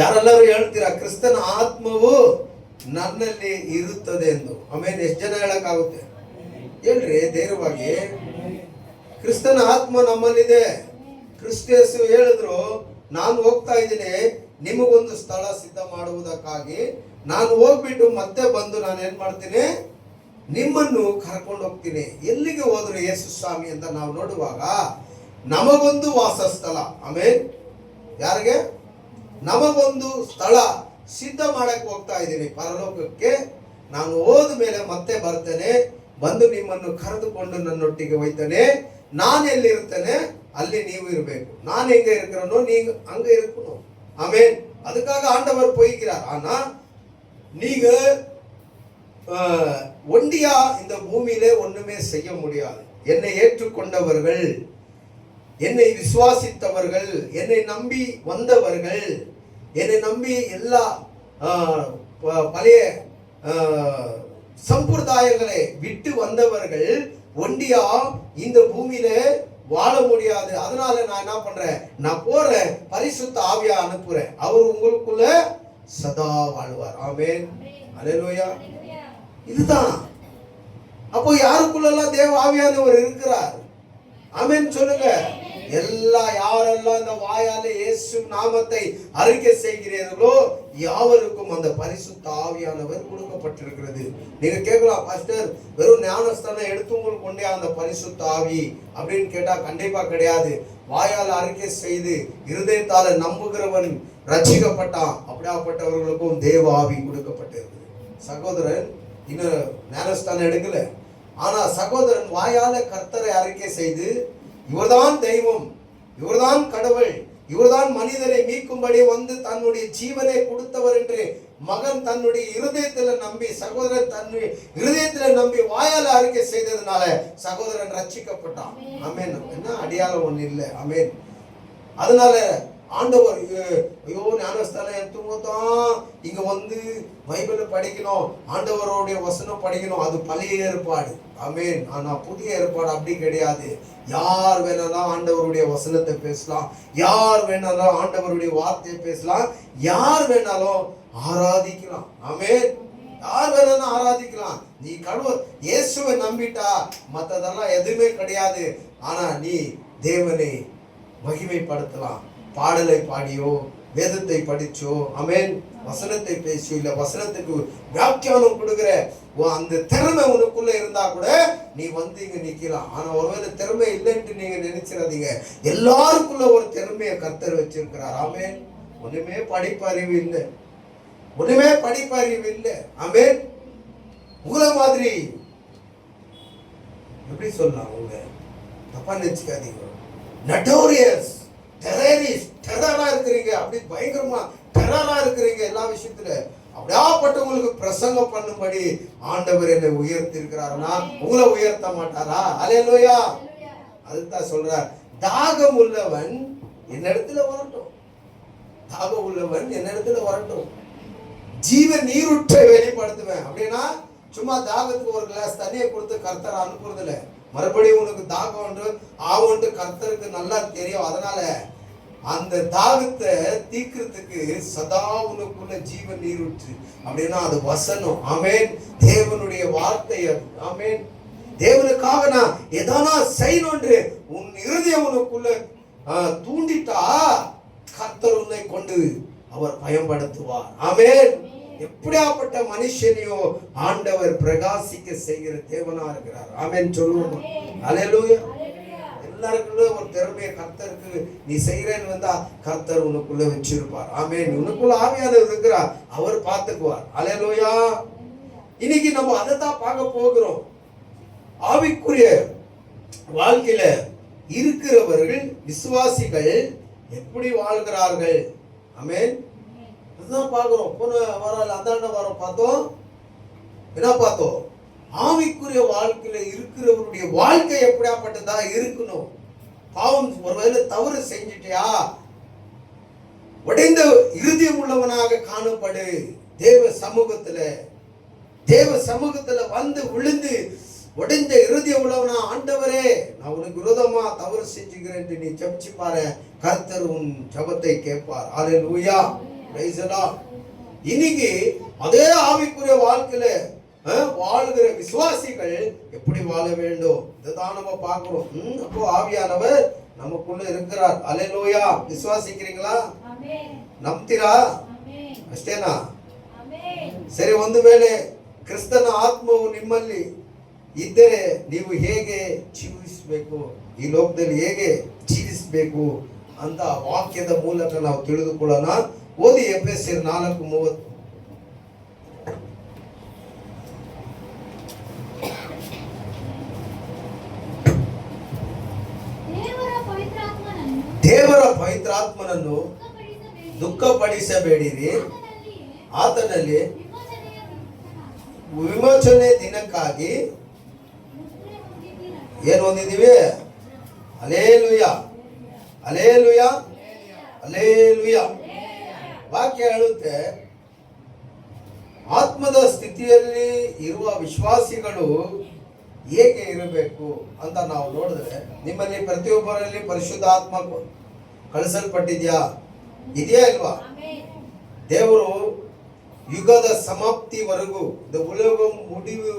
ಯಾರೆಲ್ಲರೂ ಹೇಳ್ತೀರಾ ಕ್ರಿಸ್ತನ ಆತ್ಮವು ನನ್ನಲ್ಲಿ ಇರುತ್ತದೆ ಎಂದು? ಆಮೇಲೆ ಎಷ್ಟು ಜನ ಹೇಳಕ್ಕಾಗುತ್ತೆ ಹೇಳ್ರಿ ಧೈರ್ಯವಾಗಿ? ಕ್ರಿಸ್ತನ ಆತ್ಮ ನಮ್ಮಲ್ಲಿದೆ. ಕ್ರಿಸ್ತೇಸು ಹೇಳಿದ್ರು, ನಾನು ಹೋಗ್ತಾ ಇದ್ದೀನಿ ನಿಮಗೊಂದು ಸ್ಥಳ ಸಿದ್ಧ ಮಾಡುವುದಕ್ಕಾಗಿ. ನಾನು ಹೋಗ್ಬಿಟ್ಟು ಮತ್ತೆ ಬಂದು ನಾನು ಏನ್ ಮಾಡ್ತೀನಿ, ನಿಮ್ಮನ್ನು ಕರ್ಕೊಂಡು ಹೋಗ್ತೀನಿ. ಎಲ್ಲಿಗೆ ಹೋದ್ರು ಯೇಸು ಸ್ವಾಮಿ ಅಂತ ನಾವು ನೋಡುವಾಗ ನಮಗೊಂದು ವಾಸಸ್ಥಳ. ಆಮೇಲೆ ಯಾರಿಗೆ? ನಮಗೊಂದು ಸ್ಥಳ ಸಿದ್ಧ ಮಾಡಕ್ಕೆ ಹೋಗ್ತಾ ಇದ್ದೀನಿ ಪರಲೋಕಕ್ಕೆ. ನಾನು ಹೋದ ಮೇಲೆ ಮತ್ತೆ ಬರ್ತೇನೆ, ಬಂದು ನಿಮ್ಮನ್ನು ಕರೆದುಕೊಂಡು ನನ್ನೊಟ್ಟಿಗೆ ಹೋಯ್ತಾನೆ. ನಾನು ಎಲ್ಲಿರ್ತೇನೆ ಅಲ್ಲಿ ನೀವು ಇರಬೇಕು. ನಾನು ಹೆಂಗೆ இருக்கிறனோ நீங்க அங்க இருக்கணும். ஆமென். அதுக்காக ஆண்டவர் போய்கிறார். ஆனா நீங்க ஒண்டியா இந்த பூமியிலே ஒண்ணுமே செய்ய முடியாது. என்னை ஏற்றுக்கொண்டவர்கள், என்னை விசுவாசித்தவர்கள், என்னை நம்பி வந்தவர்கள், என்னை நம்பி எல்லா பழைய சம்பிரதாயங்களை விட்டு வந்தவர்கள் ஒண்டியா இந்த பூமியில வாழ முடியாது. அதனால நான் என்ன பண்றேன், நான் போறேன், பரிசுத்த ஆவியா அனுப்புறேன். அவர் உங்களுக்குள்ள சதா வாழ்வார். ஆமென். அல்லேலூயா. இதுதான். அப்போ யாருக்குள்ளெல்லாம் தேவ ஆவியானவர் இருக்கிறார்? ஆமென் சொல்லுங்க. யாரெல்லாம் இந்த வாயால இயேசு நாமத்தை அறிக்கை செய்கிறீர்களோ யாவருக்கும் அந்த பரிசுத்த ஆவியானவர் கொடுக்கப்பட்டிருக்கிறது. நீங்க கேட்கலாம், பாஸ்டர் வெறும் ஞானஸ்தானம் எடுத்து உங்களுக்கு கொண்டே அந்த பரிசுத்த ஆவி அப்படின்னு கேட்டா கண்டிப்பா கிடையாது. வாயால் அறிக்கை செய்து இருதயத்தால நம்புகிறவன் ரட்சிக்கப்பட்டான். அப்படியாப்பட்டவர்களுக்கும் தேவ ஆவி கொடுக்கப்பட்டிருக்கு. சகோதரன் இன்னும் ஞானஸ்தானம் எடுக்கல, ஆனா சகோதரன் வாயால கர்த்தரை அறிக்கை செய்து இவர்தான் தெய்வம், இவர்தான் கடவுள், இவர்தான் மனிதரை மீட்கும்படி வந்து தன்னுடைய ஜீவனை கொடுத்தவர் என்று மகன் தன்னுடைய இருதயத்தில் நம்பி, சகோதரன் தன்னுடைய இருதயத்தில் நம்பி வாயால அறிக்கை செய்ததுனால சகோதரன் ரட்சிக்கப்பட்டான். ஆமென். என்ன அடியாளம் ஒண்ணு இல்லை. ஆமென். அதனால ஆண்டவர் ஐயோ ஞானஸ்தானம் எடுத்துதான் இங்க வந்து பைபிளை படிக்கணும், ஆண்டவருடைய வசனம் படிக்கணும், அது பழைய ஏற்பாடு. ஆமென். ஆனா புதிய ஏற்பாடு அப்படி கிடையாது. யார் வேணாலும் ஆண்டவருடைய வசனத்தை பேசலாம், யார் வேணாலும் ஆண்டவருடைய வார்த்தையை பேசலாம், யார் வேணாலும் ஆராதிக்கலாம். ஆமென். யார் வேணாலும் ஆராதிக்கலாம். நீ கடவுள் இயேசுவை நம்பிட்டா மற்றதெல்லாம் எதுவுமே கிடையாது. ஆனா நீ தேவனை மகிமைப்படுத்தலாம். பாடலை பாடியோ, வேதத்தை படிச்சோ, ஆமென், வசனத்தை பேசியோ, இல்ல வசனத்துக்கு வியாக்கியானம் கொடுக்கிற அந்த திறமை உனக்குள்ள இருந்தா கூட நீ வந்து இங்க நிக்கலாம். ஆனா ஒருவேளை திறமை இல்லைன்னு நீங்க நினைச்சிடாதீங்க. எல்லாருக்குள்ள ஒரு திறமையை கர்த்தர் வச்சிருக்கிறார். ஆமென். ஒண்ணுமே படிப்பறிவு இல்லை, ஒண்ணுமே படிப்பறிவு இல்லை. ஆமென். உங்களை மாதிரி எப்படி சொல்லலாம், உங்க தப்பா நினைச்சுக்காதீங்க. நட்டோரியஸ் டெரரா இருக்கிறீங்க, அப்படி பயங்கரமா டெரரா இருக்கிறீங்க எல்லா விஷயத்துல. அப்படியாப்பட்டவங்களுக்கு பிரசங்கம் பண்ணும்படி ஆண்டவர் என்னை உயர்த்தி இருக்கிறாருன்னா உங்களை உயர்த்த மாட்டாரா? அல்லேலூயா. அதுதான் சொல்றார், தாகம் உள்ளவன் என்னிடத்துல வரட்டும், தாகம் உள்ளவன் என்னிடத்துல வரட்டும், ஜீவ நீரூற்றை வெளிப்படுத்துவேன். அப்படின்னா சும்மா தாகத்துக்கு ஒரு கிளாஸ் தண்ணியை கொடுத்து கர்த்தரை அனுப்புறது இல்லை. மறுபடியும் உனக்கு தாகம் ஒன்று ஆகும்ட்டு கர்த்தருக்கு நல்லா தெரியும். அதனால அந்த தாகத்தை தீக்கிறதுக்கு சதா உனக்குள்ள ஜீவன் நீரூற்று. அப்படின்னா அது வசனம். ஆமென். தேவனுடைய வார்த்தை. ஆமென். தேவனுக்காக நான் எதானா செய்யணும் என்று உன் இருதயம் உனக்குள்ள தூண்டிட்டா கர்த்தர் உன்னை கொண்டு அவர் பயன்படுத்துவார். ஆமென். எப்படியாப்பட்ட மனுஷனையோ ஆண்டவர் பிரகாசிக்க செய்கிற தேவனா இருக்கிறார். ஆமென் சொல்லுவோம். அல்லேலூயா. எல்லாருக்குள்ள ஒரு திறமையை கர்த்தருக்கு நீ செய்யறேன்னு வந்தா கர்த்தர் உனக்குள்ள வச்சிருப்பார். ஆமென். உனக்குள்ள ஆவியானவர் இருக்கிறார், அவர் பார்த்துக்குவார். அல்லேலூயா. இன்னைக்கு நம்ம அதை தான் பார்க்க போகிறோம். ஆவிக்குரிய வாழ்க்கையில இருக்கிறவர்கள், விசுவாசிகள் எப்படி வாழ்கிறார்கள். ஆமென். அதுதான் பார்க்கிறோம். போன வாரம் அந்தாண்ட வாரம் பார்த்தோம். என்ன பார்த்தோம்? ஆவிக்குரிய வாழ்க்கையில இருக்கிறவருடைய வாழ்க்கை எப்படியாப்பட்டதா இருக்கணும். பாவம் ஒருவேளை தவறு செஞ்சிட்டியா, உடைந்த இருதயம் உள்ளவனாக காணப்படு. தேவ சமூகத்துல வந்து விழுந்து உடைந்த இருதயம் உள்ளவனா, ஆண்டவரே நான் உனக்கு விரோதமா தவறு செஞ்சுக்கிறேன் நீ ஜெபிச்சு பாரு, கர்த்தர் உன் ஜெபத்தை கேட்பார். ஹல்லேலூயா, பிரைஸ் தி லார்ட். இன்னைக்கு அதே ஆவிக்குரிய வாழ்க்கையில வாழ்கிற விசுவாசிகள் எப்படி வாழ வேண்டும், இதுதான் நம்ம பார்க்கிறோம். அப்போ ஆவியானவர் நமக்குள்ள இருக்கிறார். ஹல்லேலூயா. விசுவாசிக்கிறீங்களா? ನಂಬ್ತೀರಾ? ಅಷ್ಟೇನಾ? ಸರಿ, ಒಂದು ವೇಳೆ ಕ್ರಿಸ್ತನ ಆತ್ಮವು ನಿಮ್ಮಲ್ಲಿ ಇದ್ದರೆ ನೀವು ಹೇಗೆ ಜೀವಿಸಬೇಕು, ಈ ಲೋಕದಲ್ಲಿ ಹೇಗೆ ಜೀವಿಸಬೇಕು ಅಂತ ವಾಕ್ಯದ ಮೂಲಕ ನಾವು ತಿಳಿದುಕೊಳ್ಳೋಣ. ಓದಿ ಎಫೆಸರ್ 4:30. ದೇವರ ಪವಿತ್ರಾತ್ಮನನ್ನು ದುಃಖಪಡಿಸಬೇಡಿರಿ, ಆತನಲ್ಲಿ ವಿಮೋಚನೆ ದಿನಕ್ಕಾಗಿ ಏನು ಹೊಂದಿದ್ದೀವಿ? Hallelujah, hallelujah, hallelujah. ವಾಕ್ಯ ಹೇಳುತ್ತೆ, ಆತ್ಮದ ಸ್ಥಿತಿಯಲ್ಲಿ ಇರುವ ವಿಶ್ವಾಸಿಗಳು ಹೇಗೆ ಇರಬೇಕು ಅಂತ ನಾವು ನೋಡಿದ್ರೆ, ನಿಮ್ಮಲ್ಲಿ ಪ್ರತಿಯೊಬ್ಬರಲ್ಲಿ ಪರಿಶುದ್ಧಾತ್ಮ ಕಳಿಸಲ್ಪಟ್ಟಿದ್ಯಾ? ಇದೆಯಾ ಇಲ್ವಾ? ದೇವರು யுகத சமாப்திவரைಗೂ இந்த உலகம் முடிவு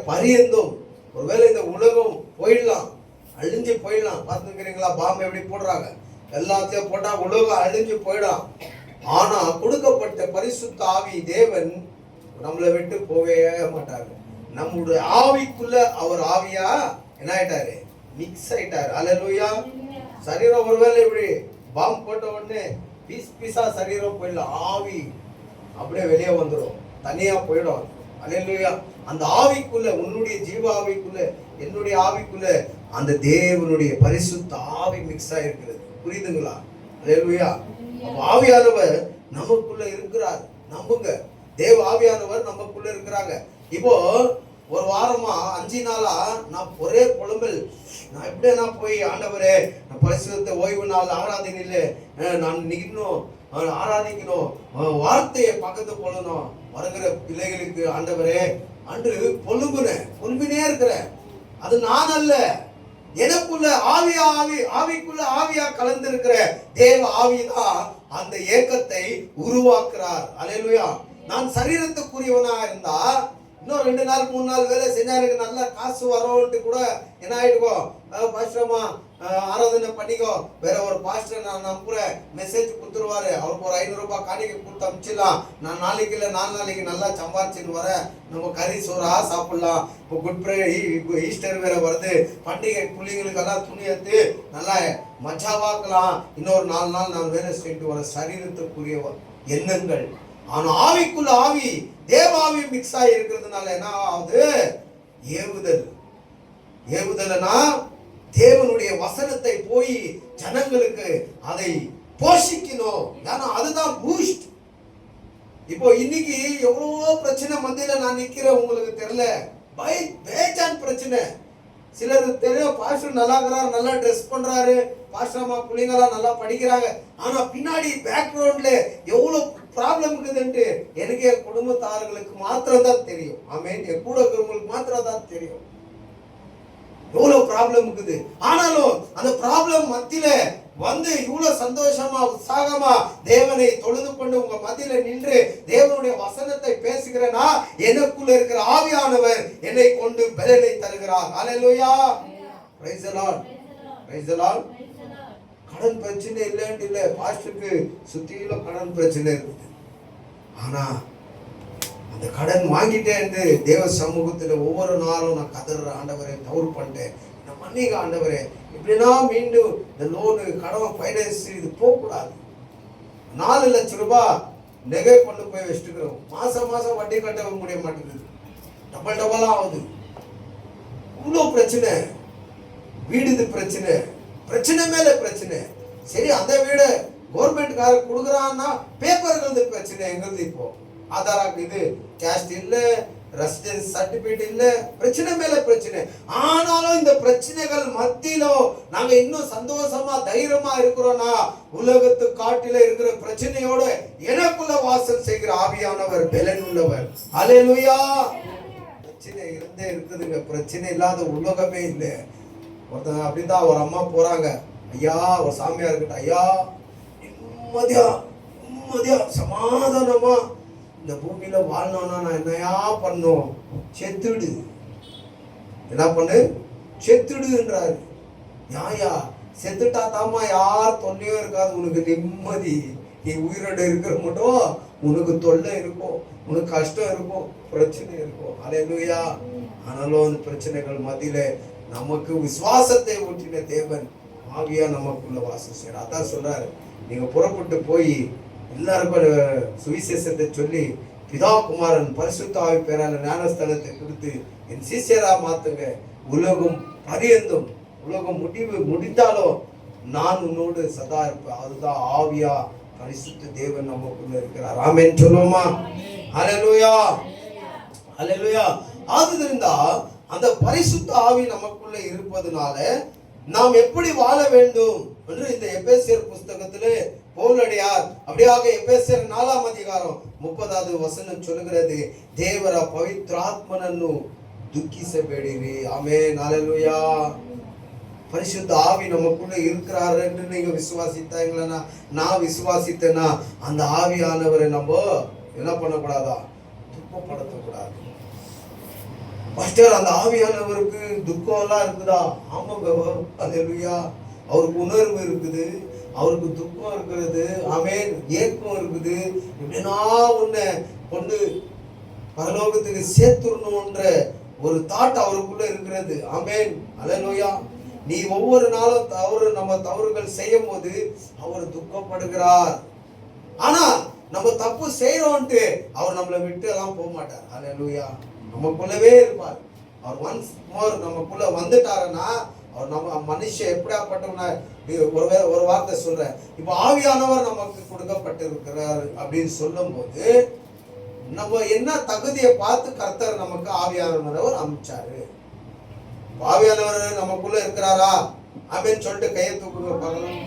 பரியந்தும், ஒருவேளை இந்த உலகம் போயிடலாம், அழிஞ்சு போயிடலாம். பார்த்துக்கிறீங்களா, பாம்பு எப்படி போடுறாங்க, எல்லாத்தையும் போட்டா உலகம் அழிஞ்சு போயிடும். ஆனா கொடுக்கப்பட்ட பரிசுத்த ஆவி தேவன் நம்மளை விட்டு போவே மாட்டாரு. நம்முடைய ஆவிக்குள்ள அவர் ஆவியா என்ன ஆயிட்டாரு? மிக்ஸ் ஆயிட்டாரு. ஹல்லேலூயா. சரீரம் ஒருவேளை இப்படி பாம்பு போட்ட உடனே பீஸ் பீஸா சரீரம் போயிடலாம், ஆவி அப்படியே வெளியே வந்துடும், தனியா போயிடும். ஹல்லேலூயா. அந்த ஆவிக்குள்ள, உன்னுடைய ஜீவ ஆவிக்குள்ள, என்னுடைய ஆவிக்குள்ள அந்த தேவனுடைய பரிசுத்த ஆவி மிக்ஸ் ஆயிருக்கிறது. புரியுதுங்களா? ஹல்லேலூயா. ஆவியானவர் நமக்குள்ள இருக்கிறார். நம்புங்க, தேவ ஆவியானவர் நமக்குள்ள இருக்கிறாங்க. இப்போ ஒரு வாரமா 5 நாளா நான் ஒரே புலம்பல், நான் எப்படியா போய் ஆண்டவரே நான் பரிசுத்த ஓய்வு நாள் ஆராதனையில நான் நிக்கணும், ஆராதிக்கணும், வார்த்தையை பக்கத்து போடணும், வருகிற பிள்ளைகளுக்கு ஆண்டவரே அன்று பொலும்பினே இருக்கிறேன். அது நான் அல்ல, எனக்குள்ள ஆவிக்குள்ள ஆவியா கலந்து இருக்கிற தேவ ஆவிதான் அந்த ஏக்கத்தை உருவாக்குறார். ஹல்லேலூயா. நான் சரீரத்துக்குரியவனா இருந்தா இன்னும் 2 நாள் 3 நாள் வேலை செஞ்சா எனக்கு நல்ல காசு வரோன்ட்டு கூட என்ன ஆயிடுக்கோ, பாஸ்டர்மா ஆராதனை பண்ணிக்கோ, வேற ஒரு பாஸ்டர் நான் நம்புறேன் மெசேஜ் கொடுத்துருவாரு, அவருக்கு ஒரு 500 ரூபாய் காணிக்கை கொடுத்து அனுப்பிச்சிடலாம், நான் நாளைக்கு இல்லை 4 நாளைக்கு நல்லா சம்பாரிச்சுன்னு வரேன், நம்ம கறி சோறா சாப்பிடலாம். இப்போ குட் ஃப்ரைடே ஈஸ்டர் வேற வருது, பண்டிகை பிள்ளைங்களுக்கெல்லாம் துணி எடுத்து நல்லா மஜாவாக்கலாம், இன்னொரு 4 நாள் நான் வேலை செஞ்சுட்டு வர சரீரத்துக்குரிய எண்ணங்கள். ஆனா ஆவிக்குள்ள ஆவி தேவாவி மிக்ஸ் ஆகி இருக்கிறதுனால என்ன ஆகுது? ஏவுதல்னா தேவனுடைய வசனத்தை போய் ஜனங்களுக்கு அதை போஷிக்கணும். ஏன்னா அதுதான் பூஸ்ட். இப்போ இன்னைக்கு எவ்வளவோ பிரச்சனை மத்தியில நான் நிக்கிறேன், உங்களுக்கு தெரியல, பேச்சான் பிரச்சனை. சிலருக்கு தெரியும், பாஸ்டர் நல்லா இருக்கிறாரு, நல்லா ட்ரெஸ் பண்றாரு, பாஸ்டர் அம்மா பிள்ளைங்களா நல்லா படிக்கிறாங்க, ஆனா பின்னாடி பேக்ரவுண்ட்ல எவ்வளவு ப்ராப்ளம் இருக்குதுன்ட்டு எனக்கு என் குடும்பத்தார்களுக்கு மாத்திரம் தான் தெரியும். ஆமென். என் கூட இருக்கிறவங்களுக்கு மாத்திரம் தான் தெரியும் எவ்வளவு ப்ராப்ளம் இருக்குது. ஆனாலும் அந்த ப்ராப்ளம் மத்தியில வந்து இவ்வளவு சந்தோஷமா உற்சாகமா தேவனை தொழுது கொண்டு உங்க மத்தியில நின்று தேவனுடைய வசனத்தை பேசுகிறேன்னா, எனக்குள்ள இருக்கிற ஆவியானவர் என்னை கொண்டு பலனை தருகிறார். Hallelujah. Praise the Lord, praise the Lord. கடன் பிரச்சனை இல்லைன்னு இல்லை, பாஸ்டருக்கு சுத்தியிலும் கடன் பிரச்சனை இருக்குது. ஆனா அந்த கடன் வாங்கிட்டேன் தேவ சமூகத்துல ஒவ்வொரு நாளும் நான் கதற, ஆண்டவரே தவறு பண்ணிட்டேன், நான் மன்னிக்க ஆண்டவரே, இப்படின்னா மீண்டும் இந்த லோனு கடன் ஃபைனான்ஸ் இது போகக்கூடாது. 4 லட்சம் ரூபாய் நகை கொண்டு போய் வச்சுக்கிறோம், மாசம் வட்டி கட்ட முடிய மாட்டேங்குது, டபுளா ஆகுது. இவ்வளோ பிரச்சனை, வீடு பிரச்சனை, பிரச்சனை மேல பிரச்சனை. சரி, அந்த வீடு கவர்மெண்ட் காரர் கொடுக்குறான்னா பேப்பர்கள் பிரச்சனை. எங்களுக்கு இப்போ ஆதார் இது கேஸ்ட் இல்ல, ரெசிடென்ஸ் சர்டிபிகேட் இல்ல, பிரச்சனை மேல பிரச்சனை. ஆனாலும் இந்த பிரச்சனைகள் மத்தியிலும் நாங்க இன்னும் சந்தோஷமா தைரியமா இருக்கிறோம்னா, உலகத்து காட்டில இருக்கிற பிரச்சனையோட எனக்குள்ள வாசல் செய்கிற ஆவியானவர் பலன் உள்ளவர். ஹல்லேலூயா. பிரச்சனை இருந்தே இருக்குதுங்க. பிரச்சனை இல்லாத உலகமே இல்லை. ஒருத்தங்க அப்படிதான் ஒரு அம்மா போறாங்க, ஐயா ஒரு சாமியா இருக்கட்டும், ஐயா நிம்மதியா நிம்மதியா சமாதானமா இந்த பூமியில வாழணும்னா நான் என்னையா பண்ணும்? செத்துடு, என்ன பண்ணு? செத்துடுன்றாரு. யாயா செத்துட்டா தாமா யார் தொல்லையும் இருக்காது, உனக்கு நிம்மதி. நீ உயிரோட இருக்கிற மட்டும் உனக்கு தொல்லை இருக்கும், உனக்கு கஷ்டம் இருக்கும், பிரச்சனை இருக்கும். அல்லேலூயா. ஆனாலும் அந்த பிரச்சனைகள் மத்தியில நமக்கு விசுவாசத்தை ஊற்றின தேவன் ஆவியா நமக்குள்ள வாசம் செய்யறார். அதான் சொல்றாரு, நீங்க புறப்பட்டு போய் எல்லாருக்கும் சுவிசேஷத்தை சொல்லி பிதா குமாரன் பரிசுத்த ஆவி பேரான ஞானஸ்தானத்தை கொடுத்து என் சீஷரா மாத்துங்க. உலகம் பரியந்தும், உலகம் முடிந்தாலும் நான் உன்னோடு சதா இருப்பேன். அதுதான் ஆவியா பரிசுத்த தேவன் நமக்குள்ள இருக்கிறார். ஆமென் சொல்லுவோமா? ஹல்லேலூயா, ஹல்லேலூயா. அது இருந்தா அந்த பரிசுத்த ஆவி நமக்குள்ள இருப்பதனால நாம் எப்படி வாழ வேண்டும் என்று இந்த எபேசியர் புஸ்தகத்திலே பவுலடியார் அப்படியாக எபேசியர் 4th அதிகாரம் 30வது வசனம் சொல்லுகிறது, ದೇವರ ಪವಿತ್ರಾತ್ಮನನ್ನು ದುಃಖಿಸಬೇಡಿರಿ. ಆಮೆನ್, ஹல்லேலூயா. பரிசுத்த ஆவி நமக்குள்ள இருக்கிறார் என்று நீங்க விசுவாசித்தாங்களா? நான் விசுவாசித்தேன்னா அந்த ஆவியானவரை நம்ம என்ன பண்ணக்கூடாதா? துக்கப்படுத்தக்கூடாது. பாஸ்டர், அந்த ஆவியானவருக்கு துக்கம் எல்லாம் இருக்குதா? ஆமாங்க, ஹல்லேலூயா. அவருக்கு உணர்வு இருக்குது, அவருக்கு துக்கம் இருக்கிறது, ஆமென், ஏக்கம் இருக்குது. எப்படின்னா உன்னை கொண்டு பரலோகத்துக்கு சேர்த்துடணும்ன்ற ஒரு தாட் அவருக்குள்ள இருக்கிறது. ஆமென், ஹல்லேலூயா. நீ ஒவ்வொரு நாளும் நம்ம தவறுகள் செய்யும் போது அவர் துக்கப்படுகிறார். ஆனா நம்ம தப்பு செய்யறோம்ட்டு அவர் நம்மளை விட்டு எல்லாம் போக மாட்டார். ஹல்லேலூயா. நமக்குள்ளவே இருப்பார். அவர் ஒன்ஸ் மோர் நமக்குள்ள வந்துட்டாருன்னா அவர் நம்ம மனுஷன் எப்படியாப்பட்டவனா? ஒரு வார்த்தை சொல்றேன், இப்ப ஆவியானவர் நமக்கு கொடுக்கப்பட்டிருக்கிறார் அப்படின்னு சொல்லும் போது நம்ம என்ன தகுதியை பார்த்து கர்த்தர் நமக்கு ஆவியானவர் அமைச்சாரு. ஆவியானவர் நமக்குள்ள இருக்கிறாரா அப்படின்னு சொல்லிட்டு கையை தூக்குங்க பார்க்கலாம்.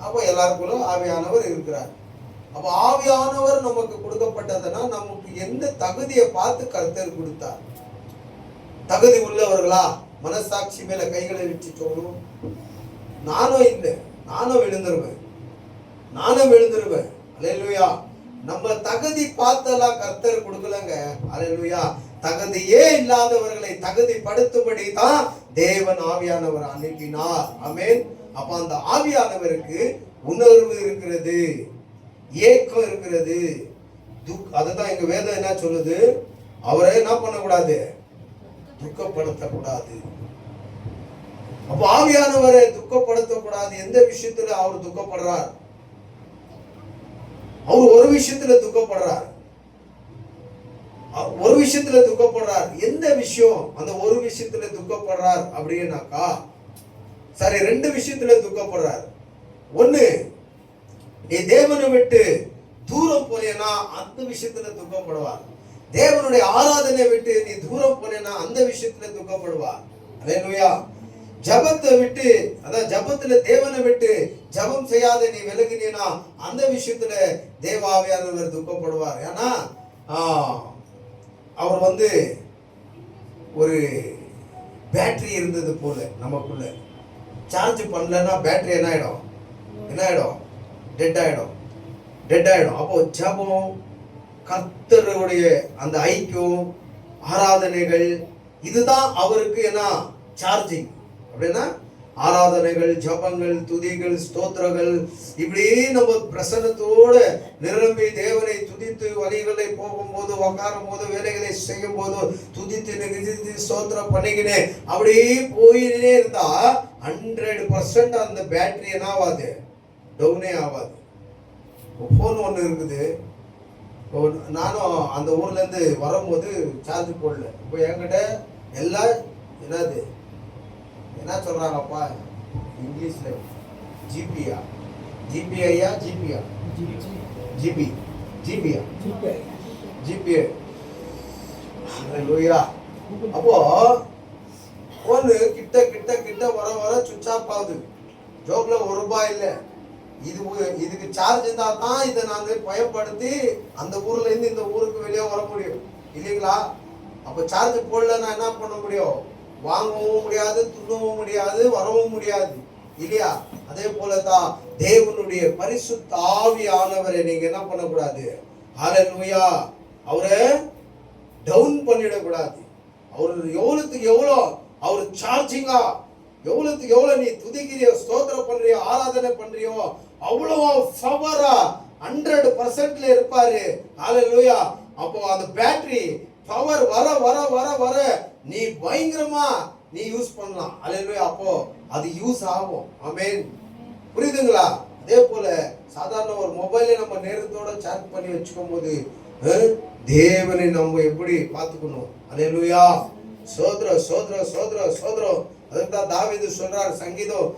அப்போ எல்லாருக்குள்ள ஆவியானவர் இருக்கிறார். அப்ப ஆவியானவர் நமக்கு கொடுக்கப்பட்டதுன்னா நமக்கு எந்த தகுதியை பார்த்து கர்த்தர் கொடுத்தார்? தகுதி உள்ளவர்களா? மனசாட்சி மேல கைகளை வச்சு சொல்லணும், நானும் இல்லை, நானும் விழுந்துருவேன். அல்லேலூயா. நம்ம தகுதி பார்த்தெல்லாம் கர்த்தர் கொடுக்கலங்க. அல்லேலூயா. தகுதியே இல்லாதவர்களை தகுதிப்படுத்தும்படி தான் தேவன் ஆவியானவர் அனுப்பினார். ஆமென். அப்ப அந்த ஆவியானவருக்கு உணர்வு இருக்கிறது, ஏக்கம் இருக்கிறது, அதுதான் எங்க வேதம் என்ன சொல்லுது? அவரை என்ன பண்ணக்கூடாது? துக்கப்படுத்தக்கூடாது. அப்ப ஆவியானவரை துக்கப்படுத்தக்கூடாது. எந்த விஷயத்துல அவர் துக்கப்படுறார்? அவர் ஒரு விஷயத்துல துக்கப்படுறார். எந்த விஷயம்? அந்த ஒரு விஷயத்துல துக்கப்படுறார் அப்படின்னாக்கா, சரி, 2 விஷயத்துல துக்கப்படுறார். ஒண்ணு, நீ தேவனை விட்டு தூரம் போனேன்னா அந்த விஷயத்துல துக்கப்படுவார். தேவனுடைய ஆராதனை விட்டு நீ தூரம் போனேன்னா அந்த விஷயத்துல துக்கப்படுவார். அல்லேலூயா. ஜபத்தை விட்டு, அதான் ஜபத்துல தேவனை விட்டு ஜபம் செய்யாத நீ விலகினா அந்த விஷயத்துல தேவாவியானவர் துக்கப்படுவார். ஏன்னா அவர் ஒரு பேட்டரி இருந்தது போல நமக்குள்ள. சார்ஜ் பண்ணலன்னா பேட்டரி என்ன ஆயிடும்? டெட் ஆயிடும். அப்போ ஜபம், கர்த்தருடைய அந்த ஐக்கியம், ஆராதனைகள், இதுதான் அவருக்கு என்ன சார்ஜிங். அப்படின்னா ஆராதனைகள், ஜபங்கள், துதிகள், ஸ்தோத்திரங்கள், இப்படி நம்ம பிரசன்னத்தோடு நிரம்பி தேவனை துதித்து வழிகளை போகும்போது, உக்காரும் போது, வேலைகளை செய்யும் போது துதித்து நிதித்து ஸ்தோத்திரம் பண்ணிக்கினே அப்படியே போயினே இருந்தா 100% அந்த பேட்டரி என்ன ஆகாது? டவுனே ஆகாது. ஃபோன் ஒன்று இருக்குது. நானும் அந்த ஊர்ல இருந்து வரும்போது சார்ஜ் போடல. இப்போ என்கிட்ட எல்லாம் என்னது என்ன சொல்றாங்கப்பா இங்கிலீஷ்ல? ஜிபியா? அப்போ போனு கிட்ட கிட்ட கிட்ட வர சுவிட்ச் ஆஃப் ஆகுது. ஜோப்ல ₹1 இல்லை. இதுக்கு சார்ஜ் இருந்தா தான் இதை நான் பயன்படுத்தி அந்த ஊர்ல இருந்து இந்த ஊருக்கு வெளியே வர முடியும், இல்லைங்களா? அப்ப சார்ஜ் போடலன்னா என்ன பண்ண முடியும்? வாங்கவும் முடியாது, துண்ணவும் முடியாது, வரவும் முடியாது இல்லையா? அதே போலதான் தேவனுடைய பரிசுத்த ஆவியானவரை நீங்க என்ன பண்ணக்கூடாது? ஹல்லேலூயா, அவரை டவுன் பண்ணிடக்கூடாது. அவர் எவ்வளவுக்கு எவ்வளோ அவர் சார்ஜிங்கா, எவ்வளவுக்கு எவ்வளவு நீ துதிக்கிறியோ, ஸ்தோத்திரம் பண்றியோ, ஆராதனை பண்றியோ, அவ்வளவா பவரா 100% இருப்பாரு. ஹல்லேலூயா. அப்போ அந்த பேட்டரி பவர் வர வர வர வர நீ பயங்கரமா நீ யூஸ் பண்ணலாம். ஹல்லேலூயா. அப்போ அது யூஸ் ஆகும். ஆமென். புரியுதுங்களா? அதே போல சாதாரண ஒரு மொபைலை நம்ம நேரத்தோட சார்ஜ் பண்ணி வச்சுக்கும் போது தேவனை நம்ம எப்படி பார்த்துக்கணும்? ஹல்லேலூயா. சோத்ர சோத்ர சோத்ர சோத்ரம். அதுதான் தாவீது சொல்றார், சங்கீதம்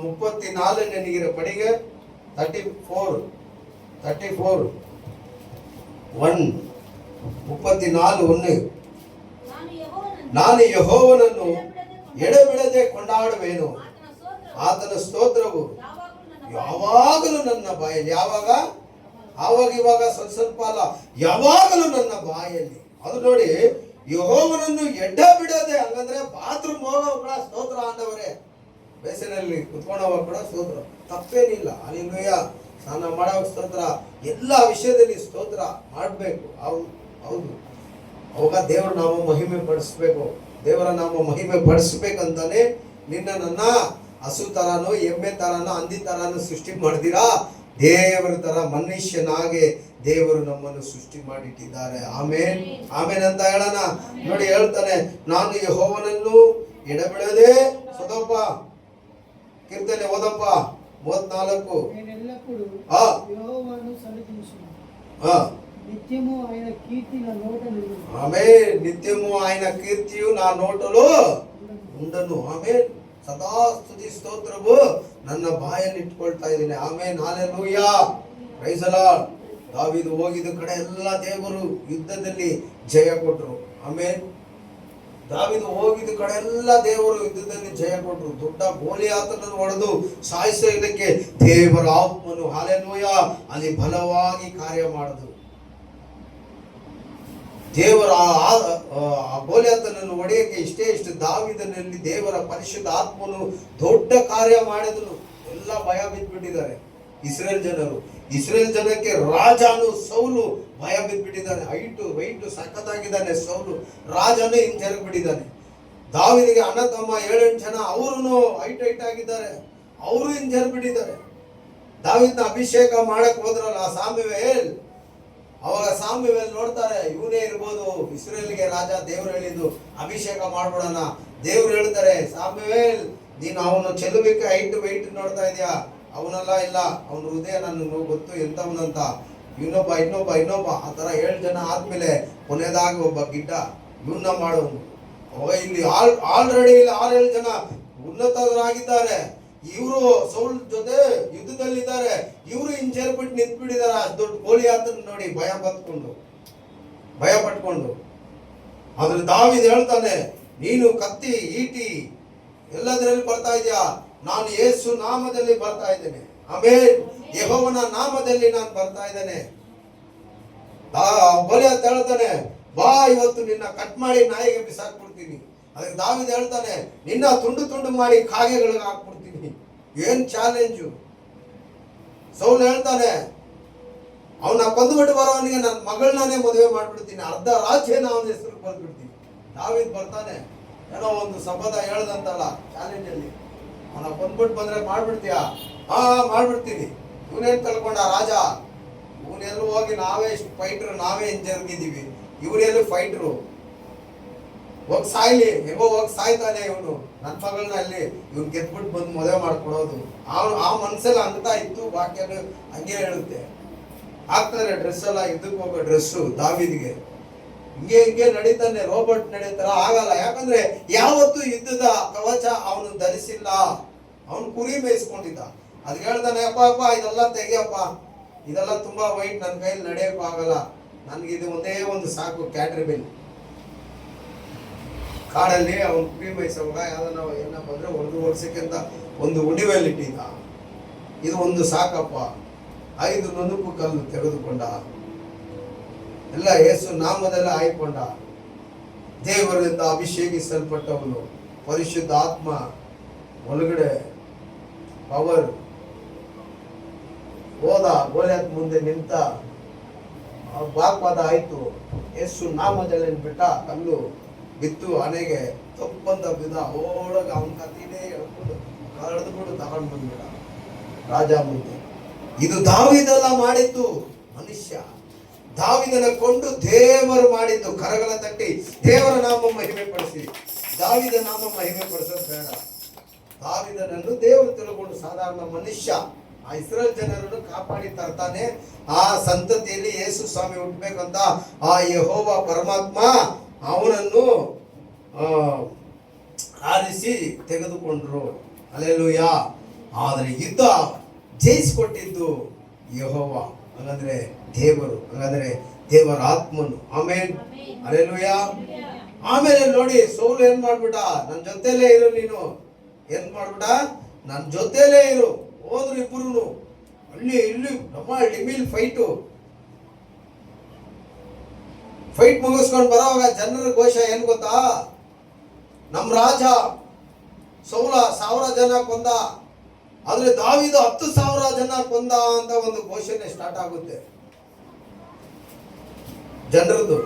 34 நினைக்கிற படிங்க, 34 1 34:1. ನಾನು ಯೆಹೋವನನ್ನು ಎಡೆಬಿಡದೆ ಕೊಂಡಾಡುವೆನು, ಆತನ ಸ್ತೋತ್ರವು ಯಾವಾಗಲೂ ನನ್ನ ಬಾಯಲ್ಲಿ. ಯಾವಾಗ? ಆವಾಗ ಇವಾಗ ಸ್ವಲ್ಪ ಸ್ವಲ್ಪ ಅಲ್ಲ, ಯಾವಾಗಲೂ ನನ್ನ ಬಾಯಲ್ಲಿ. ಅದು ನೋಡಿ, ಯೆಹೋವನನ್ನು ಎಡ ಬಿಡದೆ, ಹಂಗಂದ್ರೆ ಬಾತ್ರೂಮ್ ಹೋಗೋ ಕೂಡ ಸ್ತೋತ್ರ ಆಂದವರೇ, ಬೇಸಿನಲ್ಲಿ ಕುತ್ಕೊಂಡವ ಕೂಡ ಸ್ತೋತ್ರ, ತಪ್ಪೇನಿಲ್ಲ. ಹಲ್ಲೆಲೂಯಾ. ಸ್ನಾನ ಮಾಡೋ ಸ್ತೋತ್ರ, ಎಲ್ಲ ವಿಷಯದಲ್ಲಿ ಸ್ತೋತ್ರ ಮಾಡಬೇಕು. ಹೌದು, ಅವಾಗ ದೇವರ ನಾಮ ಮಹಿಮೆ ಪಡಿಸ್ಬೇಕು. ದೇವರ ನಾಮ ಮಹಿಮೆ ಪಡಿಸ್ಬೇಕಂತಾನೆ ನಿನ್ನ ನನ್ನ ಹಸು ತರಾನು, ಎಮ್ಮೆ ತರಾನು, ಹಂದಿ ತರಾನು ಸೃಷ್ಟಿ ಮಾಡಿದಿರಾ, ದೇವರ ತರ ಮನುಷ್ಯನಾಗೆ ದೇವರು ನಮ್ಮನ್ನು ಸೃಷ್ಟಿ ಮಾಡಿಟ್ಟಿದ್ದಾರೆ. ಆಮೇನ್ ಆಮೇನ್ ಅಂತ ಹೇಳೋಣ. ನೋಡಿ ಹೇಳ್ತಾನೆ, ನಾನು ಯೆಹೋವನನ್ನು ಎಡಬಿಡದೆ. ಸದಪ್ಪ ಕೀರ್ತನೆ ಓದಪ್ಪ 34. నిత్యము ఆయన కీర్తి నా నోట నిలును. ఆమేన్. నిత్యము ఆయన కీర్తియు నా నోటలో ఉండను. ಆಮೇನ್. ಸದಾ ಸ್ತುತಿ ಸ್ತೋತ್ರವು ನನ್ನ ಬಾಯಲ್ಲಿ ಇಟ್ಕೊಳ್ತಾ ಇದ್ದೀನಿ. Amen. Hallelujah. Praise the Lord. ದಾವೀದ ಹೋಗಿದ ಕಡೆ ಎಲ್ಲ ದೇವರು ಯುದ್ಧದಲ್ಲಿ ಜಯ ಕೊಟ್ಟರು. ಆಮೇನ್. ದಾವೀದ ಹೋಗಿದ ಕಡೆ ಎಲ್ಲ ದೇವರು ಯುದ್ಧದಲ್ಲಿ ಜಯ ಕೊಟ್ಟರು. ದೊಡ್ಡ ಗೋಲಿಯಾತನನ್ನು ಹೊಡೆದು ಸಾಯಿಸೋದಕ್ಕೆ ದೇವರ ಆತ್ಮನು, ಹಲ್ಲೆಲೂಯಾ, ಅಲ್ಲಿ ಬಲವಾಗಿ ಕಾರ್ಯ ಮಾಡಿದ್ರು. ದೇವರ ಗೋಲಿಯಾತನನ್ನು ಹೊಡೆಯಕ್ಕೆ ಇಷ್ಟು ದಾವೀದನಲ್ಲಿ ದೇವರ ಪರಿಶುದ್ಧ ಆತ್ಮನು ದೊಡ್ಡ ಕಾರ್ಯ ಮಾಡಿದನು. ಎಲ್ಲ ಭಯ ಬಿದ್ದುಬಿಟ್ಟಿದ್ದಾರೆ ಇಸ್ರೇಲ್ ಜನರು. ಇಸ್ರೇಲ್ ಜನಕ್ಕೆ ರಾಜನು ಸೌಲು ಭಯ ಬಿದ್ದುಬಿಟ್ಟಿದ್ದಾನೆ. White ಸಖತ್ತಾಗಿದ್ದಾನೆ Saul. ರಾಜನೇ ಹಿಂಜರಗ್ಬಿಟ್ಟಿದ್ದಾನೆ. ದಾವೀದಿಗೆ ಅಣ್ಣ ತಮ್ಮ 7-8 ಜನ, ಅವರು ಹೈಟ್ ಆಗಿದ್ದಾರೆ, ಅವರು ಹಿಂಜರಗ್ಬಿಟ್ಟಿದ್ದಾರೆ. ದಾವೀದನ ಅಭಿಷೇಕ ಮಾಡಕ್ ಹೋದ್ರಲ್ಲ ಸಾಮುವೇಲ್, ಅವಾಗ ಸಾಮುವೇಲ್ ನೋಡ್ತಾರೆ, ಇವನೇ ಇರ್ಬೋದು ಇಸ್ರೇಲ್ಗೆ ರಾಜ. ದೇವ್ರು ಹೇಳಿದ್ದು ಅಭಿಷೇಕ ಮಾಡ್ಬಿಡೋಣ. ದೇವ್ರು ಹೇಳ್ತಾರೆ, ಸಾಮುವೇಲ್ ನೀನು ಅವನು ಚೆಲುವಿಕೆ ಹೈಟ್ ನೋಡ್ತಾ ಇದೀಯಾ, ಅವನಲ್ಲ, ಇಲ್ಲ ಅವನ ಹೃದಯ ನನಗೆ ಗೊತ್ತು ಎಂತವನಂತ. ಇನ್ನೊಬ್ಬ ಆ ತರ 7 ಜನ ಆದ್ಮೇಲೆ ಕೊನೆಯದಾಗಿ ಒಬ್ಬ ಗಿಡ್ಡ ಇವನ್ನ ಮಾಡೋನು. ಅವಾಗ ಇಲ್ಲಿ ಆಲ್ರೆಡಿ ಇಲ್ಲಿ 6-7 ಜನ ಉನ್ನತರಾಗಿದ್ದಾರೆ. ಇವರು ಸೌಲ್ ಜೊತೆ ಯುದ್ಧದಲ್ಲಿದ್ದಾರೆ. ಇವರು ಹಿಂಜರ್ಬಿಟ್ಟು ನಿಂತ್ಬಿಟ್ಟಿದ್ದಾರೆ. ದೊಡ್ಡ ಗೋಲಿಯಾತನ ನೋಡಿ ಭಯ ಪಟ್ಕೊಂಡು. ಆದ್ರೆ ದಾವೀದ ಹೇಳ್ತಾನೆ, ನೀನು ಕತ್ತಿ ಈಟಿ ಎಲ್ಲದರಲ್ಲಿ ಬರ್ತಾ ಇದೆಯಾ, ನಾನು ಯೇಸು ನಾಮದಲ್ಲಿ ಬರ್ತಾ ಇದ್ದೇನೆ. ಆಮೇನ್. ಯೆಹೋವನ ನಾಮದಲ್ಲಿ ನಾನು ಬರ್ತಾ ಇದ್ದೇನೆ. ಗೋಲಿಯಾತ ಹೇಳ್ತಾನೆ, ಬಾ ಇವತ್ತು ನಿನ್ನ ಕಟ್ ಮಾಡಿ ನಾಯಿಗೆ ಬಿಸಾಕ್ಬಿಡ್ತೀನಿ. ಅದಕ್ಕೆ ದಾವೀದ ಹೇಳ್ತಾನೆ, ನಿನ್ನ ತುಂಡು ಮಾಡಿ ಕಾಗೆಗಳಿಗೆ ಹಾಕ್ಬಿಡ್ತೀನಿ. ಏನ್ ಚಾಲೆಂಜು. ಸೌಲ್ ಹೇಳ್ತಾನೆ, ಅವನ ಕೊಂದುಬಿಟ್ಟು ಬರೋವನಿಗೆ ನನ್ನ ಮಗಳನ್ನೇ ಮದುವೆ ಮಾಡ್ಬಿಡ್ತೀನಿ, ಅರ್ಧ ರಾಜ್ಯನ ಅವನ ಹೆಸರು ಬರ್ಬಿಡ್ತೀನಿ. ದಾವೀದ ಬರ್ತಾನೆ, ಏನೋ ಒಂದು ಶಬ್ದ ಹೇಳ್ದಂತಲ್ಲ ಚಾಲೆಂಜ್ ಅಲ್ಲಿ, ಅವನ ಕೊಂದ್ಬಿಟ್ಟು ಬಂದ್ರೆ ಮಾಡ್ಬಿಡ್ತೀಯಾ? ಮಾಡ್ಬಿಡ್ತೀನಿ. ಇವನೇನ್ ಕಳ್ಕೊಂಡ ರಾಜ, ಇವನೆಲ್ಲೂ ಹೋಗಿ ನಾವೇ ಫೈಟ್ರು, ನಾವೇ ಹಿಂಜರ್ಗಿದ್ದೀವಿ, ಇವರೆಲ್ಲೂ ಫೈಟ್ರು. ಹೋಗಿ ಸಾಯ್ಲಿ, ಹೇಗೋ ಹೋಗಿ ಸಾಯ್ತಾನೆ ಇವನು. ನನ್ನ ಮಗಳನ್ನ ಅಲ್ಲಿ ಇವ್ನು ಗೆದ್ಬಿಟ್ಟು ಬಂದು ಮದುವೆ ಮಾಡ್ಕೊಡೋದು. ಆ ಮನ್ಸೆಲ್ಲ ಅಂತ ಇತ್ತು. ವಾಕ್ಯನು ಹಂಗೆ ಹೇಳುತ್ತೆ. ಹಾಕ್ತಾರೆ ಡ್ರೆಸ್ ಎಲ್ಲ, ಇದಕ್ಕೆ ಹೋಗೋ ಡ್ರೆಸ್ಸು ದಾವೀದಿಗೆ. ಹಿಂಗೆ ನಡೀತಾನೆ, ರೋಬೋಟ್ ನಡೀತಾರ ಆಗಲ್ಲ. ಯಾಕಂದ್ರೆ ಯಾವತ್ತೂ ಯುದ್ಧದ ಕವಚ ಅವನು ಧರಿಸಿಲ್ಲ. ಅವನು ಕುರಿ ಮೇಯಿಸ್ಕೊಂಡಿದ್ದ. ಅದಕ್ಕೆ ಹೇಳ್ತಾನೆ, ಅಪ್ಪ ಇದೆಲ್ಲ ತೆಗಿಯಪ್ಪ, ಇದೆಲ್ಲ ತುಂಬಾ ವೈಟ್, ನನ್ನ ಕೈಯಲ್ಲಿ ನಡೆಯಕ್ಕೂ ಆಗಲ್ಲ, ನನ್ಗೆ ಇದು ಒಂದೇ ಒಂದು ಸಾಕು, ಕ್ಯಾಟ್ರಿಬಿಲ್. ಕಾಡಲ್ಲಿ ಅವನು ಕುರಿ ಮೇಯಿಸುವಾಗ ಯಾವ್ದನ್ನ ಏನ ಬಂದ್ರೆ ಓಡಿಸಕ್ಕೆ ಅಂತ ಒಂದು ಉಡಿವೆಯಲ್ಲಿ ಇಟ್ಟಿದ್ದ. ಇದು ಒಂದು ಸಾಕಪ್ಪ. 5 ನುಣುಪು ಕಲ್ಲು ತೆಗೆದುಕೊಂಡ. ಎಲ್ಲ ಯೇಸು ನಾಮದಲ್ಲಿ ಆಯ್ಕೊಂಡ. ದೇವರಿಂದ ಅಭಿಷೇಕಿಸಲ್ಪಟ್ಟವನು, ಪರಿಶುದ್ಧ ಆತ್ಮ ಒಳಗಡೆ ಪವರ್ ಹೋದ. ಗೋಲಿಯಾತ್ ಮುಂದೆ ನಿಂತ, ವಾಗ್ವಾದ ಆಯ್ತು. ಯೇಸು ನಾಮದಲ್ಲಿ ಬಿಟ್ಟ, ಕಲ್ಲು ಬಿತ್ತು ಹಣೆಗೆ, ತಪ್ಪಂತ ಬಿದ್ದ. ಓಡೋಗ ಅವನ ಕತ್ತಿನೇ ಎಳ್ಕೊಂಡು ಕಳೆದುಬಿಟ್ಟು ತಗೊಂಡು ಬಂದ್ಬಿಡ ರಾಜ ಮುಂದೆ. ಇದು ದಾವೀದಲ್ಲ ಮಾಡಿದ್ದು, ಮನುಷ್ಯ. ದಾವೀದನ ಕೊಂಡು ದೇವರು ಮಾಡಿದ್ದು. ಕರಗಳ ತಟ್ಟಿ ದೇವರ ನಾಮ ಮಹಿಮೆ ಪಡಿಸಿ. ದಾವೀದ ನಾಮ ಮಹಿಮೆ ಪಡಿಸೋದು ಬೇಡ. ದಾವೀದನನ್ನು ದೇವರು ತಿಳ್ಕೊಂಡು ಸಾಧಾರಣ ಮನುಷ್ಯ ಆ ಇಸ್ರೇಲ್ ಜನರನ್ನು ಕಾಪಾಡಿ ತರ್ತಾನೆ. ಆ ಸಂತತಿಯಲ್ಲಿ ಯೇಸು ಸ್ವಾಮಿ ಹುಟ್ಟಬೇಕಂತ ಆ ಯೆಹೋವ ಪರಮಾತ್ಮ ಅವನನ್ನು ಆರಿಸಿ ತೆಗೆದುಕೊಂಡ್ರು. ಹಲ್ಲೆಲೂಯಾ. ಆದರೆ ಯುದ್ಧ ಜಯಿಸಿಕೊಟ್ಟಿದ್ದು ಯೆಹೋವ, ಹಾಗಾದ್ರೆ ದೇವರು, ಹಾಗಾದ್ರೆ ದೇವರ ಆತ್ಮನು. ಆಮೇಲೆ ಹಲ್ಲೆಲೂಯಾ. ಆಮೇಲೆ ನೋಡಿ, ಸೌಲು ಏನ್ ಮಾಡ್ಬಿಟ್ಟ, ನನ್ನ ಜೊತೆಲೇ ಇರು ನೀನು. ಏನ್ ಮಾಡ್ಬಿಟ್ಟ, ನನ್ನ ಜೊತೆಲೇ ಇರು. ಹೋದ್ರು ಇಬ್ರು ಅಲ್ಲಿ ಇಲ್ಲಿ ಡಿಮಿಲ್ ಫೈಟ್ ಮುಗಿಸ್ಕೊಂಡು ಬರೋವಾಗ ಜನರ ಘೋಷ ಏನ್ ಗೊತ್ತಾ, ನಮ್ಮ ರಾಜ ಸೌಲ 1000 ಜನ ಕೊಂದ, ಆದ್ರೆ ದಾವೀದ 10,000 ಜನ ಕೊಂದ ಅಂತ ಒಂದು ಘೋಷಣೆ ಸ್ಟಾರ್ಟ್ ಆಗುತ್ತೆ ಜನರದ್ದು.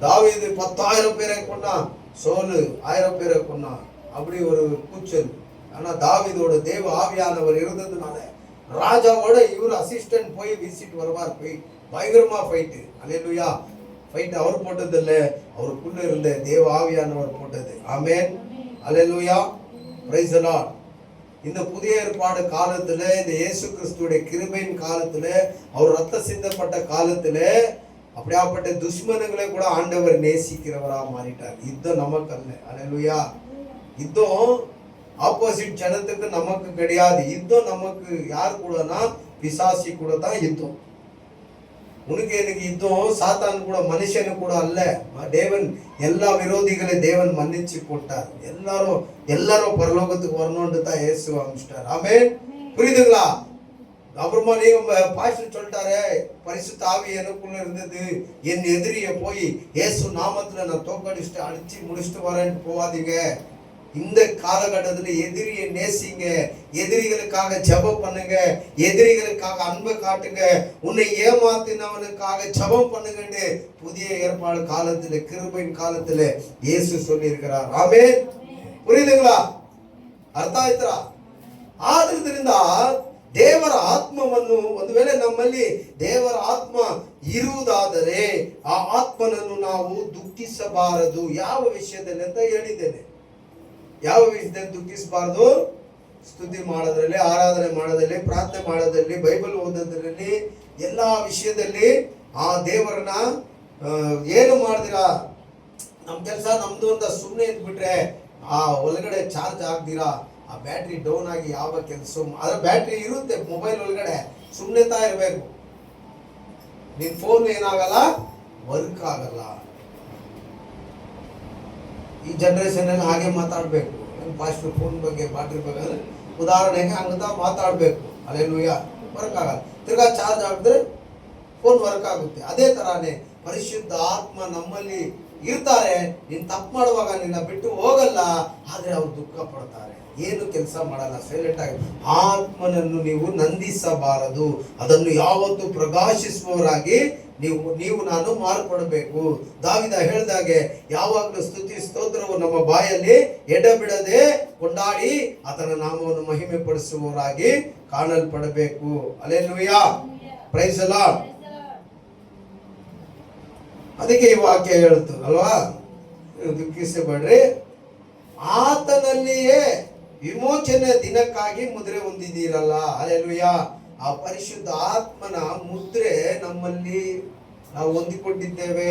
தாவீது 10,000 பேரை கொன்னான், சவுல் 1000 பேரை கொன்னான். அப்படி ஒரு கூச்சல். ஆனா தாவீதோட தேவ ஆவியானவர் இருந்ததுனால ராஜாவோட இவர் அசிஸ்டன்ட் போய் விசிட் வருவார். போய் பயங்கரமா ஃபைட்டு. அல்லேலூயா. ஃபைட் அவர் போட்டது இல்லை, அவருக்குள்ள இருந்த தேவ ஆவியானவர் போட்டது. Amen. Hallelujah. Praise the Lord. இந்த புதிய ஏற்பாடு காலத்துல, இந்த இயேசு கிறிஸ்துவோட கிருபையின் காலத்துல, அவர் ரத்த சிந்தப்பட்ட காலத்துல அப்படியாப்பட்ட துஷ்மனங்களை கூட ஆண்டவர் நேசிக்கிறவரா மாறிட்டார். யுத்தம் நமக்கு அல்ல. அல்லேலூயா. யுத்தம் ஆப்போசிட் ஜனத்துக்கு நமக்கு கிடையாது. யுத்தம் நமக்கு யார் கூடனா, பிசாசி கூட தான் யுத்தம். உனக்கு எனக்கு யுத்தம் சாத்தான் கூட, மனுஷனு கூட அல்ல. தேவன் எல்லா விரோதிகளை தேவன் மன்னிச்சு போட்டார். எல்லாரும் பரலோகத்துக்கு வரணும்னு தான் இயேசு அனுப்பிச்சிட்டார். ஆமென். புரியுதுங்களா? அப்புறமா நீங்க பாஸ்டர் சொல்லிட்டாரு, பரிசுத்த ஆவி எனக்குள்ள இருந்தது, என் எதிரியை போய் இயேசு நாமத்துல நான் தோக்கடிச்சுட்டு அடிச்சு முடிச்சுட்டு வரேன்னு போவாதீங்க. இந்த காலகட்டத்தில் எதிரியை நேசிங்க, எதிரிகளுக்காக ஜெபம் பண்ணுங்க, எதிரிகளுக்காக அன்பை காட்டுங்க, உன்னை ஏமாத்தினவனுக்காக ஜெபம் பண்ணுங்கன்னு புதிய ஏற்பாடு காலத்துல, கிருபையின் காலத்துல இயேசு சொல்லி இருக்கிறார். ஆமென். புரியுதுங்களா? ಅರ್ಥ ಆಯ್ತಾ? ಆದ್ರಿಂದ ದೇವರ ಆತ್ಮವನ್ನು, ಒಂದು ವೇಳೆ ನಮ್ಮಲ್ಲಿ ದೇವರ ಆತ್ಮ ಇರುವುದಾದರೆ ಆ ಆತ್ಮನನ್ನು ನಾವು ದುಃಖಿಸಬಾರದು. ಯಾವ ವಿಷಯದಲ್ಲಿ ಅಂತ ಹೇಳಿದ್ದೇನೆ. ಯಾವ ವಿಷಯದಲ್ಲಿ ದುಃಖಿಸಬಾರದು? ಸ್ತುತಿ ಮಾಡೋದ್ರಲ್ಲಿ, ಆರಾಧನೆ ಮಾಡೋದ್ರಲ್ಲಿ, ಪ್ರಾರ್ಥನೆ ಮಾಡೋದ್ರಲ್ಲಿ, ಬೈಬಲ್ ಓದೋದ್ರಲ್ಲಿ, ಎಲ್ಲಾ ವಿಷಯದಲ್ಲಿ ಆ ದೇವರನ್ನ ಏನು ಮಾಡಿದಿರಾ, ನಮ್ಮ ಕೆಲಸ ನಮ್ದು ಅಂತ ಸುಮ್ಮನೆ ಇದ್ಬಿಟ್ರೆ, ಆ ಒಳಗಡೆ ಚಾರ್ಜ್ ಆಗ್ದಿರಾ, ಆ ಬ್ಯಾಟ್ರಿ ಡೌನ್ ಆಗಿ ಯಾವ ಕೆಲಸ, ಅದ್ರ ಬ್ಯಾಟ್ರಿ ಇರುತ್ತೆ ಮೊಬೈಲ್ ಒಳಗಡೆ, ಸುಮ್ಮನೆ ತಾ ಇರಬೇಕು. ನಿನ್ ಫೋನ್ ಏನಾಗಲ್ಲ, ವರ್ಕ್ ಆಗಲ್ಲ. ಈ ಜನರೇಷನ್ ಅಲ್ಲಿ ಹಾಗೆ ಮಾತಾಡ್ಬೇಕು. ಫಾಸ್ಟ್ ಫೋನ್ ಬಗ್ಗೆ, ಬ್ಯಾಟ್ರಿ ಬಗ್ಗೆ ಉದಾಹರಣೆಗೆ ಹಂಗಂತ ಮಾತಾಡ್ಬೇಕು. ಅಲ್ಲೇಲೂಯಾ. ವರ್ಕ್ ಆಗಲ್ಲ. ತಿರ್ಗಾ ಚಾರ್ಜ್ ಆಗಿದ್ರೆ ಫೋನ್ ವರ್ಕ್ ಆಗುತ್ತೆ. ಅದೇ ತರಾನೇ ಪರಿಶುದ್ಧ ಆತ್ಮ ನಮ್ಮಲ್ಲಿ ಇರ್ತಾರೆ. ನೀನ್ ತಪ್ಪು ಮಾಡುವಾಗ ನಿನ್ನ ಬಿಟ್ಟು ಹೋಗಲ್ಲ, ಆದ್ರೆ ಅವ್ರು ದುಃಖ ಪಡ್ತಾರೆ, ಏನು ಕೆಲಸ ಮಾಡಲ್ಲ, ಸೈಲೆಂಟ್ ಆಗಿ. ಆತ್ಮನನ್ನು ನೀವು ನಂದಿಸಬಾರದು, ಅದನ್ನು ಯಾವತ್ತು ಪ್ರಕಾಶಿಸುವವರಾಗಿ ನೀವು ನಾನು ಮಾರ್ಪಡಬೇಕು. ದಾವಿದ ಹೇಳಿದಾಗೆ ಯಾವಾಗಲೂ ಸ್ತುತಿ ಸ್ತೋತ್ರವು ನಮ್ಮ ಬಾಯಲ್ಲಿ ಎಡಬಿಡದೆ ಕೊಂಡಾಡಿ ಆತನ ನಾಮವನ್ನು ಮಹಿಮೆ ಪಡಿಸುವವರಾಗಿ ಕಾಣಲ್ಪಡಬೇಕು. ಹಲ್ಲೆಲೂಯಾ. Praise the Lord. ಅದಕ್ಕೆ ಈ ವಾಕ್ಯ ಹೇಳ್ತು ಅಲ್ವಾ, ದುಃಖಿಸಬೇಡ್ರಿ, ಆತನಲ್ಲಿಯೇ ವಿಮೋಚನೆ ದಿನಕ್ಕಾಗಿ ಮುದ್ರೆ ಹೊಂದಿದ್ದೀರಲ್ಲ. ಹಲ್ಲೆಲೂಯಾ. ಆ ಪರಿಶುದ್ಧ ಆತ್ಮನ ಮುದ್ರೆ ನಮ್ಮಲ್ಲಿ ನಾವು ಹೊಂದಿಕೊಂಡಿದ್ದೇವೆ.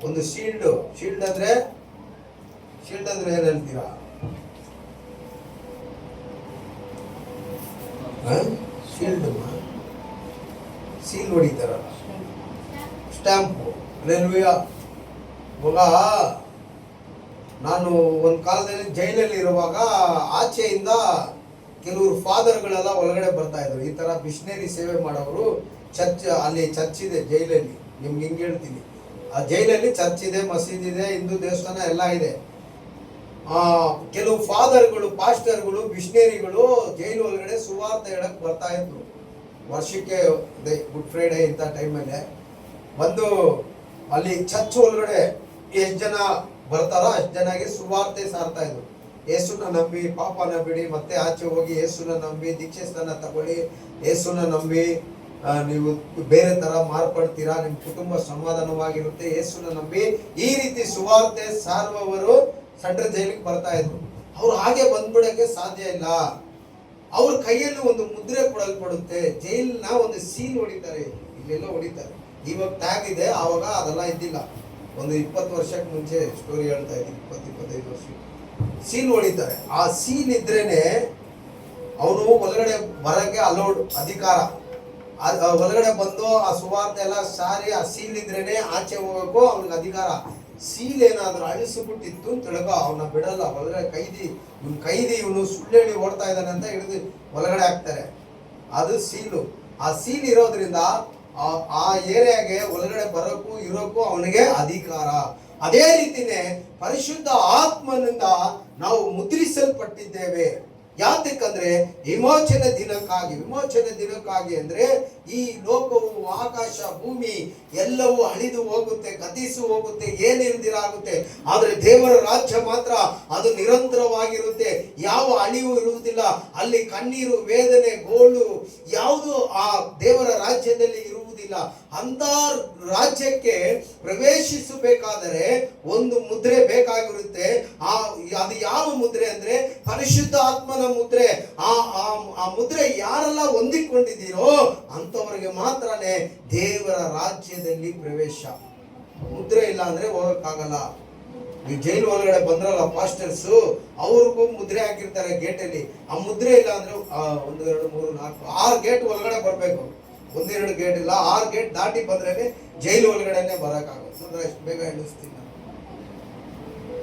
ಒಂದು ಶೀಲ್ಡ್ ಅಂದ್ರೆ ಏನ್ ಹೇಳ್ತೀರಾ? ಸೀಲ್ ಹೊಡಿತಾರಲ್ಲ, ಸ್ಟ್ಯಾಂಪು. ಹಲ್ಲೆಲೂಯಾ. ಇವಾಗ ನಾನು ಒಂದು ಕಾಲದಲ್ಲಿ ಜೈಲಲ್ಲಿ ಇರುವಾಗ ಆಚೆಯಿಂದ ಕೆಲವರು ಫಾದರ್ಗಳೆಲ್ಲ ಒಳಗಡೆ ಬರ್ತಾ ಇದ್ರು. ಈ ತರ ಮಿಷನರಿ ಸೇವೆ ಮಾಡೋರು. ಅಲ್ಲಿ ಚರ್ಚ್ ಇದೆ ಜೈಲಲ್ಲಿ. ನಿಮ್ಗೆ ಹಿಂಗೆ ಹೇಳ್ತೀನಿ, ಆ ಜೈಲಲ್ಲಿ ಚರ್ಚ್ ಇದೆ, ಮಸೀದಿ ಇದೆ, ಹಿಂದೂ ದೇವಸ್ಥಾನ ಎಲ್ಲ ಇದೆ. ಕೆಲವು ಫಾದರ್ಗಳು, ಪಾಸ್ಟರ್ಗಳು, ಮಿಷನರಿಗಳು ಜೈಲು ಒಳಗಡೆ ಸುವಾರ್ತೆ ಹೇಳಕ್ ಬರ್ತಾ ಇದ್ರು. ವರ್ಷಕ್ಕೆ ಗುಡ್ ಫ್ರೈಡೆ ಇಂಥ ಟೈಮಲ್ಲಿ ಬಂದು ಅಲ್ಲಿ ಚರ್ಚ್ ಒಳಗಡೆ ಎಷ್ಟು ಜನ ಬರ್ತಾರೋ ಅಷ್ಟು ಜನಗೆ ಸುವಾರ್ತೆ ಸಾರ್ತಾ ಇದ್ರು. ಯೇಸುನ ನಂಬಿ ಪಾಪನ ಬಿಡಿ, ಮತ್ತೆ ಆಚೆ ಹೋಗಿ ಯೇಸುನ ನಂಬಿ ದೀಕ್ಷೆ ಸ್ಥಾನ ತಗೊಳ್ಳಿ, ಯೇಸುನ ನಂಬಿ ನೀವು ಬೇರೆ ತರ ಮಾರ್ಪಡ್ತೀರಾ, ನಿಮ್ ಕುಟುಂಬ ಸಮಾಧಾನವಾಗಿರುತ್ತೆ, ಯೇಸುನ ನಂಬಿ ಈ ರೀತಿ ಸುವಾರ್ತೆ ಸಾರುವವರು ಸೆಂಟ್ರಲ್ ಜೈಲಿಗೆ ಬರ್ತಾ ಇದ್ರು. ಅವ್ರು ಹಾಗೆ ಬಂದ್ಬಿಡಕ್ಕೆ ಸಾಧ್ಯ ಇಲ್ಲ. ಅವ್ರ ಕೈಯಲ್ಲಿ ಒಂದು ಮುದ್ರೆ ಕೊಡಲ್ಪಡುತ್ತೆ. ಜೈಲ್ನ ಒಂದು ಸೀಲ್ ಹೊಡಿತಾರೆ, ಇಲ್ಲೆಲ್ಲ ಹೊಡಿತಾರೆ. ಇವಾಗ ಟ್ಯಾಗ್ ಇದೆ, ಆವಾಗ ಅದೆಲ್ಲ ಇದ್ದಿಲ್ಲ. ಒಂದು 20 ವರ್ಷಕ್ಕೆ ಮುಂಚೆ ಸ್ಟೋರಿ ಹೇಳ್ತಾ ಇದ್ದೀನಿ, 20-25 ವರ್ಷ ಸೀಲ್ ಹೊಡಿತಾರೆ. ಆ ಸೀಲ್ ಇದ್ರೇನೆ ಅವನು ಒಳಗಡೆ ಬರಕ್ಕೆ ಅಲೋಡ್, ಅಧಿಕಾರ. ಒಳಗಡೆ ಬಂದು ಆ ಸುವಾರ್ತೆ ಎಲ್ಲ ಸಾರಿ ಆ ಸೀಲ್ ಇದ್ರೇನೆ ಆಚೆ ಹೋಗಬೇಕು ಅವ್ನಿಗೆ ಅಧಿಕಾರ. ಸೀಲ್ ಏನಾದ್ರು ಅಳಿಸ್ಬಿಟ್ಟಿತ್ತು ಅಂತ ತಿಳ್ಕೊ, ಅವನ್ನ ಬಿಡಲ್ಲ. ಒಳಗಡೆ ಕೈದಿ ಇವನು ಸುಳ್ಳೇಳಿ ಓಡ್ತಾ ಇದ್ದಾನೆ ಅಂತ ಹಿಡಿದು ಒಳಗಡೆ ಹಾಕ್ತಾರೆ. ಅದು ಸೀಲು. ಆ ಸೀಲ್ ಇರೋದ್ರಿಂದ ಆ ಏರಿಯಾಗೆ ಒಳಗಡೆ ಬರೋಕ್ಕೂ ಇರೋಕ್ಕೂ ಅವನಿಗೆ ಅಧಿಕಾರ. ಅದೇ ರೀತಿನೇ ಪರಿಶುದ್ಧ ಆತ್ಮನಿಂದ ನಾವು ಮುದ್ರಿಸಲ್ಪಟ್ಟಿದ್ದೇವೆ. ಯಾತಕ್ಕಂದ್ರೆ ವಿಮೋಚನೆ ದಿನಕ್ಕಾಗಿ ಅಂದ್ರೆ ಈ ಲೋಕವು, ಆಕಾಶ, ಭೂಮಿ ಎಲ್ಲವೂ ಅಳಿದು ಹೋಗುತ್ತೆ, ಗತಿಸಿ ಹೋಗುತ್ತೆ, ಏನಿಲ್ದಿರಾಗುತ್ತೆ. ಆದ್ರೆ ದೇವರ ರಾಜ್ಯ ಮಾತ್ರ ಅದು ನಿರಂತರವಾಗಿರುತ್ತೆ. ಯಾವ ಅಳಿವು ಇರುವುದಿಲ್ಲ. ಅಲ್ಲಿ ಕಣ್ಣೀರು, ವೇದನೆ, ಗೋಳು ಯಾವುದು ಆ ದೇವರ ರಾಜ್ಯದಲ್ಲಿ ಇರುವುದಿಲ್ಲ. ಅಂತ ರಾಜ್ಯಕ್ಕೆ ಪ್ರವೇಶಿಸಬೇಕಾದರೆ ಒಂದು ಮುದ್ರೆ ಬೇಕಾಗಿರುತ್ತೆ. ಅದು ಯಾವ ಮುದ್ರೆ ಅಂದ್ರೆ ಪರಿಶುದ್ಧ ಆತ್ಮನ ಮುದ್ರೆ. ಆ ಮುದ್ರೆ ಯಾರೆಲ್ಲ ಹೊಂದಿಕೊಂಡಿದ್ದೀರೋ ಅಂತವರಿಗೆ ಮಾತ್ರನೇ ದೇವರ ರಾಜ್ಯದಲ್ಲಿ ಪ್ರವೇಶ. ಮುದ್ರೆ ಇಲ್ಲ ಅಂದ್ರೆ ಹೋಗಕ್ಕಾಗಲ್ಲ. ಈ ಜೈಲು ಒಳಗಡೆ ಬಂದ್ರಲ್ಲ ಪಾಸ್ಟರ್ಸ್, ಅವ್ರಿಗೂ ಮುದ್ರೆ ಹಾಕಿರ್ತಾರೆ ಗೇಟಲ್ಲಿ. ಆ ಮುದ್ರೆ ಇಲ್ಲ ಅಂದ್ರೆ 1 2 3 4 6 ಗೇಟ್ ಒಳಗಡೆ ಬರ್ಬೇಕು. 1 2 ಗೇಟ್ ಇಲ್ಲ, 6 ಗೇಟ್ ದಾಟಿ ಬಂದ್ರೆ ಜೈಲು ಒಳಗಡೆನೆ ಬರಕ್ಕಾಗುತ್ತೆ. ಅಂದ್ರೆ ಎಷ್ಟು ಬೇಗ ಎಣಿಸ್ತೀನಿ.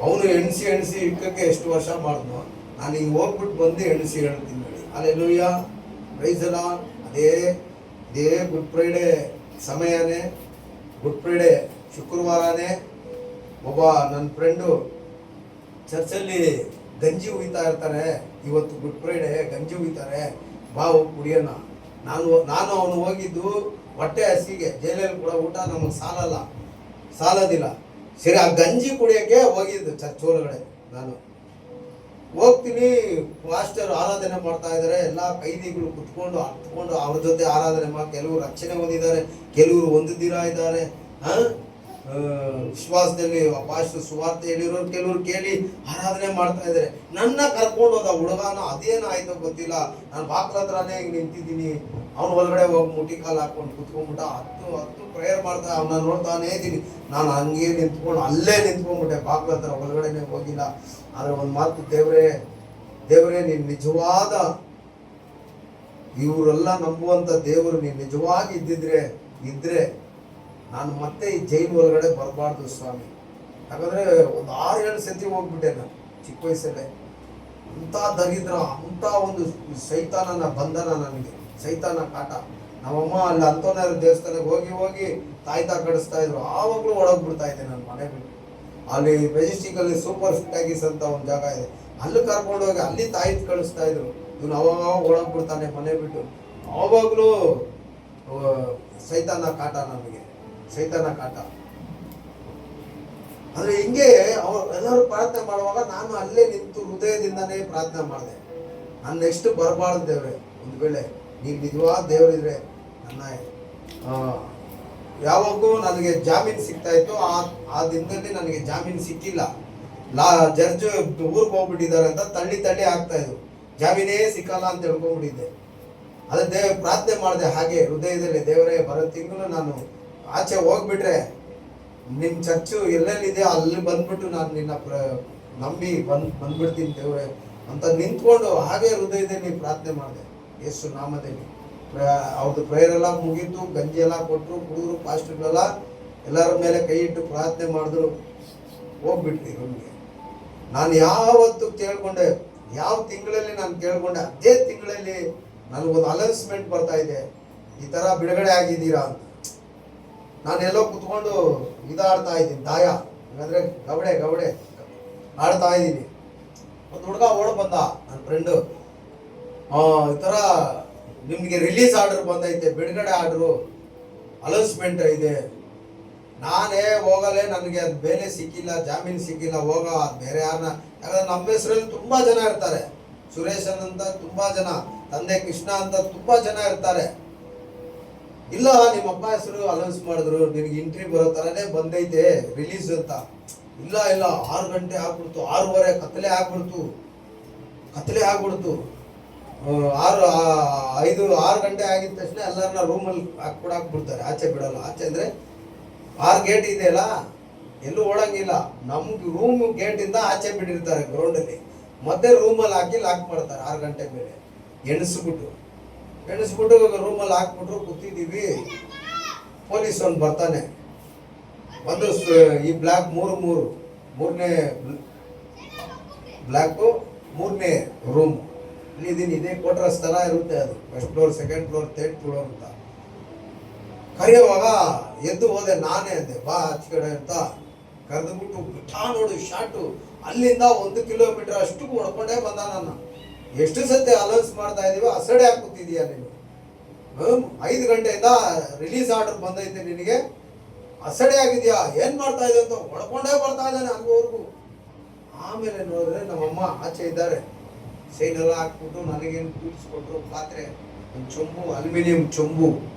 ಅವನು ಎಣಿಸಿ ಇಕ್ಕಕ್ಕೆ ಎಷ್ಟು ವರ್ಷ ಮಾಡಿದ್ನು. ನಾನು ಹಿಂಗೆ ಹೋಗ್ಬಿಟ್ಟು ಬಂದು ಎಣಿಸಿ ಹೇಳ್ತೀನಿ ನೋಡಿ. Hallelujah, praise the Lord. ಅದೇ ಗುಡ್ ಫ್ರೈಡೆ ಸಮಯನೇ, ಗುಡ್ ಫ್ರೈಡೆ ಶುಕ್ರವಾರನೇ ಒಬ್ಬ ನನ್ನ ಫ್ರೆಂಡು ಚರ್ಚಲ್ಲಿ ಗಂಜಿ ಉಯ್ತಾ ಇರ್ತಾರೆ. ಇವತ್ತು ಗುಡ್ ಫ್ರೈಡೆ, ಗಂಜಿ ಉಯ್ತಾರೆ, ಬಾ ಹೋಗಿ ಕುಡಿಯೋಣ. ನಾನು ಅವನು ಹೋಗಿದ್ದು ಹೊಟ್ಟೆ ಹಸಿಗೆ. ಜೈಲಲ್ಲಿ ಕೂಡ ಊಟ ನಮಗೆ ಸಾಲೋದಿಲ್ಲ. ಸರಿ, ಆ ಗಂಜಿ ಕುಡಿಯೋಕ್ಕೆ ಹೋಗಿದ್ದು ಚರ್ಚ್ ಒಳಗಡೆ. ನಾನು ಹೋಗ್ತೀನಿ, ಪಾಸ್ಟರ್ ಆರಾಧನೆ ಮಾಡ್ತಾ ಇದ್ದಾರೆ. ಎಲ್ಲ ಕೈದಿಗಳು ಕುತ್ಕೊಂಡು ಹತ್ಕೊಂಡು ಅವ್ರ ಜೊತೆ ಆರಾಧನೆ ಮಾಡಿ, ಕೆಲವರು ರಕ್ಷಣೆ ಹೊಂದಿದ್ದಾರೆ, ಕೆಲವರು ಹೊಂದಿದ್ದೀರಾ ಇದ್ದಾರೆ. ವಿಶ್ವಾಸದಲ್ಲಿ ಪಾಸ್ಟರ್ ಸುವಾರ್ತೆ ಹೇಳಿರೋರು ಕೆಲವರು ಕೇಳಿ ಆರಾಧನೆ ಮಾಡ್ತಾ ಇದ್ದಾರೆ. ನನ್ನ ಕರ್ಕೊಂಡು ಹೋದ ಹುಡುಗನ ಅದೇನಾಯ್ತೋ ಗೊತ್ತಿಲ್ಲ. ನಾನು ಬಾಕ್ಲ ಹತ್ರನೇ ಹಿಂಗೆ ನಿಂತಿದ್ದೀನಿ. ಅವ್ನು ಒಳಗಡೆ ಹೋಗಿ ಮುಟ್ಟಿ ಕಾಲು ಹಾಕೊಂಡು ಕುತ್ಕೊಂಡ್ಬಿಟ್ಟ. ಹತ್ತು ಪ್ರೇಯರ್ ಮಾಡ್ತಾ ಅವನ್ನ ನೋಡ್ತಾನೇ ಇದ್ದೀನಿ. ನಾನು ಹಂಗೆ ಅಲ್ಲೇ ನಿಂತ್ಕೊಂಡ್ಬಿಟ್ಟೆ ಬಾಕ್ಲ ಹತ್ರ, ಒಳಗಡೆನೆ ಹೋಗಿಲ್ಲ. ಆದರೆ ಒಂದು ಮಾತು, ದೇವರೇ ನೀನು ನಿಜವಾದ, ಇವರೆಲ್ಲ ನಂಬುವಂಥ ದೇವರು ನೀನು ನಿಜವಾಗಿ ಇದ್ರೆ ನಾನು ಮತ್ತೆ ಈ ಜೈಲು ಒಳಗಡೆ ಬರಬಾರ್ದು ಸ್ವಾಮಿ. ಯಾಕಂದರೆ ಒಂದು 6-7 ಸತಿ ಹೋಗ್ಬಿಟ್ಟೆ ನಾನು ಚಿಕ್ಕ ವಯಸ್ಸಲ್ಲೇ. ಅಂಥ ದರಿದ್ರ, ಅಂಥ ಒಂದು ಸೈತಾನನ ಬಂಧನ ನನಗೆ, ಸೈತಾನ ಕಾಟ. ನಮ್ಮಮ್ಮ ಅಲ್ಲಿ ಅಂತೋನರ ದೇವಸ್ಥಾನಕ್ಕೆ ಹೋಗಿ ತಾಯ್ತಾ ಕಡಿಸ್ತಾ ಇದ್ರು. ಆವಾಗಲೂ ಒಳಗ್ಬಿಡ್ತಾ ಇದ್ದೆ ನಾನು ಮನೆ ಬಿಟ್ಟು. ಅಲ್ಲಿ ಮೆಜೆಸ್ಟಿಕಲ್ಲಿ ಸೂಪರ್ ಸ್ಟಾಗೀಸ್ ಅಂತ ಒಂದು ಜಾಗ ಇದೆ, ಅಲ್ಲಿ ಕರ್ಕೊಂಡೋಗಿ ಅಲ್ಲಿ ತಾಯ್ತು ಕಳಿಸ್ತಾ ಇದ್ರು. ಇವನು ಅವಾಗ ಒಳಗ್ಬಿಡ್ತಾನೆ ಮನೆ ಬಿಟ್ಟು. ಆವಾಗಲೂ ಸೈತಾನ ಕಾಟ ನನಗೆ, ಸೈತಾನ ಕಾಟ. ಅಂದ್ರೆ ಹಿಂಗೆ ಅವ್ರು ಎಲ್ಲರೂ ಪ್ರಾರ್ಥನೆ ಮಾಡುವಾಗ ನಾನು ಅಲ್ಲೇ ನಿಂತು ಹೃದಯದಿಂದಾನೇ ಪ್ರಾರ್ಥನೆ ಮಾಡಿದೆ. ನಾನು ನೆಕ್ಸ್ಟ್ ಬರಬಾರ್ದು ದೇವ್ರೆ, ಒಂದು ವೇಳೆ ನೀವು ನಿಜವಾದ ದೇವರಿದ್ರೆ ನನ್ನ ಯಾವಾಗೂ ನನಗೆ ಜಾಮೀನು ಸಿಗ್ತಾ ಇತ್ತು. ಆ ದಿನದಲ್ಲಿ ನನಗೆ ಜಾಮೀನು ಸಿಕ್ಕಿಲ್ಲ. ಜಡ್ಜ್ ಊರಿಗೆ ಹೋಗ್ಬಿಟ್ಟಿದ್ದಾರೆ ಅಂತ ತಳ್ಳಿ ಆಗ್ತಾ ಇದ್ರು. ಜಾಮೀನೇ ಸಿಕ್ಕಲ್ಲ ಅಂತ ಹೇಳ್ಕೊಂಡ್ಬಿಟ್ಟಿದ್ದೆ. ಅದೇ ಪ್ರಾರ್ಥನೆ ಮಾಡಿದೆ ಹಾಗೆ ಹೃದಯದಲ್ಲಿ, ದೇವರೇ ಬರೋ ತಿಂಗಳು ನಾನು ಆಚೆ ಹೋಗ್ಬಿಟ್ರೆ ನಿಮ್ಮ ಚರ್ಚು ಎಲ್ಲೆಲ್ಲಿದೆ ಅಲ್ಲಿ ಬಂದ್ಬಿಟ್ಟು ನಾನು ನಿನ್ನ ನಂಬಿ ಬಂದ್ಬಿಡ್ತೀನಿ ದೇವರೇ ಅಂತ ನಿಂತ್ಕೊಂಡು ಹಾಗೆ ಹೃದಯದಲ್ಲಿ ಪ್ರಾರ್ಥನೆ ಮಾಡಿದೆ. ಯೇಸು ನಾಮದಲ್ಲಿ ಅವ್ರದ್ದು ಪ್ರೇಯರ್ ಎಲ್ಲ ಮುಗೀತು. ಗಂಜಿ ಎಲ್ಲ ಕೊಟ್ಟರು, ಕುಡಿದ್ರು, ಪಾಸ್ಟರ್ಗಳೆಲ್ಲ ಎಲ್ಲರ ಮೇಲೆ ಕೈ ಇಟ್ಟು ಪ್ರಾರ್ಥನೆ ಮಾಡಿದ್ರು. ಹೋಗ್ಬಿಟ್ರಿ ರೂಮ್ಗೆ. ನಾನು ಯಾವತ್ತು ಕೇಳ್ಕೊಂಡೆ, ಯಾವ ತಿಂಗಳಲ್ಲಿ ನಾನು ಕೇಳ್ಕೊಂಡೆ ಅದೇ ತಿಂಗಳಲ್ಲಿ ನನಗೊಂದು ಅನೌನ್ಸ್ಮೆಂಟ್ ಬರ್ತಾ ಇದೆ, ಈ ತರ ಬಿಡುಗಡೆ ಆಗಿದ್ದೀರಾ ಅಂತ. ನಾನೆಲ್ಲೋ ಕುತ್ಕೊಂಡು ಇದಾಡ್ತಾ ಇದ್ದೀನಿ, ದಾಯ ಹಾಗಾದ್ರೆ ಗವಡೆ ಆಡ್ತಾ ಇದ್ದೀನಿ. ಒಂದು ಹುಡುಗ ಓಡ್ ಬಂದ, ನನ್ನ ಫ್ರೆಂಡು, ಈ ತರ ನಿಮ್ಗೆ ರಿಲೀಸ್ ಆರ್ಡರ್ ಬಂದೈತೆ, ಬಿಡುಗಡೆ ಆರ್ಡ್ರು, ಅನೌನ್ಸ್ಮೆಂಟ್ ಇದೆ. ನಾನೇ ಹೋಗಲೇ, ನನಗೆ ಅದು ಬೇಲೆ ಸಿಕ್ಕಿಲ್ಲ, ಜಾಮೀನು ಸಿಕ್ಕಿಲ್ಲ, ಹೋಗ ಬೇರೆ ಯಾರನ್ನ, ಯಾಕಂದ್ರೆ ನಮ್ಮ ಹೆಸರಲ್ಲಿ ತುಂಬಾ ಜನ ಇರ್ತಾರೆ, ಸುರೇಶನ್ ಅಂತ ತುಂಬಾ ಜನ, ತಂದೆ ಕೃಷ್ಣ ಅಂತ ತುಂಬಾ ಜನ ಇರ್ತಾರೆ. ಇಲ್ಲ ನಿಮ್ಮ ಅಪ್ಪ ಹೆಸರು ಅನೌನ್ಸ್ ಮಾಡಿದ್ರು, ನಿನಗೆ ಎಂಟ್ರಿ ಬರೋ ತರನೇ ಬಂದೈತೆ ರಿಲೀಸ್ ಅಂತ. ಇಲ್ಲ 6 ಗಂಟೆ ಆಗ್ಬಿಡ್ತು, 6:15 ಕತ್ತಲೆ ಆಗ್ಬಿಡ್ತು. 6 ಗಂಟೆ ಆಗಿದ ತಕ್ಷಣ ಎಲ್ಲರನ್ನ ರೂಮಲ್ಲಿ ಹಾಕ್ಬಿಡ್ತಾರೆ, ಆಚೆ ಬಿಡಲ್ಲ. ಆಚೆ ಅಂದ್ರೆ 6 ಗೇಟ್ ಇದೆಯಲ್ಲ, ಎಲ್ಲೂ ಓಡಂಗಿಲ್ಲ. ನಮ್ಗೆ ರೂಮ್ ಗೇಟ್ ಇಂದ ಆಚೆ ಬಿಟ್ಟಿರ್ತಾರೆ ಗ್ರೌಂಡಲ್ಲಿ, ಮತ್ತೆ ರೂಮಲ್ಲಿ ಹಾಕಿ ಲಾಕ್ ಮಾಡ್ತಾರೆ 6 ಗಂಟೆ ಮೇಲೆ. ಎಣಿಸ್ಬಿಟ್ಟು ರೂಮಲ್ಲಿ ಹಾಕ್ಬಿಟ್ರು, ಕೂತಿದ್ದೀವಿ. ಪೊಲೀಸ್ ಒಂದು ಬರ್ತಾನೆ, ಒಂದು ಈ ಬ್ಲಾಕ್ ಮೂರನೇ ಬ್ಲಾಕು, 3ನೇ ರೂಮ್ ಇಲ್ಲಿದ್ದೀನಿ. ಇದೇ ಕ್ವಾರ್ಟರ್ಸ್ ತರ ಇರುತ್ತೆ, ಅದು first floor, second floor, third floor ಅಂತ. ಕರೆಯುವಾಗ ಎದ್ದು ಹೋದೆ, ನಾನೇ ಅಂದೆ ಬಾ ಆಚೆ ಕಡೆ ಅಂತ ಕರೆದುಬಿಟ್ಟು ಬಿಟ್ಟಾ ನೋಡು ಶಾಟು. ಅಲ್ಲಿಂದ 1 ಕಿಲೋಮೀಟರ್ ಅಷ್ಟು ಹೊಡ್ಕೊಂಡೇ ಬಂದ. ನನ್ನ ಎಷ್ಟು ಸತಿ ಅನೌನ್ಸ್ ಮಾಡ್ತಾ ಇದೀವಿ, ಅಸಡೆ ಹಾಕುತ್ತಿದೀಯ ನೀನು. 5 ಗಂಟೆಯಿಂದ ರಿಲೀಸ್ ಆರ್ಡರ್ ಬಂದೈತೆ ನಿನಗೆ, ಅಸಡೆ ಆಗಿದ್ಯಾ, ಏನ್ ಮಾಡ್ತಾ ಇದೆ ಅಂತ ಹೊಡ್ಕೊಂಡೇ ಬರ್ತಾ ಇದ್ದಾನೆ ಅಲ್ಲಿವರೆಗೂ. ಆಮೇಲೆ ನೋಡಿದ್ರೆ ನಮ್ಮಮ್ಮ ಆಚೆ ಇದ್ದಾರೆ, ಸೈನ್ ಎಲ್ಲ ಹಾಕ್ಬಿಟ್ಟು ನನಗೇನು ಕೂರಿಸ್ಕೊಟ್ರು. ಪಾತ್ರೆ, ಒಂದು ಚೊಂಬು, ಅಲ್ಯೂಮಿನಿಯಂ ಚೊಂಬು,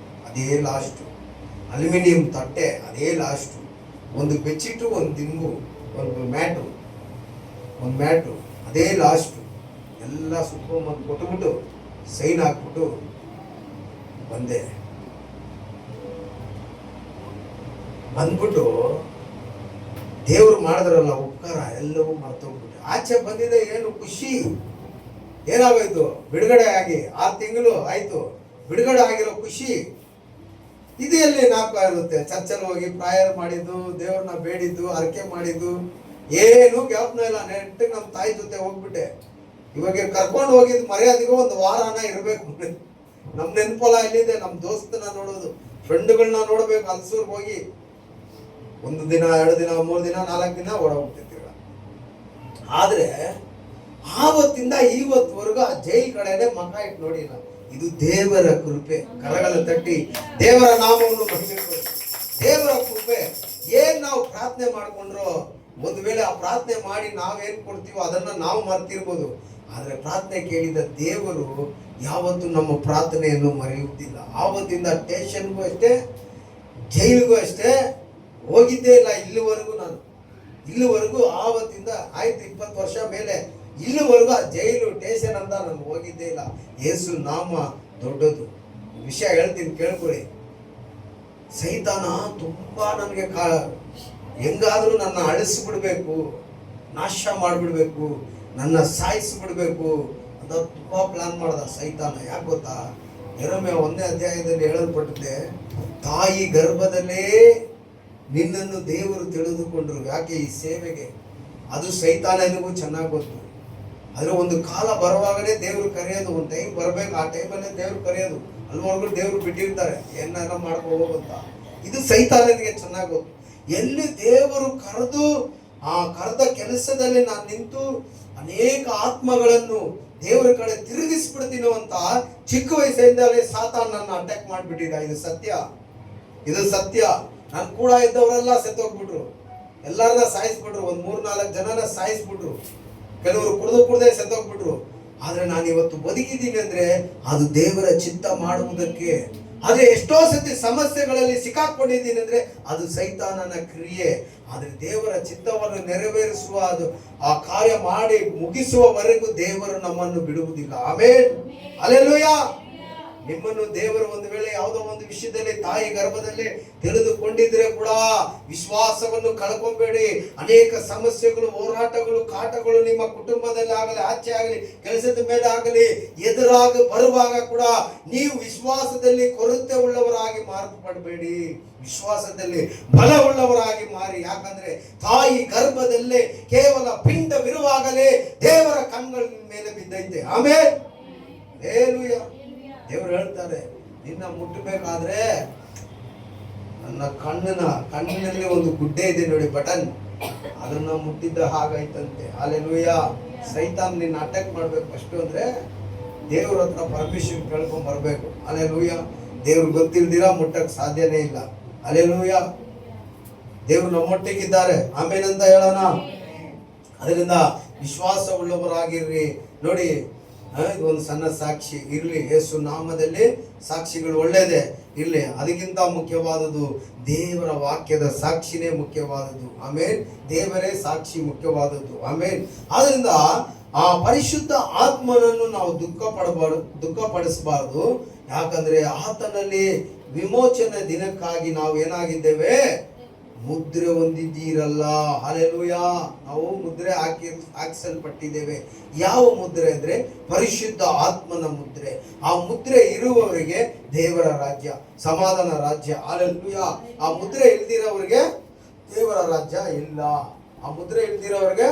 ಅದೇ ಲಾಸ್ಟು. ಅಲ್ಯೂಮಿನಿಯಂ ತಟ್ಟೆ, ಅದೇ ಲಾಸ್ಟು. ಒಂದು ಬೆಡ್ಶೀಟು, ಒಂದು ದಿಂಬು, ಒಂದು ಮ್ಯಾಟು, ಅದೇ ಲಾಸ್ಟು. ಎಲ್ಲ ಸುತ್ಕೊಂಡ್ಬಂದು ಕೊಟ್ಬಿಟ್ಟು ಸೈನ್ ಹಾಕ್ಬಿಟ್ಟು ಬಂದೆ. ಬಂದ್ಬಿಟ್ಟು ದೇವ್ರು ಮಾಡಿದ್ರಲ್ಲ ಉಪಕಾರ ಎಲ್ಲವೂ ಮರ್ತೋಗ್ಬಿಟ್ಟೆ. ಆಚೆ ಬಂದಿದೆ, ಏನು ಖುಷಿ, ಏನಾಗೋಯ್ತು, ಬಿಡುಗಡೆ ಆಗಿ 6 ತಿಂಗಳು ಆಯ್ತು, ಬಿಡುಗಡೆ ಆಗಿರೋ ಖುಷಿ. ಇದು ಎಲ್ಲಿ ಜ್ಞಾಪಕ ಇರುತ್ತೆ? ಚರ್ಚಲ್ಲಿ ಹೋಗಿ ಪ್ರಾಯರ್ ಮಾಡಿದ್ದು, ದೇವ್ರನ್ನ ಬೇಡಿದ್ದು, ಹರಕೆ ಮಾಡಿದ್ದು ಏನು ಜ್ಞಾಪನ ಇಲ್ಲ. ನೆಟ್ಟಿಗೆ ನಮ್ಮ ತಾಯಿ ಜೊತೆ ಹೋಗ್ಬಿಟ್ಟೆ. ಇವಾಗ ಕರ್ಕೊಂಡು ಹೋಗಿದ್ದು ಮರ್ಯಾದೆಗೂ ಒಂದು ವಾರನ ಇರಬೇಕು. ನಮ್ಮ ನೆನಪಲ್ಲ ಎಲ್ಲಿದೆ? ನಮ್ಮ ದೋಸ್ತನ ನೋಡೋದು, ಫ್ರೆಂಡ್ಗಳನ್ನ ನೋಡ್ಬೇಕು. ಹಲ್ಸೂರ್ಗೆ ಹೋಗಿ 1 ದಿನ 2 ದಿನ 3 ದಿನ 4 ದಿನ ಓಡೋಗ್ತಿರ್ತೀರ. ಆದ್ರೆ ಆವತ್ತಿಂದ ಇವತ್ತುವರೆಗೂ ಆ ಜೈಲ್ ಕಡೆನೆ ಮಕ ಇಟ್ಟು ನೋಡಿಲ್ಲ. ಇದು ದೇವರ ಕೃಪೆ. ಕರಗಳ ತಟ್ಟಿ ದೇವರ ನಾಮವನ್ನು ಮಹಿಮೆಪಡಿಸಿ. ದೇವರ ಕೃಪೆ. ಏನ್ ನಾವು ಪ್ರಾರ್ಥನೆ ಮಾಡ್ಕೊಂಡ್ರು, ಒಂದು ವೇಳೆ ಆ ಪ್ರಾರ್ಥನೆ ಮಾಡಿ ನಾವೇನ್ ಕೊಡ್ತೀವೋ ಅದನ್ನ ನಾವು ಮರ್ತಿರ್ಬೋದು. ಆದ್ರೆ ಪ್ರಾರ್ಥನೆ ಕೇಳಿದ ದೇವರು ಯಾವತ್ತೂ ನಮ್ಮ ಪ್ರಾರ್ಥನೆಯನ್ನು ಮರೆಯುವುದಿಲ್ಲ. ಆವತ್ತಿಂದ ಸ್ಟೇಷನ್ಗೂ ಅಷ್ಟೇ, ಜೈಲಿಗೂ ಅಷ್ಟೇ ಹೋಗಿದ್ದೇ ಇಲ್ಲ ಇಲ್ಲಿವರೆಗೂ. ನಾನು ಇಲ್ಲಿವರೆಗೂ ಆವತ್ತಿಂದ ಆಯ್ತು 20 ವರ್ಷ ಮೇಲೆ, ಇಲ್ಲಿವರೆಗೂ ಆ ಜೈಲು ಸ್ಟೇಷನ್ ಅಂತ ನಾನು ಹೋಗಿದ್ದೇ ಇಲ್ಲ. ಯೇಸು ನಾಮ ದೊಡ್ಡದು. ವಿಷಯ ಹೇಳ್ತೀನಿ ಕೇಳ್ಕೊಳ್ಳಿ. ಸೈತಾನ ತುಂಬಾ ನನಗೆ ಹೆಂಗಾದ್ರೂ ನನ್ನ ಅಳಿಸ್ಬಿಡ್ಬೇಕು, ನಾಶ ಮಾಡಿಬಿಡ್ಬೇಕು, ನನ್ನ ಸಾಯಿಸ್ಬಿಡ್ಬೇಕು ಅಂತ ತುಂಬಾ ಪ್ಲಾನ್ ಮಾಡ್ದ ಸೈತಾನ. ಯಾಕೆ ಗೊತ್ತಾ? ಯೆರೆಮೀಯ 1ನೇ ಅಧ್ಯಾಯದಲ್ಲಿ ಹೇಳಲ್ಪಟ್ಟಿದೆ, ತಾಯಿ ಗರ್ಭದಲ್ಲೇ ನಿನ್ನನ್ನು ದೇವರು ತಿಳಿದುಕೊಂಡ್ರು. ಯಾಕೆ? ಈ ಸೇವೆಗೆ. ಅದು ಸೈತಾನನಿಗೂ ಚೆನ್ನಾಗಿ ಗೊತ್ತು. ಆದ್ರೆ ಒಂದು ಕಾಲ ಬರುವಾಗಲೇ ದೇವರು ಕರೆಯೋದು, ಒಂದು ಟೈಮ್ ಬರಬೇಕು, ಆ ಟೈಮಲ್ಲೇ ದೇವ್ರು ಕರೆಯೋದು. ಅಲ್ಲಿವರೆಗೂ ದೇವ್ರು ಬಿಟ್ಟಿರ್ತಾರೆ ಏನಾರ ಮಾಡ್ಕೋಬೋದಂತ. ಇದು ಸೈತಾನನಿಗೆ ಚೆನ್ನಾಗಿ ಗೊತ್ತು. ಎಲ್ಲಿ ದೇವರು ಕರೆದು ಆ ಕರೆದ ಕೆಲಸದಲ್ಲಿ ನಾನು ನಿಂತು ಅನೇಕ ಆತ್ಮಗಳನ್ನು ದೇವರ ಕಡೆ ತಿರುಗಿಸ್ಬಿಡ್ತೀನೋ ಅಂತ ಚಿಕ್ಕ ವಯಸ್ಸಿಂದಲೇ ಸಾತಾನ್ ನನ್ನ ಅಟ್ಯಾಕ್ ಮಾಡಿಬಿಟ್ಟಿದ್ದ. ಇದು ಸತ್ಯ. ನಾನು ಕೂಡ ಇದ್ದವರೆಲ್ಲ ಸತ್ತೋಗ್ಬಿಟ್ರು, ಎಲ್ಲರನ್ನ ಸಾಯಿಸ್ಬಿಟ್ರು. ಒಂದು 3-4 ಜನನ ಸಾಯಿಸ್ಬಿಟ್ರು. ಕೆಲವರು ಕುಡ್ದೇ ಸತ್ತೋಗ್ಬಿಟ್ರು. ಆದ್ರೆ ನಾನು ಇವತ್ತು ಬದುಕಿದ್ದೀನಿ ಅಂದ್ರೆ ಅದು ದೇವರ ಚಿತ್ತ ಮಾಡುವುದಕ್ಕೆ. ಆದ್ರೆ ಎಷ್ಟೋ ಸತಿ ಸಮಸ್ಯೆಗಳಲ್ಲಿ ಸಿಕ್ಕಾಕೊಂಡಿದ್ದೀನಿ ಅಂದ್ರೆ ಅದು ಸೈತಾನನ ಕ್ರಿಯೆ. ಆದ್ರೆ ದೇವರ ಚಿತ್ತವನ್ನು ನೆರವೇರಿಸುವ ಅದು ಆ ಕಾರ್ಯ ಮಾಡಿ ಮುಗಿಸುವವರೆಗೂ ದೇವರು ನಮ್ಮನ್ನು ಬಿಡುವುದಿಲ್ಲ. Amen, hallelujah. ನಿಮ್ಮನ್ನು ದೇವರು ಒಂದು ವೇಳೆ ಯಾವುದೋ ಒಂದು ವಿಷಯದಲ್ಲಿ ತಾಯಿ ಗರ್ಭದಲ್ಲಿ ತಿಳಿದುಕೊಂಡಿದ್ರೆ ಕೂಡ ವಿಶ್ವಾಸವನ್ನು ಕಳ್ಕೊಬೇಡಿ. ಅನೇಕ ಸಮಸ್ಯೆಗಳು, ಹೋರಾಟಗಳು, ಕಾಟಗಳು ನಿಮ್ಮ ಕುಟುಂಬದಲ್ಲಿ ಆಗಲಿ, ಆಚೆ ಆಗಲಿ, ಕೆಲಸದ ಮೇಲೆ ಆಗಲಿ ಬರುವಾಗ ಕೂಡ ನೀವು ವಿಶ್ವಾಸದಲ್ಲಿ ಕೊರತೆ ಉಳ್ಳವರಾಗಿ ಮಾರ್ಪಡಬೇಡಿ. ವಿಶ್ವಾಸದಲ್ಲಿ ಬಲವುಳ್ಳವರಾಗಿ ಮಾರಿ. ಯಾಕಂದ್ರೆ ತಾಯಿ ಗರ್ಭದಲ್ಲೇ ಕೇವಲ ಪಿಂಡವಿರುವಾಗಲೇ ದೇವರ ಕಣ್ಗಳ ಮೇಲೆ ಬಿದ್ದೈತೆ. ಆಮೇಲೆ ದೇವರು ಹೇಳ್ತಾರೆ, ನಿನ್ನ ಮುಟ್ಟಬೇಕಾದ್ರೆ ನನ್ನ ಕಣ್ಣಿನಲ್ಲಿ ಒಂದು ಗುಡ್ಡೆ ಇದೆ ನೋಡಿ, ಬಟನ್, ಅದನ್ನ ಮುಟ್ಟಿದ್ದ ಹಾಗಾಯ್ತಂತೆ. ಹಲ್ಲೆಲೂಯ. ಸೈತಾನ್ ನಿನ್ನ ಅಟ್ಯಾಕ್ ಮಾಡ್ಬೇಕು ಅಷ್ಟು ಅಂದ್ರೆ ದೇವ್ರ ಹತ್ರ ಪರ್ಮಿಷನ್ ಕೇಳ್ಕೊಂಡ್ ಬರ್ಬೇಕು. ಹಲ್ಲೆಲೂಯ. ದೇವ್ರು ಗೊತ್ತಿಲ್ದಿರಾ ಮುಟ್ಟಕ್ ಸಾಧ್ಯನೇ ಇಲ್ಲ. ಹಲ್ಲೆಲೂಯ. ದೇವ್ರು ನಮ್ಮೊಟ್ಟಿಗಿದ್ದಾರೆ. ಆಮೇಲೆ ಅಂತ ಹೇಳೋಣ. ಅದರಿಂದ ವಿಶ್ವಾಸ ಉಳ್ಳವರಾಗಿರ್ರಿ. ನೋಡಿ, ಇದು ಒಂದು ಸಣ್ಣ ಸಾಕ್ಷಿ ಇರ್ಲಿ. ಯೇಸು ನಾಮದಲ್ಲಿ ಸಾಕ್ಷಿಗಳು ಒಳ್ಳೇದೇ ಇರ್ಲಿ. ಅದಕ್ಕಿಂತ ಮುಖ್ಯವಾದದ್ದು ದೇವರ ವಾಕ್ಯದ ಸಾಕ್ಷಿನೇ ಮುಖ್ಯವಾದದ್ದು. ಆಮೇಲೆ ದೇವರೇ ಸಾಕ್ಷಿ ಮುಖ್ಯವಾದದ್ದು. ಆಮೇಲೆ ಆದ್ರಿಂದ ಆ ಪರಿಶುದ್ಧ ಆತ್ಮನನ್ನು ನಾವು ದುಃಖಪಡಿಸಬಾರದು. ಯಾಕಂದ್ರೆ ಆತನಲ್ಲಿ ವಿಮೋಚನೆ ದಿನಕ್ಕಾಗಿ ನಾವು ಏನಾಗಿದ್ದೇವೆ? ಮುದ್ರೆ ಹೊಂದಿದ್ದೀರಲ್ಲ. ಹಲ್ಲೆಲೂಯ. ನಾವು ಮುದ್ರೆ ಹಾಕಿಸಲ್ಪಟ್ಟಿದ್ದೇವೆ. ಯಾವ ಮುದ್ರೆ ಅಂದ್ರೆ ಪರಿಶುದ್ಧ ಆತ್ಮನ ಮುದ್ರೆ. ಆ ಮುದ್ರೆ ಇರುವವರಿಗೆ ದೇವರ ರಾಜ್ಯ, ಸಮಾಧಾನ ರಾಜ್ಯ. ಹಲ್ಲೆಲೂಯ. ಆ ಮುದ್ರೆ ಇಲ್ದಿರೋವರಿಗೆ ದೇವರ ರಾಜ್ಯ ಇಲ್ಲ. ಆ ಮುದ್ರೆ ಇಲ್ದಿರೋವರಿಗೆ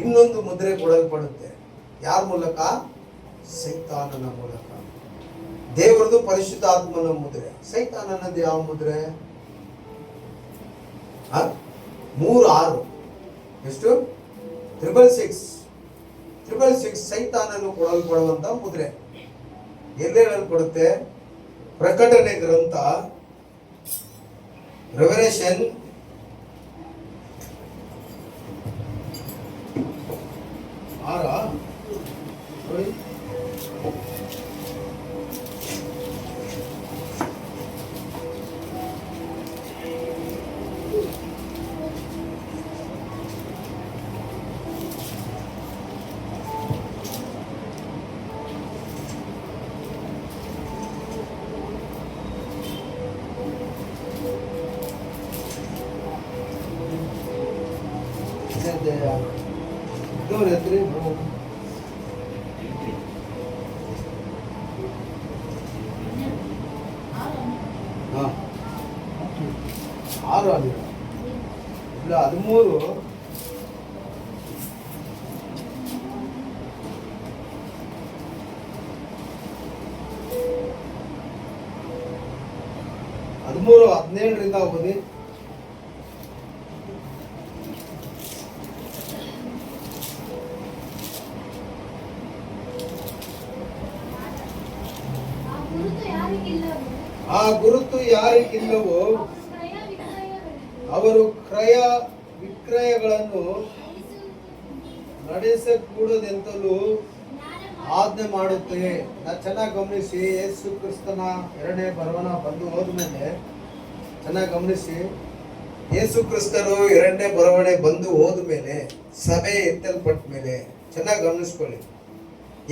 ಇನ್ನೊಂದು ಮುದ್ರೆ ಕೊಡಲ್ಪಡುತ್ತೆ. ಯಾರ ಮೂಲಕ? ಸೈತಾನನ ಮೂಲಕ. ದೇವರದು ಪರಿಶುದ್ಧ ಆತ್ಮನ ಮುದ್ರೆ. ಸೈತಾನನದು ಯಾವ ಮುದ್ರೆ? 3-6 ಎಷ್ಟು? 666 ಸೈತಾನನ್ನು ಕೊಡಲ್ಪಡುವಂತ ಮುದ್ರೆ. ಎಲ್ಲಿ ಹೇಳಲ್ಪಡುತ್ತೆ? ಪ್ರಕಟಣೆ ಗ್ರಂಥ, ರೆವಲೇಷನ್ 6. Dove tre? ಆರು ಆಗಿಲ್ಲ, 13. ಹದಿಮೂರು 17ರಿಂದ ಓದಿ. ಆ ಗುರುತು ಯಾರಿಗಿಲ್ಲವೋ ಅವರು ಕ್ರಯ ವಿಕ್ರಯಗಳನ್ನು ನಡೆಸಕೂಡದೆಂತಲೂ ಆಜ್ಞೆ ಮಾಡುತ್ತೇವೆ. ಚೆನ್ನಾಗಿ ಗಮನಿಸಿ. ಯೇಸು ಕ್ರಿಸ್ತನ ಎರಡನೇ ಬರವನ ಬಂದು ಹೋದ್ಮೇಲೆ ಚೆನ್ನಾಗಿ ಗಮನಿಸಿ. ಯೇಸು ಕ್ರಿಸ್ತರು ಎರಡನೇ ಬರವಣೆ ಬಂದು ಹೋದ್ಮೇಲೆ, ಸಭೆ ಎತ್ತಲ್ಪಟ್ಟ ಮೇಲೆ ಚೆನ್ನಾಗಿ ಗಮನಿಸ್ಕೊಳ್ಳಿ.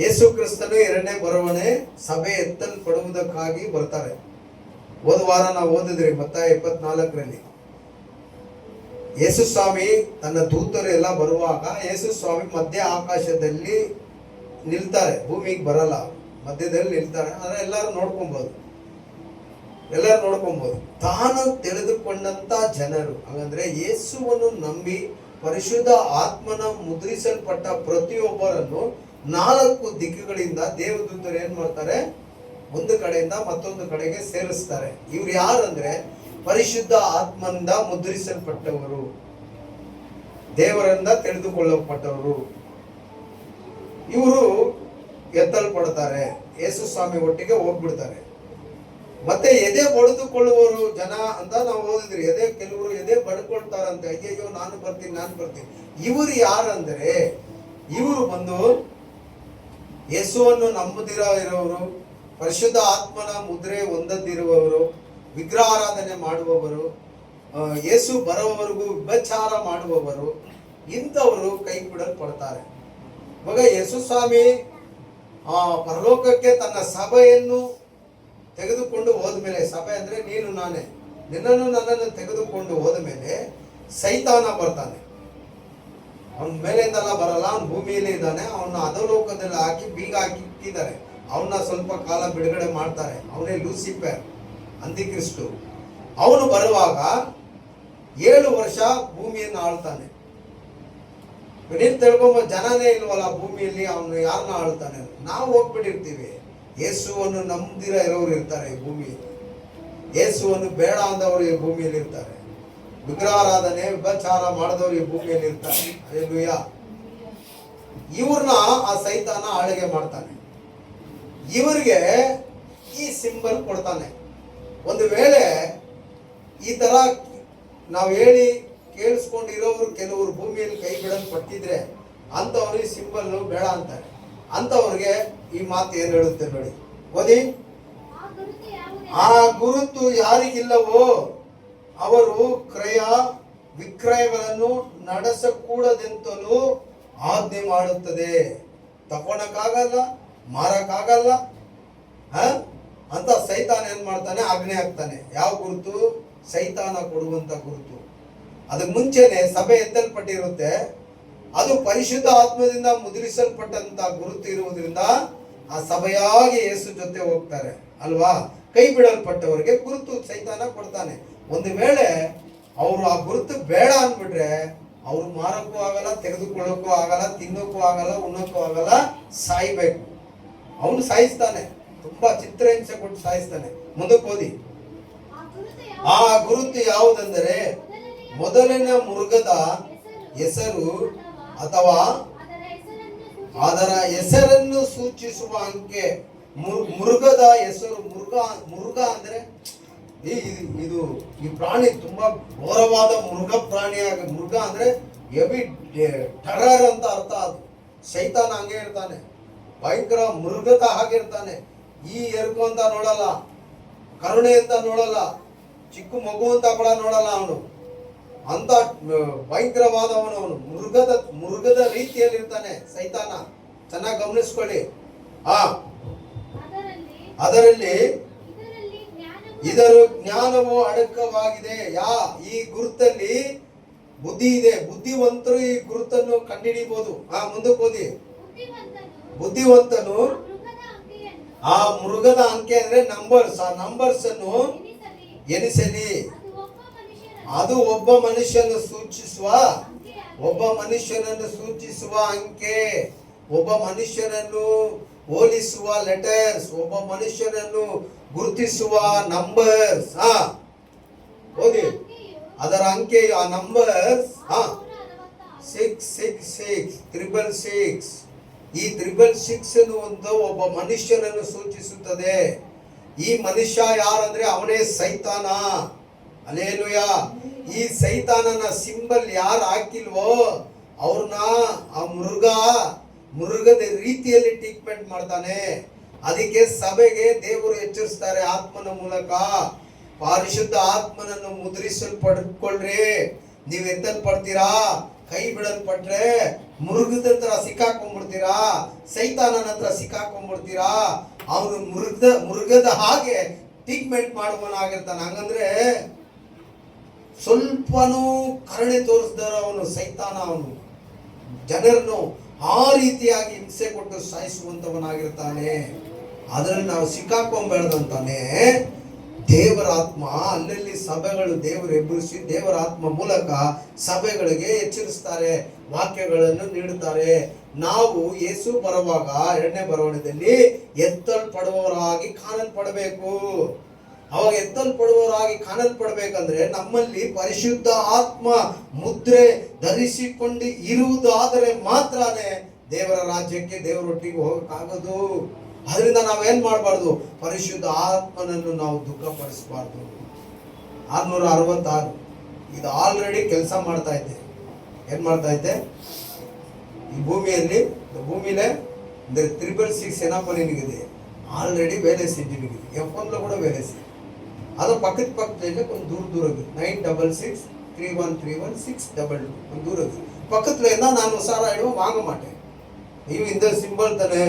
ಯೇಸು ಕ್ರಿಸ್ತನು ಎರಡನೇ ಬರವಣೆ ಸಭೆ ಎತ್ತಲ್ಪಡುವುದಕ್ಕಾಗಿ ಬರ್ತಾರೆ. ಹೋದ ವಾರ ನಾವು ಓದಿದ್ರಿ ಮತ್ತಾಯ 24ರಲ್ಲಿ. ಯೇಸು ಸ್ವಾಮಿ ತನ್ನ ದೂತರು ಎಲ್ಲ ಬರುವಾಗ ಯೇಸು ಸ್ವಾಮಿ ಮಧ್ಯ ಆಕಾಶದಲ್ಲಿ ನಿಲ್ತಾರೆ. ಭೂಮಿಗೆ ಬರಲ್ಲ, ಮಧ್ಯದಲ್ಲಿ ನಿಲ್ತಾರೆ. ಆದ್ರೆ ಎಲ್ಲರೂ ನೋಡ್ಕೊಬಹುದು. ತಾನು ತಿಳಿದುಕೊಂಡಂತ ಜನರು, ಹಾಗಂದ್ರೆ ಯೇಸುವನ್ನು ನಂಬಿ ಪರಿಶುದ್ಧ ಆತ್ಮನ ಮುದ್ರಿಸಲ್ಪಟ್ಟ ಪ್ರತಿಯೊಬ್ಬರನ್ನು 4 ದಿಕ್ಕುಗಳಿಂದ ದೇವದೂತರು ಏನ್ ಮಾಡ್ತಾರೆ? ಒಂದು ಕಡೆಯಿಂದ ಮತ್ತೊಂದು ಕಡೆಗೆ ಸೇರಿಸ್ತಾರೆ. ಇವ್ರು ಯಾರಂದ್ರೆ ಪರಿಶುದ್ಧ ಆತ್ಮನಿಂದ ಮುದ್ರಿಸಲ್ಪಟ್ಟವರು, ದೇವರಿಂದ ತಿಳಿದುಕೊಳ್ಳಲ್ಪಟ್ಟವರು. ಇವರು ಎತ್ತಲ್ಪಡ್ತಾರೆ, ಯೇಸು ಸ್ವಾಮಿ ಒಟ್ಟಿಗೆ ಹೋಗ್ಬಿಡ್ತಾರೆ. ಮತ್ತೆ ಎದೆ ಬಡಿದುಕೊಳ್ಳುವರು ಜನ ಅಂತ ನಾವು ಓದಿದ್ರಿ. ಕೆಲವರು ಎದೆ ಬಡ್ಕೊಳ್ತಾರಂತೆ, ಅಯ್ಯಯ್ಯೋ ನಾನು ಬರ್ತೀನಿ. ಇವರು ಯಾರಂದ್ರೆ, ಇವರು ಬಂದು ಯೇಸುವನ್ನು ನಂಬದಿರೋರು, ಪರಿಶುದ್ಧ ಆತ್ಮನ ಮುದ್ರೆ ಹೊಂದದಿರುವವರು, ವಿಗ್ರಹಾರಾಧನೆ ಮಾಡುವವರು, ಯೇಸು ಬರೋವರೆಗೂ ವ್ಯಭಿಚಾರ ಮಾಡುವವರು, ಇಂಥವರು ಕೈ ಬಿಡಲ್ಪಡ್ತಾರೆ. ಇವಾಗ ಯೇಸು ಸ್ವಾಮಿ ಪರಲೋಕಕ್ಕೆ ತನ್ನ ಸಭೆಯನ್ನು ತೆಗೆದುಕೊಂಡು ಹೋದ್ಮೇಲೆ, ಸಭೆ ಅಂದ್ರೆ ನೀನು ನಾನೇ, ನಿನ್ನನ್ನು ನನ್ನನ್ನು ತೆಗೆದುಕೊಂಡು ಹೋದ ಮೇಲೆ ಸೈತಾನ ಬರ್ತಾನೆ. ಅವನ ಮೇಲಿಂದಲ್ಲ ಬರಲ್ಲ, ಅವನ ಭೂಮಿಯಲ್ಲಿ ಇದ್ದಾನೆ. ಅವನ ಅಧೋಲೋಕದಲ್ಲಿ ಹಾಕಿ ಬೀಗ ಹಾಕಿ ಇಟ್ಟಿದ್ದಾರೆ. ಅವನ್ನ ಸ್ವಲ್ಪ ಕಾಲ ಬಿಡುಗಡೆ ಮಾಡ್ತಾರೆ. ಅವನೇ ಲೂಸಿಫರ್, ಅಂತ್ಯಕ್ರಿಸ್ತು. ಅವನು ಬರುವಾಗ 7 ವರ್ಷ ಭೂಮಿಯನ್ನು ಆಳ್ತಾನೆ. ನೀನು ತಿಳ್ಕೊಂಬ, ಜನನೇ ಇಲ್ವಲ್ಲ ಭೂಮಿಯಲ್ಲಿ, ಅವನು ಯಾರನ್ನ ಆಳ್ತಾನೆ? ನಾವು ಹೋಗ್ಬಿಟ್ಟಿರ್ತೀವಿ. ಯೇಸುವನ್ನು ನಂಬಿರ ಇರೋರು ಇರ್ತಾರೆ ಈ ಭೂಮಿಯಲ್ಲಿ, ಯೇಸುವನ್ನು ಬೇಡ ಅಂದವರು ಈ ಭೂಮಿಯಲ್ಲಿ ಇರ್ತಾರೆ, ವಿಗ್ರಹಾರಾಧನೆ ವಿಭಚಾರ ಮಾಡಿದವರು ಈ ಭೂಮಿಯಲ್ಲಿ ಇರ್ತಾರೆ. ಹಲ್ಲೆಲೂಯಾ. ಇವ್ರನ್ನ ಆ ಸೈತಾನ ಆಳ್ಗೆ ಮಾಡ್ತಾನೆ. ಇವರಿಗೆ ಈ ಸಿಂಬಲ್ ಕೊಡ್ತಾನೆ. ಒಂದು ವೇಳೆ ಈ ತರ ನಾವು ಹೇಳಿ ಕೇಳಿಸ್ಕೊಂಡಿರೋರು ಕೆಲವರು ಭೂಮಿಯಲ್ಲಿ ಕೈ ಬಿಡಲ್ಪಟ್ಟಿದ್ರೆ ಅಂತವ್ರಿಗೆ ಸಿಂಬಲ್ ಬೇಡ ಅಂತಾರೆ. ಅಂತವ್ರಿಗೆ ಈ ಮಾತು ಏನು ಹೇಳುತ್ತೆ ನೋಡಿ, ಓದಿ. ಆ ಗುರುತು ಯಾರಿಗಿಲ್ಲವೋ ಅವರು ಕ್ರಯ ವಿಕ್ರಯಗಳನ್ನು ನಡೆಸಕೂಡದೆಂತಲೂ ಆಜ್ಞೆ ಮಾಡುತ್ತದೆ. ತಗೊಳಕ್ಕಾಗಲ್ಲ, ಮಾರಕ್ಕಾಗಲ್ಲ ಅಂತ ಸೈತಾನ ಏನ್ ಮಾಡ್ತಾನೆ? ಆಜ್ಞೆ ಹಾಕ್ತಾನೆ. ಯಾವ ಗುರುತು? ಸೈತಾನ ಕೊಡುವಂತ ಗುರುತು. ಅದಕ್ಕೆ ಮುಂಚೆನೆ ಸಭೆ ಎತ್ತಲ್ಪಟ್ಟಿರುತ್ತೆ. ಅದು ಪರಿಶುದ್ಧ ಆತ್ಮದಿಂದ ಮುದ್ರಿಸಲ್ಪಟ್ಟಂತ ಗುರುತು ಇರುವುದರಿಂದ ಆ ಸಭೆಯಾಗಿ ಯೇಸು ಜೊತೆ ಹೋಗ್ತಾರೆ ಅಲ್ವಾ. ಕೈ ಬಿಡಲ್ಪಟ್ಟವರಿಗೆ ಗುರುತು ಸೈತಾನ ಕೊಡ್ತಾನೆ. ಒಂದು ವೇಳೆ ಅವರು ಆ ಗುರುತು ಬೇಡ ಅಂದ್ಬಿಟ್ರೆ ಅವ್ರು ಮಾರಕ್ಕೂ ಆಗಲ್ಲ, ತೆಗೆದುಕೊಳ್ಳೋಕ್ಕೂ ಆಗಲ್ಲ, ತಿನ್ನೋಕ್ಕೂ ಆಗಲ್ಲ, ಉಣ್ಣೋಕ್ಕೂ ಆಗಲ್ಲ, ಸಾಯ್ಬೇಕು. ಅವನು ಸಾಯಿಸ್ತಾನೆ, ತುಂಬಾ ಚಿತ್ರಹಿಂಸೆ ಕೊಟ್ಟು ಸಾಯಿಸ್ತಾನೆ. ಮುಂದಕ್ಕೆ ಓದಿ. ಆ ಗುರುತು ಯಾವುದೆಂದರೆ ಮೊದಲಿನ ಮೃಗದ ಹೆಸರು ಅಥವಾ ಅದರ ಹೆಸರನ್ನು ಸೂಚಿಸುವ ಅಂಕೆ. ಮೃಗದ ಹೆಸರು. ಮೃಗ ಅಂದ್ರೆ ಇದು ಈ ಪ್ರಾಣಿ ತುಂಬಾ ಘೋರವಾದ ಮೃಗ ಪ್ರಾಣಿಯಾಗಿ. ಮೃಗ ಅಂದ್ರೆ ಹೆವಿ ಟರರ್ ಅಂತ ಅರ್ಥ. ಅದು ಸೈತಾನ ಹಂಗೆ ಇರ್ತಾನೆ, ಭಯಂಕರ ಮೃಗದ ಹಾಗಿರ್ತಾನೆ. ಈ ಎರ್ಕು ಅಂತ ನೋಡಲ್ಲ, ಕರುಣೆ ಅಂತ ನೋಡಲ್ಲ, ಚಿಕ್ಕ ಮಗು ಅಂತ ಕೂಡ ನೋಡಲ್ಲ. ಅವನು ಅಂತ ಭಯಂಕರವಾದವನು. ಅವನು ಮೃಗದ ರೀತಿಯಲ್ಲಿ ಇರ್ತಾನೆ ಸೈತಾನ. ಚೆನ್ನಾಗಿ ಗಮನಿಸ್ಕೊಳ್ಳಿ. ಅದರಲ್ಲಿ ಇದರ ಜ್ಞಾನವು ಅಡಕವಾಗಿದೆ. ಈ ಗುರುತಲ್ಲಿ ಬುದ್ಧಿ ಇದೆ. ಬುದ್ಧಿವಂತರು ಈ ಗುರುತನ್ನು ಕಂಡುಹಿಡಿಬಹುದು. ಮುಂದಕ್ಕೆ ಓದಿ. ಬುದ್ಧಿವಂತನು ಆ ಮೃಗದ ಅಂಕೆ ಅಂದ್ರೆ ನಂಬರ್ಸ್. ಆ ನಂಬರ್ಸ್ ಅನ್ನು ಎನಿಸಲಿ. ಅದು ಒಬ್ಬ ಮನುಷ್ಯನನ್ನು ಸೂಚಿಸುವ ಅಂಕೆ, ಒಬ್ಬ ಮನುಷ್ಯನನ್ನು ಹೋಲಿಸುವ ಲೆಟರ್ಸ್, ಒಬ್ಬ ಮನುಷ್ಯನನ್ನು ಗುರುತಿಸುವ ನಂಬರ್ಸ್. ಓದಿ. ಅದರ ಅಂಕೆ, ಆ ನಂಬರ್ಸ್ 666 666. ಈ 666 ಒಂದು ಒಬ್ಬ ಮನುಷ್ಯನನ್ನು ಸೂಚಿಸುತ್ತದೆ. ಈ ಮನುಷ್ಯ ಯಾರಂದ್ರೆ ಅವನೇ ಸೈತಾನ. ಹಲ್ಲೆಲೂಯಾ. ಈ ಸೈತಾನನ ಸಿಂಬಲ್ ಯಾರು ಹಾಕಿಲ್ವೋ ಅವ್ರನ್ನ ಆ ಮೃಗದ ರೀತಿಯಲ್ಲಿ ಟ್ರೀಟ್ಮೆಂಟ್ ಮಾಡ್ತಾನೆ. ಅದಕ್ಕೆ ಸಭೆಗೆ ದೇವರು ಎಚ್ಚರಿಸ್ತಾರೆ ಆತ್ಮನ ಮೂಲಕ. ಪರಿಶುದ್ಧ ಆತ್ಮನನ್ನು ಮುದ್ರಿಸಲ್ಪಡ್ಕೊಳ್ರಿ. ನೀವು ಎತ್ತಲ್ಪಡ್ತೀರಾ, ಕೈ ಬಿಡಲ್ಪಟ್ರೆ ಮೃಗದ ಹತ್ರ ಸಿಕ್ಕಾಕೊಂಡ್ಬಿಡ್ತೀರಾ, ಸೈತಾನನ ಹತ್ರ ಸಿಕ್ಕಾಕೊಂಡ್ಬಿಡ್ತೀರಾ. ಅವನು ಮೃಗದ ಹಾಗೆ ಟ್ರೀಟ್ಮೆಂಟ್ ಮಾಡುವನಾಗಿರ್ತಾನೆ. ಹಂಗಂದ್ರೆ ಸ್ವಲ್ಪನೂ ಕರುಣೆ ತೋರಿಸಿದಾರ ಅವನು ಸೈತಾನ. ಅವನು ಜನರನ್ನು ಆ ರೀತಿಯಾಗಿ ಹಿಂಸೆ ಕೊಟ್ಟು ಸಾಯಿಸುವಂತವನಾಗಿರ್ತಾನೆ. ಅದರಲ್ಲಿ ನಾವು ಸಿಕ್ಕಾಕೊಂಡ್ಬೇಡ್ದಂತಾನೆ ದೇವರ ಆತ್ಮ ಅಲ್ಲಲ್ಲಿ ಸಭೆಗಳು ದೇವರು ಎಬ್ಬರಿಸಿ ದೇವರ ಆತ್ಮ ಮೂಲಕ ಸಭೆಗಳಿಗೆ ಎಚ್ಚರಿಸ್ತಾರೆ, ವಾಕ್ಯಗಳನ್ನು ನೀಡುತ್ತಾರೆ. ನಾವು ಯೇಸು ಬರುವಾಗ 2ನೇ ಬರವಣಿಗೆಯಲ್ಲಿ ಎತ್ತಲ್ಪಡುವವರಾಗಿ ಕಾಣಲ್ಪಡಬೇಕು. ಅವಾಗ ಎತ್ತಲ್ಪಡುವವರಾಗಿ ಕಾಣಲ್ಪಡಬೇಕಂದ್ರೆ ನಮ್ಮಲ್ಲಿ ಪರಿಶುದ್ಧ ಆತ್ಮ ಮುದ್ರೆ ಧರಿಸಿಕೊಂಡು ಇರುವುದಾದರೆ ಮಾತ್ರನೇ ದೇವರ ರಾಜ್ಯಕ್ಕೆ ದೇವರೊಟ್ಟಿಗೆ ಹೋಗಕ್ಕಾಗೋದು. ಅದರಿಂದ ನಾವೇನ್ ಮಾಡಬಾರ್ದು? ಪರಿಶುದ್ಧ ಆತ್ಮನನ್ನು ನಾವು ದುಃಖಪಡಿಸಬಾರ್ದು. 666 ಇದು ಆಲ್ರೆಡಿ ಕೆಲಸ ಮಾಡ್ತಾ ಇದೆ. ಏನ್ ಮಾಡ್ತಾ ಇದೆ ಈ ಭೂಮಿಯಲ್ಲಿ? ಭೂಮಿಲೇ 666 ಏನಪ್ಪ ನಿನಗಿದೆ, ಆಲ್ರೆಡಿ வேலை செஞ்சிருக்குது. F1ல கூட வேலை செய்யும். அது பக்கத்துல கொஞ்சம் தூரம் இருக்கு. 966 3131 622 கொஞ்சம் தூரம் இருக்கு. பக்கத்துல இருந்தா நான் உஷாராயிடுவேன், வாங்க மாட்டேன். இந்த சிம்பிள் தானே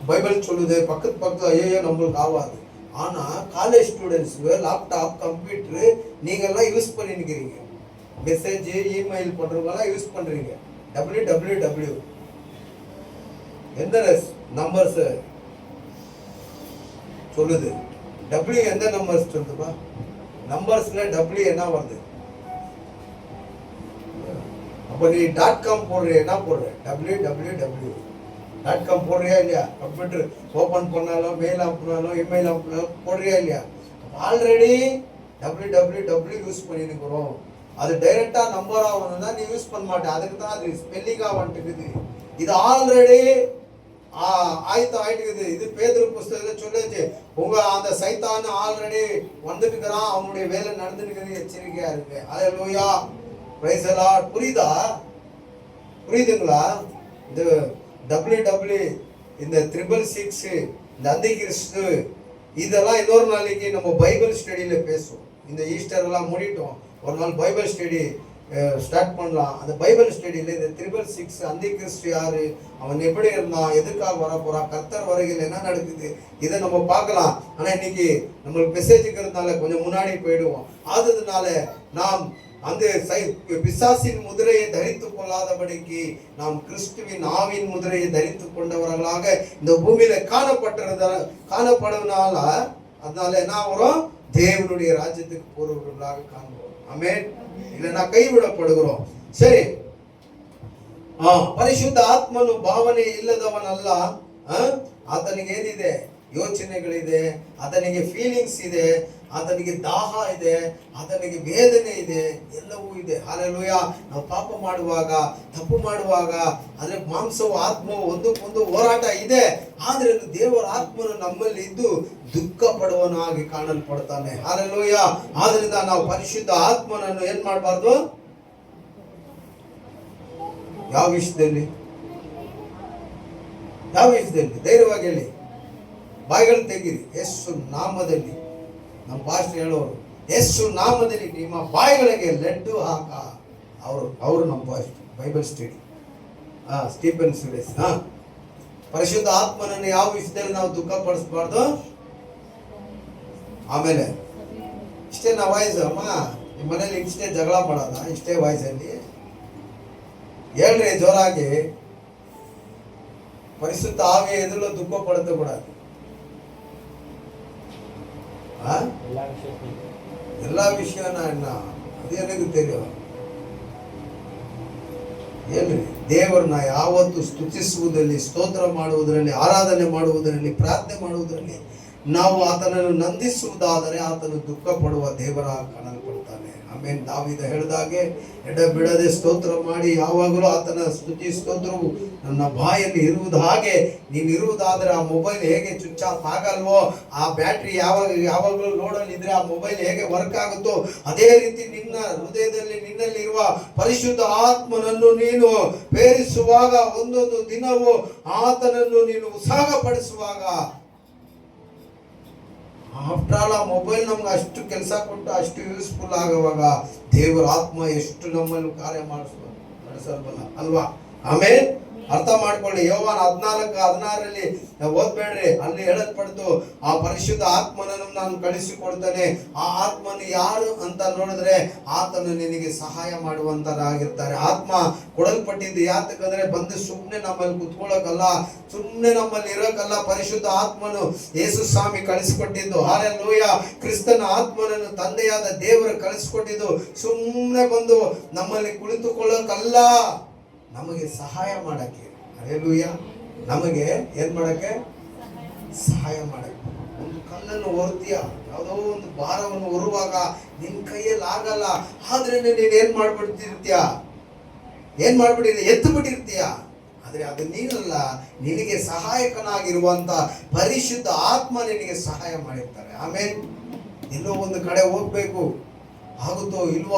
பைபிள் சொல்லுது. பக்கத்து ஐயோ நம்மளுக்கு ஆகாது. ஆனா காலேஜ் ஸ்டூடெண்ட்ஸ் லேப்டாப் கம்ப்யூட்டர் நீங்கெல்லாம் யூஸ் பண்ணிருக்கிறீங்க. மெசேஜ் இமெயில் பண்றவங்கலாம் யூஸ் பண்றீங்க. www எந்த நம்பர்ஸ் சொல்லுது? W எந்த நம்பர்ஸ் சொல்லுதுப்பா? நம்பர்ஸ்ல W என்ன வருது? அப்ப நீ .com போடுறிய, என்ன போடுற? www.com போடுறியா இல்லையா? கம்ப்யூட்டர் ஓபன் பண்ணாலும் மெயில் அனுப்பினாலும் இமெயில் அனுப்பினாலும் போடுறியா இல்லையா? ஆல்ரெடி www யூஸ் பண்ணிருக்கிறோம். அது டைரக்டா நம்பரா வந்தா நீ யூஸ் பண்ண மாட்டே. அதுக்கு தான் அது ஸ்பெல்லிங்கா வந்துட்டுக்குது. இது ஆல்ரெடி ஆயத்தம் ஆயிட்டுக்குது. இது பேதுரு புஸ்தகத்துல சொல்லுச்சு, உங்க அந்த சைத்தான் ஆல்ரெடி வந்துட்டுக்கிறான், அவனுடைய வேலை நடந்துட்டு எச்சரிக்கையா இருக்கு. அல்லேலூயா, பிரைஸ் தி லார்ட். புரியுதுங்களா? இந்த www இந்த 666 இந்த அந்திகிறிஸ்து இதெல்லாம் இன்னொரு நாளைக்கு நம்ம பைபிள் ஸ்டடியில பேசுவோம். இந்த ஈஸ்டர் எல்லாம் முடிட்டோம், ஒரு நாள் பைபிள் ஸ்டடி ஸ்டார்ட் பண்ணலாம். அந்த பைபிள் ஸ்டடியில இந்த 666 அந்திகிறிஸ்து யாரு, அவன் எப்படி இருந்தான், எதுக்காக வர போறான், கர்த்தர் வருகையில் என்ன நடக்குது, இதை நம்ம பார்க்கலாம். ஆனா இன்னைக்கு நம்மளுக்கு மெசேஜுங்கிறதுனால கொஞ்சம் முன்னாடி போயிடுவோம். அதனால நாம் அந்த பிசாசின் முதிரையை தரித்து கொள்ளாதபடிக்கு நாம் கிறிஸ்துவின் ஆவின் முதிரையை தரித்து கொண்டவர்களாக இந்த பூமியில காணப்படுவதனால அதனால என்ன வரும்? தேவனுடைய ராஜ்யத்துக்கு போறவர்களாக காண்போம். ஆமென். இல்லைன்னா கைவிடப்படுகிறோம். ಸರಿ ಪರಿಶುದ್ಧ ಆತ್ಮನು ಭಾವನೆ ಇಲ್ಲದವನಲ್ಲ. ಆತನಿಗೆ ಏನಿದೆ? ಯೋಚನೆಗಳಿದೆ, ಆತನಿಗೆ ಫೀಲಿಂಗ್ಸ್ ಇದೆ, ಆತನಿಗೆ ದಾಹ ಇದೆ, ಆತನಿಗೆ ವೇದನೆ ಇದೆ, ಎಲ್ಲವೂ ಇದೆ. ಹಲ್ಲೆಲೂಯಾ. ನಾವು ಪಾಪ ಮಾಡುವಾಗ, ತಪ್ಪು ಮಾಡುವಾಗ ಅಂದ್ರೆ ಮಾಂಸವು ಆತ್ಮವು ಒಂದಕ್ಕೊಂದು ಹೋರಾಟ ಇದೆ. ಆದ್ರೆ ದೇವರ ಆತ್ಮನು ನಮ್ಮಲ್ಲಿ ಇದ್ದು ದುಃಖ ಪಡುವನಾಗಿ ಕಾಣಲ್ಪಡ್ತಾನೆ. ಹಲ್ಲೆಲೂಯಾ. ಆದ್ರಿಂದ ನಾವು ಪರಿಶುದ್ಧ ಆತ್ಮನನ್ನು ಏನ್ ಮಾಡಬಾರ್ದು? ಯಾವ ವಿಷಯದಲ್ಲಿ ಧೈರ್ಯವಾಗಿ ಹೇಳಿ, ಬಾಯಿಗಳು ತೆಗೀರಿ. ಯೇಸು ನಾಮದಲ್ಲಿ, ನಮ್ಮ ಪಾಸ್ಟರ್ ಹೇಳೋರು, ಯೇಸು ನಾಮದಲ್ಲಿ ನಿಮ್ಮ ಬಾಯಿಗಳಿಗೆ ಲಡ್ಡು ಹಾಕ. ಅವರು ನಮ್ಮ pastor Bible study Stephen Suresh. ಪರಿಶುದ್ಧ ಆತ್ಮನನ್ನು ಯಾವ ವಿಷಯದಲ್ಲಿ ನಾವು ದುಃಖ ಪಡಿಸಬಾರ್ದು. ಆಮೇಲೆ ಇಷ್ಟೇ ನಾ ವಾಯ್ಸ್ ಅಮ್ಮ ನಿಮ್ಮ ಮನೇಲಿ ಇಷ್ಟೇ ಜಗಳ ಮಾಡೋದ? ಇಷ್ಟೇ ವಾಯ್ಸಲ್ಲಿ ಹೇಳ್ರಿ ಜೋರಾಗಿ. ಪರಿಶುದ್ಧ ಆವಿಯ ಎದುರು ದುಃಖ ಪಡುತ್ತ ಕೂಡದು. ಎಲ್ಲ ವಿಷಯನ ಅದೇನಿಗೆ ತಿಳಿಯೋ ಏನ್ರಿ? ದೇವರನ್ನ ಯಾವತ್ತು ಸ್ತುತಿಸುವುದರಲ್ಲಿ, ಸ್ತೋತ್ರ ಮಾಡುವುದರಲ್ಲಿ, ಆರಾಧನೆ ಮಾಡುವುದರಲ್ಲಿ, ಪ್ರಾರ್ಥನೆ ಮಾಡುವುದರಲ್ಲಿ ನಾವು ಆತನನ್ನು ನಂದಿಸುವುದಾದರೆ ಆತನು ದುಃಖ ಪಡುವ ದೇವರ ಕಾಣಲ್ಪಡ್ತಾನೆ. ಆಮೇಲೆ ದಾವೀದ ಹೇಳಿದಾಗೆ ಎಡ ಬಿಡದೆ ಸ್ತೋತ್ರ ಮಾಡಿ ಯಾವಾಗಲೂ ಆತನ ಸ್ತುತಿ ಸ್ತೋತ್ರವು ನನ್ನ ಬಾಯಲ್ಲಿ ಇರುವುದು. ಹಾಗೆ ನೀನು ಇರುವುದಾದ್ರೆ ಆ ಮೊಬೈಲ್ ಹೇಗೆ ಸ್ವಿಚ್ ಆಫ್ ಆಗಲ್ವೋ, ಆ ಬ್ಯಾಟ್ರಿ ಯಾವಾಗಲೂ ಲೋಡಲ್ಲಿ ಇದ್ರೆ ಆ ಮೊಬೈಲ್ ಹೇಗೆ ವರ್ಕ್ ಆಗುತ್ತೋ, ಅದೇ ರೀತಿ ನಿನ್ನ ಹೃದಯದಲ್ಲಿ ನಿನ್ನಲ್ಲಿರುವ ಪರಿಶುದ್ಧ ಆತ್ಮನನ್ನು ನೀನು ಪ್ರೇರಿಸುವಾಗ, ಒಂದೊಂದು ದಿನವೂ ಆತನನ್ನು ನೀನು ಉತ್ಸಾಹಪಡಿಸುವಾಗ, ಆಫ್ಟರ್ ಆಲ್ ಆ ಮೊಬೈಲ್ ನಮ್ಗೆ ಅಷ್ಟು ಕೆಲಸ ಕೊಟ್ಟು ಅಷ್ಟು ಯೂಸ್ಫುಲ್ ಆಗುವಾಗ ದೇವರ ಆತ್ಮ ಎಷ್ಟು ನಮ್ಮನ್ನು ಕಾರ್ಯ ಮಾಡಿಸಲ್ವಲ್ಲ ಅಲ್ವಾ? ಆಮೇಲೆ ಅರ್ಥ ಮಾಡ್ಕೊಳ್ಳಿ. ಯೋವಾನ 14:16 ಓದ್ಬೇಡ್ರಿ, ಅಲ್ಲಿ ಹೇಳಲ್ಪಡ್ತು, ಆ ಪರಿಶುದ್ಧ ಆತ್ಮನನ್ನು ನಾನು ಕಳಿಸಿಕೊಡ್ತಾನೆ. ಆ ಆತ್ಮನು ಯಾರು ಅಂತ ನೋಡಿದ್ರೆ ಆತನು ನಿನಗೆ ಸಹಾಯ ಮಾಡುವಂತರಾಗಿರ್ತಾರೆ. ಆತ್ಮ ಕೊಡಲ್ಪಟ್ಟಿದ್ದು ಯಾತಕ್ಕಂದ್ರೆ ಬಂದು ಸುಮ್ಮನೆ ನಮ್ಮಲ್ಲಿ ಕುತ್ಕೊಳ್ಳೋಕಲ್ಲ, ಸುಮ್ಮನೆ ನಮ್ಮಲ್ಲಿ ಇರೋಕಲ್ಲ. ಪರಿಶುದ್ಧ ಆತ್ಮನು ಯೇಸು ಸ್ವಾಮಿ ಕಳಿಸಿಕೊಟ್ಟಿದ್ದು. ಹಲ್ಲೆಲೂಯಾ. ಕ್ರಿಸ್ತನ ಆತ್ಮನನ್ನು ತಂದೆಯಾದ ದೇವರು ಕಳಿಸಿಕೊಟ್ಟಿದ್ದು ಸುಮ್ಮನೆ ಬಂದು ನಮ್ಮಲ್ಲಿ ಕುಳಿತುಕೊಳ್ಳೋಕಲ್ಲ, ನಮಗೆ ಸಹಾಯ ಮಾಡಕ್ಕೆ. ಹಲ್ಲೆಲೂಯಾ. ನಮಗೆ ಏನ್ ಮಾಡಕ್ಕೆ? ಸಹಾಯ ಮಾಡಕ್ಕೆ. ಒಂದು ಕಲ್ಲನ್ನು ಹೊರ್ತೀಯ, ಯಾವುದೋ ಒಂದು ಭಾರವನ್ನು ಹೊರುವಾಗ ನಿನ್ ಕೈಯಲ್ಲಿ ಆಗಲ್ಲ, ಆದ್ರೆ ನೀನ್ ಏನ್ ಮಾಡ್ಬಿಡ್ತಿರ್ತೀಯ? ಎತ್ತು ಬಿಟ್ಟಿರ್ತೀಯ. ಆದ್ರೆ ಅದು ನೀನಲ್ಲ, ನಿನಗೆ ಸಹಾಯಕನಾಗಿರುವಂತ ಪರಿಶುದ್ಧ ಆತ್ಮ ನಿನಗೆ ಸಹಾಯ ಮಾಡಿರ್ತಾರೆ. ಆಮೇಲೆ ಎಲ್ಲೋ ಒಂದು ಕಡೆ ಹೋಗ್ಬೇಕು, ಆಗುತ್ತೋ ಇಲ್ವೋ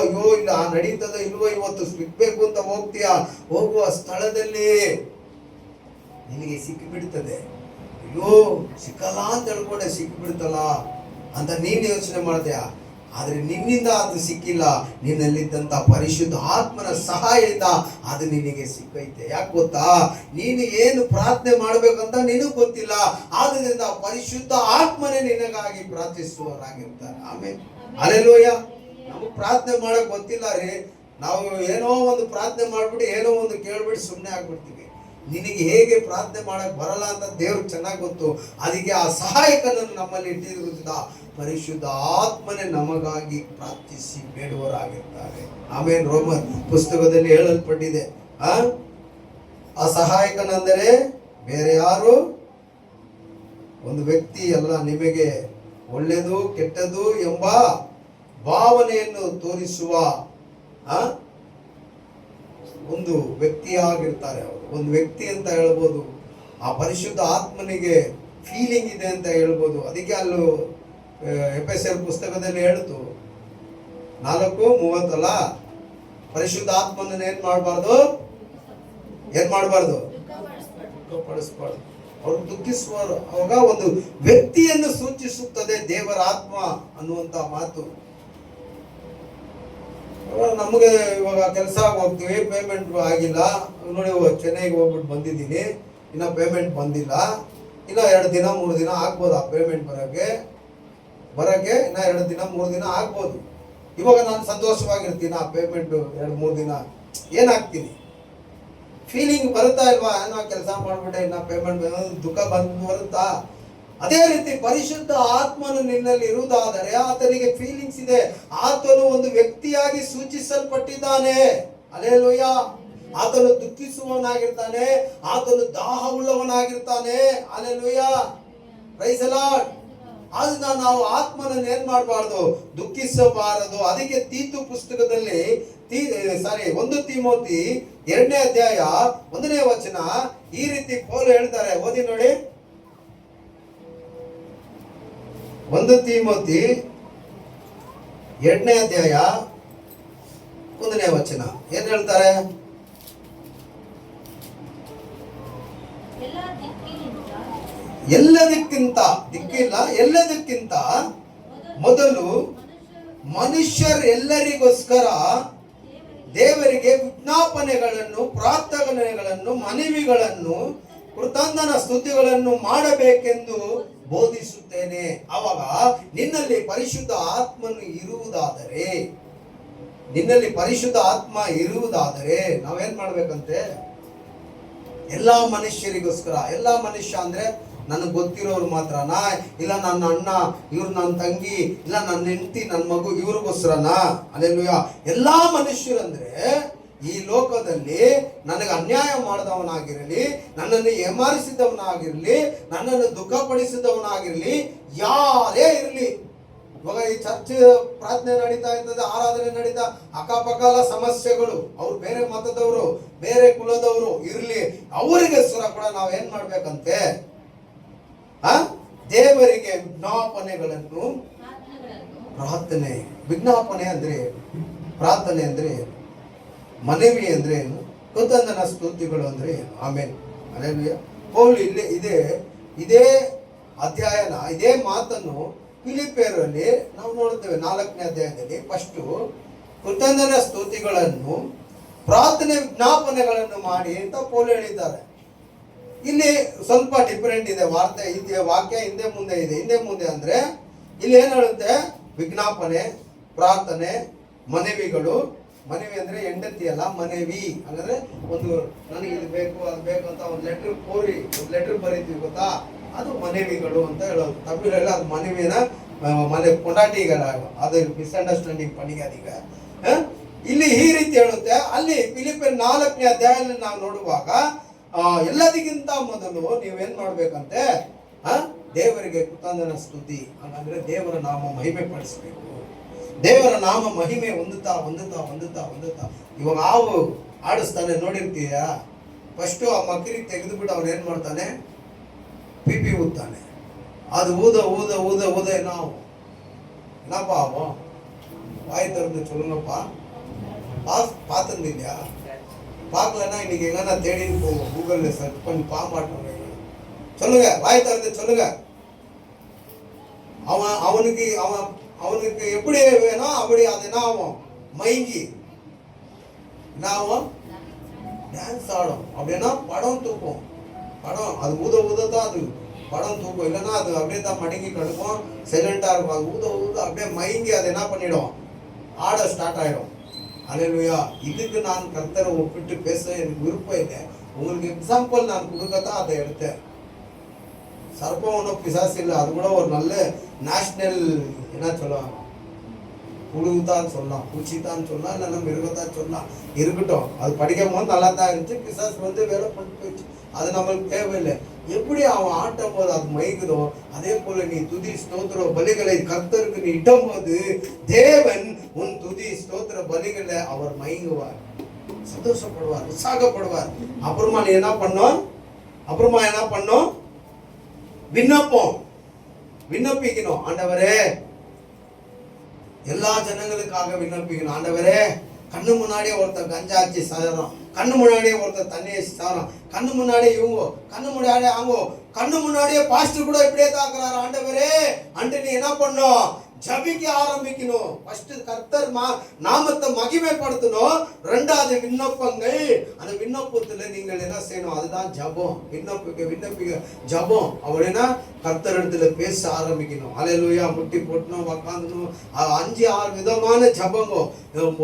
ಅಯ್ಯೋ ಇಲ್ಲ ನಡೀತದೋ ಇಲ್ವೋ, ಇವತ್ತು ಸಿಗ್ಬೇಕು ಅಂತ ಹೋಗ್ತೀಯ, ಹೋಗುವ ಸ್ಥಳದಲ್ಲಿ ನಿನಗೆ ಸಿಕ್ಕಿಬಿಡ್ತದೆ. ಅಯ್ಯೋ ಸಿಕ್ಕಲ್ಲ ಅಂತ ಹೇಳ್ಕೊಂಡೆ ಸಿಕ್ಕಿಬಿಡ್ತಲ್ಲ ಅಂತ ನೀನು ಯೋಚನೆ ಮಾಡ್ತೀಯ. ಆದ್ರೆ ನಿನ್ನಿಂದ ಅದು ಸಿಕ್ಕಿಲ್ಲ, ನಿನ್ನಲ್ಲಿದ್ದಂತ ಪರಿಶುದ್ಧ ಆತ್ಮನ ಸಹಾಯದಿಂದ ಅದು ನಿನಗೆ ಸಿಕ್ಕೈತೆ. ಯಾಕೆ ಗೊತ್ತಾ? ನೀನು ಏನು ಪ್ರಾರ್ಥನೆ ಮಾಡ್ಬೇಕಂತ ನಿನಗೆ ಗೊತ್ತಿಲ್ಲ, ಆದ್ರಿಂದ ಪರಿಶುದ್ಧ ಆತ್ಮನೇ ನಿನಗಾಗಿ ಪ್ರಾರ್ಥಿಸುವವರಾಗಿರ್ತಾರೆ. ಆಮೇಲೆ ಹಲ್ಲೆಲೂಯಾ. ನಮಗೆ ಪ್ರಾರ್ಥನೆ ಮಾಡಕ್ ಗೊತ್ತಿಲ್ಲ ರೀ, ನಾವು ಏನೋ ಒಂದು ಪ್ರಾರ್ಥನೆ ಮಾಡ್ಬಿಟ್ಟು ಏನೋ ಒಂದು ಕೇಳ್ಬಿಟ್ಟು ಸುಮ್ಮನೆ ಆಗ್ಬಿಡ್ತೀವಿ. ನಿನಗೆ ಹೇಗೆ ಪ್ರಾರ್ಥನೆ ಮಾಡಕ್ ಬರಲ್ಲ ಅಂತ ದೇವ್ರಿಗೆ ಚೆನ್ನಾಗಿ ಗೊತ್ತು. ಅದಕ್ಕೆ ಆ ಸಹಾಯಕನನ್ನು ನಮ್ಮಲ್ಲಿ ಇಟ್ಟಿರುವುದರಿಂದ ಪರಿಶುದ್ಧ ಆತ್ಮನೇ ನಮಗಾಗಿ ಪ್ರಾರ್ಥಿಸಿ ಬೇಡುವರಾಗಿರ್ತಾರೆ. ಆಮೇಲೆ ರೋಮನ್ ಪುಸ್ತಕದಲ್ಲಿ ಹೇಳಲ್ಪಟ್ಟಿದೆ, ಆ ಸಹಾಯಕನೆಂದರೆ ಬೇರೆ ಯಾರು? ಒಂದು ವ್ಯಕ್ತಿ ಅಲ್ಲ, ನಿಮಗೆ ಒಳ್ಳೆಯದು ಕೆಟ್ಟದು ಎಂಬ ಭಾವನೆಯನ್ನು ತೋರಿಸುವ ಒಂದು ವ್ಯಕ್ತಿಯಾಗಿರ್ತಾರೆ ಅವರು. ಒಂದು ವ್ಯಕ್ತಿ ಅಂತ ಹೇಳ್ಬೋದು. ಆ ಪರಿಶುದ್ಧ ಆತ್ಮನಿಗೆ ಫೀಲಿಂಗ್ ಇದೆ ಅಂತ ಹೇಳ್ಬೋದು. ಅದಕ್ಕೆ ಅಲ್ಲೂ ಎಫೆಸರ್ ಪುಸ್ತಕದಲ್ಲಿ ಹೇಳ್ತು 4:30 ಪರಿಶುದ್ಧ ಆತ್ಮನ ಏನ್ ಮಾಡಬಾರ್ದು, ದುಃಖಪಡಿಸಬಾರ್ದು. ಅವರು ದುಃಖಿಸುವರು. ಅವಾಗ ಒಂದು ವ್ಯಕ್ತಿಯನ್ನು ಸೂಚಿಸುತ್ತದೆ ದೇವರ ಆತ್ಮ ಅನ್ನುವಂತ ಮಾತು. ನಮಗೆ ಇವಾಗ ಕೆಲಸ ಹೋಗ್ತೀವಿ, ಪೇಮೆಂಟ್ ಆಗಿಲ್ಲ ನೋಡಿ, ಚೆನ್ನೈಗೆ ಹೋಗ್ಬಿಟ್ಟು ಬಂದಿದ್ದೀನಿ, ಇನ್ನ ಪೇಮೆಂಟ್ ಬಂದಿಲ್ಲ, ಇನ್ನ 2 ದಿನ 3 ದಿನ ಆಗ್ಬೋದು ಆ ಪೇಮೆಂಟ್ ಬರಕ್ಕೆ ಇನ್ನ 2 ದಿನ 3 ದಿನ ಆಗ್ಬೋದು. ಇವಾಗ ನಾನು ಸಂತೋಷವಾಗಿರ್ತೀನಿ, ಆ ಪೇಮೆಂಟ್ 2-3 ದಿನ ಏನಾಗ್ತೀನಿ, ಫೀಲಿಂಗ್ ಬರುತ್ತಾ ಇಲ್ವಾ? ನಾ ಕೆಲಸ ಮಾಡ್ಬಿಟ್ಟೆ ಇನ್ನ ಪೇಮೆಂಟ್ ದುಃಖ ಬರುತ್ತಾ? ಅದೇ ರೀತಿ ಪರಿಶುದ್ಧ ಆತ್ಮನು ನಿನ್ನಲ್ಲಿ ಇರುವುದಾದರೆ ಆತನಿಗೆ ಫೀಲಿಂಗ್ಸ್ ಇದೆ. ಆತನು ಒಂದು ವ್ಯಕ್ತಿಯಾಗಿ ಸೂಚಿಸಲ್ಪಟ್ಟಿದ್ದಾನೆ. ಹಲ್ಲೆಲೂಯಾ. ಆತನು ದುಃಖಿಸುವವನಾಗಿರ್ತಾನೆ, ಆತನು ದಾಹವುಳ್ಳವನಾಗಿರ್ತಾನೆ. Hallelujah, praise the Lord. ಆದ್ರಿಂದ ನಾವು ಆತ್ಮನನ್ನು ಏನ್ ಮಾಡಬಾರ್ದು, ದುಃಖಿಸಬಾರದು. ಅದಕ್ಕೆ ತೀತು ಪುಸ್ತಕದಲ್ಲಿ 1 ತಿಮೋತಿ 2ನೇ ಅಧ್ಯಾಯ 1ನೇ ವಚನ ಈ ರೀತಿ ಪೌಲ ಹೇಳ್ತಾರೆ, ಓದಿ ನೋಡಿ. 1 ತಿಮೋತಿ 2ನೇ ಅಧ್ಯಾಯ 1ನೇ ವಚನ ಏನ್ ಹೇಳ್ತಾರೆ? ಎಲ್ಲದಕ್ಕಿಂತ ಮೊದಲು ಮನುಷ್ಯರೆಲ್ಲರಿಗೋಸ್ಕರ ದೇವರಿಗೆ ವಿಜ್ಞಾಪನೆಗಳನ್ನು, ಪ್ರಾರ್ಥನೆಗಳನ್ನು, ಮನವಿಗಳನ್ನು, ಕೃತಜ್ಞನ ಸ್ತುತಿಗಳನ್ನು ಮಾಡಬೇಕೆಂದು ಬೋಧಿಸುತ್ತೇನೆ. ಅವಾಗ ನಿನ್ನಲ್ಲಿ ಪರಿಶುದ್ಧ ಆತ್ಮನು ಇರುವುದಾದರೆ, ನಾವೇನ್ ಮಾಡ್ಬೇಕಂತೆ? ಎಲ್ಲಾ ಮನುಷ್ಯರಿಗೋಸ್ಕರ. ಎಲ್ಲಾ ಮನುಷ್ಯ ಅಂದ್ರೆ ನನಗೆ ಗೊತ್ತಿರೋರು ಮಾತ್ರನಾ? ಇಲ್ಲ ನನ್ನ ಅಣ್ಣ, ಇವ್ರು ನನ್ನ ತಂಗಿ, ಇಲ್ಲ ನನ್ನ ಹೆಂಡತಿ, ನನ್ನ ಮಗು, ಇವ್ರಿಗೋಸ್ಕರನಾ? ಹಲ್ಲೆಲೂಯಾ. ಎಲ್ಲಾ ಮನುಷ್ಯರಂದ್ರೆ ಈ ಲೋಕದಲ್ಲಿ ನನಗೆ ಅನ್ಯಾಯ ಮಾಡಿದವನಾಗಿರಲಿ, ನನ್ನನ್ನು ಏಮಾರಿಸಿದವನಾಗಿರಲಿ, ನನ್ನನ್ನು ದುಃಖಪಡಿಸಿದವನಾಗಿರಲಿ, ಯಾರೇ ಇರಲಿ. ಇವಾಗ ಈ ಚರ್ಚ್ ಪ್ರಾರ್ಥನೆ ನಡೀತಾ ಇರ್ತದೆ, ಆರಾಧನೆ ನಡೀತಾ, ಅಕ್ಕಪಕ್ಕಲ ಸಮಸ್ಯೆಗಳು, ಅವ್ರು ಬೇರೆ ಮತದವರು, ಬೇರೆ ಕುಲದವರು ಇರಲಿ, ಅವರಿಗೆ ಸುರ ಕೂಡ ನಾವೇನ್ ಮಾಡ್ಬೇಕಂತೆ? ದೇವರಿಗೆ ವಿಜ್ಞಾಪನೆಗಳನ್ನು, ಪ್ರಾರ್ಥನೆ, ವಿಜ್ಞಾಪನೆ ಅಂದ್ರೆ ಪ್ರಾರ್ಥನೆ ಅಂದ್ರೆ ಮನವಿ ಅಂದ್ರೆ ಏನು? ಕೃತಜ್ಞನ ಸ್ತುತಿಗಳು ಅಂದ್ರೆ ಏನು? ಆಮೇಲೆ ಹಲ್ಲೆಲೂಯಾ. ಪೌಲ್ ಇಲ್ಲಿ ಇದೇ ಅಧ್ಯಾಯನ, ಇದೇ ಮಾತನ್ನು ಫಿಲಿಪಿಯರಲ್ಲಿ ನಾವು ನೋಡ್ತೇವೆ. 4ನೇ ಅಧ್ಯಾಯದಲ್ಲಿ ಫಸ್ಟ್ ಕೃತಜ್ಞನ ಸ್ತುತಿಗಳನ್ನು, ಪ್ರಾರ್ಥನೆ, ವಿಜ್ಞಾಪನೆಗಳನ್ನು ಮಾಡಿ ಅಂತ ಪೌಲ್ ಹೇಳಿದ್ದಾರೆ. ಇಲ್ಲಿ ಸ್ವಲ್ಪ ಡಿಫರೆಂಟ್ ಇದೆ. ವಾಕ್ಯ ಹಿಂದೆ ಮುಂದೆ ಇದೆ. ಹಿಂದೆ ಮುಂದೆ ಅಂದ್ರೆ ಇಲ್ಲಿ ಏನ್ ಹೇಳುತ್ತೆ? ವಿಜ್ಞಾಪನೆ, ಪ್ರಾರ್ಥನೆ, ಮನವಿಗಳು. ಮನವಿ ಅಂದ್ರೆ ಹೆಂಡತಿ ಅಲ್ಲ, ಮನವಿ ಅಂದ್ರೆ ಒಂದು ನನಗೆ ಇದು ಬೇಕು ಅದು ಬೇಕು ಅಂತ ಒಂದು ಲೆಟರ್ ಬರೀತೀವಿ ಗೊತ್ತಾ, ಅದು ಮನವಿಗಳು ಅಂತ ಹೇಳೋದು. ತಮಿಳಲ್ಲ ಅದು ಮನವಿನ ಮನೆ ಕೊಂಡಾಟಿಗಳ, ಅದು ಮಿಸ್ಅಂಡರ್ಸ್ಟ್ಯಾಂಡಿಂಗ್ ಪಣಿಗಾದೀಗ. ಇಲ್ಲಿ ಈ ರೀತಿ ಹೇಳುತ್ತೆ. ಅಲ್ಲಿ ಫಿಲಿಪಿಯರ್ 4ನೇ ಅಧ್ಯಾಯದಲ್ಲಿ ನಾವು ನೋಡುವಾಗ ಎಲ್ಲದಕ್ಕಿಂತ ಮೊದಲು ನೀವೇನ್ ಮಾಡ್ಬೇಕಂತೆ? ದೇವರಿಗೆ ಕೃತಜ್ಞನ ಸ್ತುತಿ, ಅಂದ್ರೆ ದೇವರ ನಾಮ ಮಹಿಮೆ ಪಡಿಸಬೇಕು. ದೇವರ ನಾಮ ಮಹಿಮೆ ಹೊಂದುತ್ತಾ. ಇವಾಗ ಹಾವು ಆಡಿಸ್ತಾನೆ ನೋಡಿರ್ತೀಯ, ಫಸ್ಟ್ ಆ ಮಕ್ಕಳಿಗೆ ತೆಗೆದುಬಿಟ್ಟು ಅವ್ನು ಏನ್ ಮಾಡ್ತಾನೆ? ಪಿಪಿ ಊದ್ತಾನೆ. ಅದು ಊದ ನಾವು ಏನಪ್ಪ ಅವು வாய் திறந்து சொல்லுங்கப்பா. பார்த்தது இல்லையா? பார்க்கலன்னா இன்னைக்கு எங்கன்னா தேடின்னு போவோம், கூகுளில் சர்ச் பண்ணி மாட்டோம். சொல்லுங்க, வாய் திறந்து சொல்லுங்க. அவனுக்கு அவனுக்கு எப்படி வேணும் அப்படி அது என்ன ஆகும், மயங்கி என்ன ஆகும், டான்ஸ் ஆடும். அப்படின்னா படம் தூக்கும். படம் அது ஊதத்தான் அது படம் தூக்கும். இல்லைன்னா அது அப்படியே தான் மடங்கி கிடக்கும், சைலண்டா இருக்கும். அது ஊத அப்படியே மயங்கி அது என்ன பண்ணிடும், ஆட ஸ்டார்ட் ஆயிடும். அல்லேலூயா. இதுக்கு நான் கர்த்தரை ஒப்பிட்டு பேச எனக்கு விருப்பம் இல்லை. உங்களுக்கு எக்ஸாம்பிள் நான் கொடுக்கத்தான் அதை எடுத்தேன். சர்ப்பம் ஒன்றும் பிசாசு இல்லை, அது கூட ஒரு நல்ல நேஷனல் என்ன சொல்லலாம், புழுதான் சொல்லலாம், பூச்சி தான் சொல்லலாம், இல்லைன்னா மிருகத்தான் சொல்லலாம். இருக்கட்டும், அது படிக்கும் போது நல்லா தான் இருந்துச்சு. பிசாசு வேலை பண்ணிட்டு போயிடுச்சு, அது நம்மளுக்கு தேவையில்லை. எப்படி அவன் ஆட்டும் போது அது மயங்குதோ அதே போல நீ துதி ஸ்தோத்திர பலிகளை கர்த்தருக்கு நீ இட்டும் போது தேவன் உன் துதி ஸ்தோத்திர பலிகளை அவர் மயங்குவார், சந்தோஷப்படுவார், உற்சாகப்படுவார். அப்புறமா நீ என்ன பண்ணும், விண்ணப்பிக்கணும். ஆண்டவரே, எல்லா ஜனங்களுக்காக விண்ணப்பிக்கணும். ஆண்டவரே, கண்ணு முன்னாடியே ஒருத்தர் கஞ்சாச்சி சாரம், கண்ணு முன்னாடியே ஒருத்தர் தண்ணியை சாரம், கண்ணு முன்னாடியே இவங்க, கண்ணு முன்னாடியே அவங்க, கண்ணு முன்னாடியே பாஸ்டர் கூட இப்படியே தாக்குறாரு. ஆண்டவரே அன்று நீ என்ன பண்ணும், ஜபிக்க ஆரம்பிக்கணும். ஃபர்ஸ்ட் கர்த்தர் நாமத்தை மகிமைப்படுத்தணும். ரெண்டாவது விண்ணப்பங்கள். அந்த விண்ணப்பத்துல நீங்கள் என்ன செய்யணும், அதுதான் ஜபம். விண்ணப்பிக்க ஜபம். அப்படின்னா கர்த்தர் இடத்துல பேச ஆரம்பிக்கணும். அல்லேலூயா. முட்டி போட்டணும், உக்காந்துணும். 5-6 விதமான ஜபங்கோ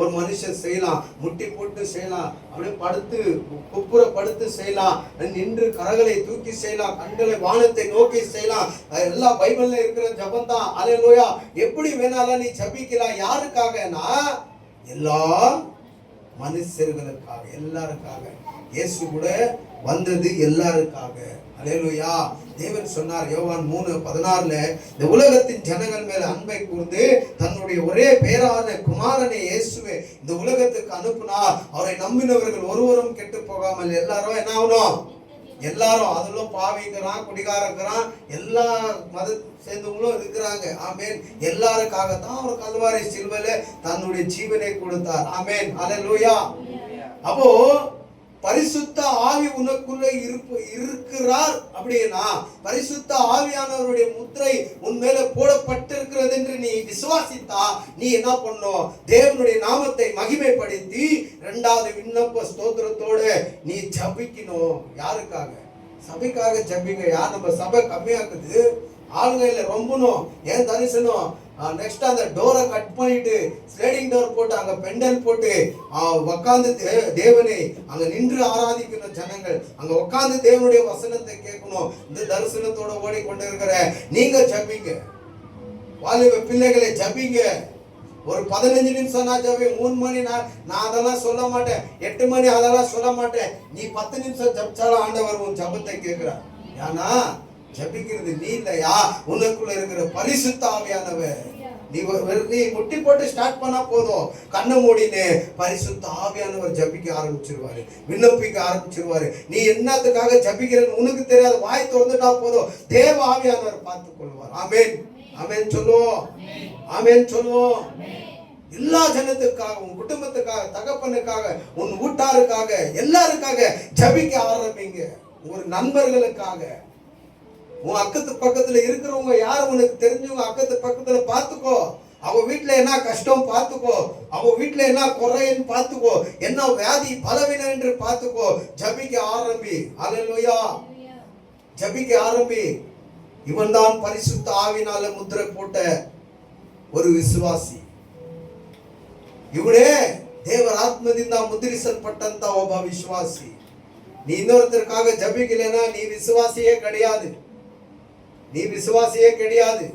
ஒரு மனுஷன் செய்யலாம். முட்டி போட்டு செய்யலாம், அப்படியே படுத்து குப்புற படுத்து செய்யலாம், நின்று கரங்களை தூக்கி செய்யலாம், கண்களை வானத்தை நோக்கி செய்யலாம். எல்லாம் பைபிள்ல இருக்கிற ஜபம் தான். அல்லேலூயா. எப்படி வேணாலும் நீ ஜபிக்கலாம். யாருக்காகனா எல்லா மனுஷர்களுக்காக, எல்லாருக்காக. இயேசு கூட வந்தது எல்லாருக்காக. அல்லேலூயா. தேவன் சொன்னார் யோவான் 3:16 இந்த உலகத்தின் ஜனங்கள் மேல அன்பை கூர்ந்து தன்னுடைய ஒரே பேரான குமாரனை இயேசுவை இந்த உலகத்துக்கு அனுப்பினார். அவரை நம்பினவர்கள் ஒருவரும் கெட்டு போகாமல் எல்லாரும் என்ன ஆகணும், எல்லாரும், அதுல பாவிக்கிறான், குடிகாரங்கிறான், எல்லா மத சேர்ந்தவங்களும் இருக்கிறாங்க. ஆமேன். எல்லாருக்காகத்தான் அவர் கல்வாரி சிலுவையில தன்னுடைய ஜீவனை கொடுத்தார். ஆமேன். அல்லேலூயா. அப்போ பரிசுத்த ஆவி உனக்குள்ள இருக்கிறார் அப்படின்னா, பரிசுத்த ஆவியானவருடைய முத்திரை உன் மேல போடப்பட்டிருக்கிறது என்று நீ விசுவாசித்தா நீ என்ன பண்ணும், தேவனுடைய நாமத்தை மகிமைப்படுத்தி இரண்டாவது விண்ணப்ப ஸ்தோத்திரத்தோட நீ ஜபிக்கணும். யாருக்காக? சபைக்காக ஜபிங்க. யார் நம்ம சபை கம்மியாக்குது, ஆளுங்க இல்லை, ரொம்பணும். ஏன் தரிசனம் நெக்ஸ்ட் அந்த டோரை கட் பண்ணிட்டு ஸ்லைடிங் டோர் போட்டு அங்க பெண்டல் போட்டு உட்காந்து தேவனை அங்க நின்று ஆராதிக்கணும். ஜனங்கள் அங்க உட்காந்து தேவனுடைய வசனத்தை கேட்கணும். இந்த தரிசனத்தோட ஓடிக்கொண்டு இருக்கிற நீங்க ஜபிங்க. வாலிப பிள்ளைகளை ஜபிங்க. ஒரு 15 நிமிஷம் நான் ஜபி, 3 மணி நான் அதெல்லாம் சொல்ல மாட்டேன், 8 மணி அதெல்லாம் சொல்ல மாட்டேன். நீ 10 நிமிஷம் ஜபிச்சாலும் ஆண்டவர் உன் ஜபத்தை கேட்கிறார். ஏன்னா ஜபிக்கிறது நீ இல்லையா, உனக்குள்ள இருக்கிற பரிசுத்த ஆவியானவர். நீ முட்டி போட்டு ஸ்டார்ட் பண்ணா போதும், கண்ணை மூடினே பரிசுத்த ஆவியானவர் ஜபிக்க ஆரம்பிச்சிருவாரு, விண்ணப்பிக்க ஆரம்பிச்சிருவாரு. நீ என்னத்துக்காக ஜபிக்கிறன்னு உனக்கு தெரியாது, வாய் திறந்துட்டா போதும், தேவ ஆவியானவர் பார்த்துக் கொள்வார். ஆமேன். ஆமேன் சொல்லுவோம். ஆமேன் சொல்லுவோம். எல்லா ஜனத்துக்காக, உன் குடும்பத்துக்காக, தகப்பனுக்காக, உன் வீட்டாருக்காக, எல்லாருக்காக ஜபிக்க ஆரம்பிங்க. ஒரு நண்பர்களுக்காக, உன் அக்கத்து பக்கத்துல இருக்கிறவங்க யார் உனக்கு தெரிஞ்சவங்க அக்கத்து பக்கத்துல பார்த்துக்கோ. அவங்க வீட்டுல என்ன கஷ்டம் பார்த்துக்கோ, அவங்க வீட்டுல என்ன குறைன்னு பார்த்துக்கோ, என்ன வியாதி பலவீனம் என்று பார்த்துக்கோ. ஜபிக்க ஆரம்பி. அல்லேலூயா. ஜபிக்க ஆரம்பி. இவன் தான் பரிசுத்த ஆவினால முத்திரை போட்ட ஒரு ವಿಶ್ವಾಸಿ. ಇವನೇ ದೇವರ ಆತ್ಮದಿಂದ ಮುದ್ರಿಸಲ್ಪಟ್ಟಂತ ಒಬ್ಬ ವಿಶ್ವಾಸಿ. ನೀ ಇನ್ನೊருத்தருக்காக ஜபிக்கலைனா நீ விசுவாசியே கிடையாது. நீ விசுவாசியே கிடையாது.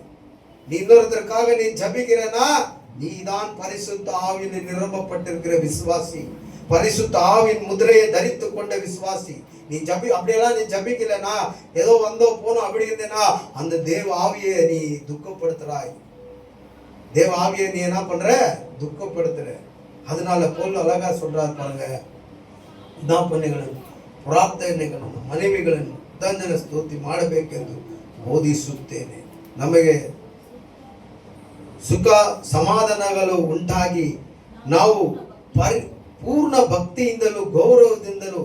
நீ இன்னொருத்தருக்காக நீ ஜபிக்கிறனா நீ தான் பரிசுத்த ஆவியினால் நிரப்பப்பட்டிருக்கிற விசுவாசி, பரிசுத்த ஆவியின் முத்திரையை தரித்து கொண்ட விசுவாசி. நீ ஜபி அப்படியெல்லாம் நீ ஜபிக்கலைனா ஏதோ வந்தோ போனோம் அப்படி இருந்தேனா அந்த தேவ ஆவியை நீ துக்கப்படுத்துறாய். தேவ ஆவியை நீ என்ன பண்ற, துக்கப்படுத்துற. அதனால போல் அழகா சொல்றாரு பாருங்க, ಇதான் ಪುಣ್ಯಗಳನ್ನು ಪ್ರಾರ್ಥನೆಗಳನ್ನು ಮನವಿಗಳನ್ನು ತಂದನ ಸ್ತುತಿ ಮಾಡಬೇಕೆಂದು ಬೋಧಿಸುತ್ತೇನೆ. ನಮಗೆ ಸುಖ ಸಮಾಧಾನಗಳು ಉಂಟಾಗಿ ನಾವು ಪೂರ್ಣ ಭಕ್ತಿಯಿಂದಲೂ ಗೌರವದಿಂದಲೂ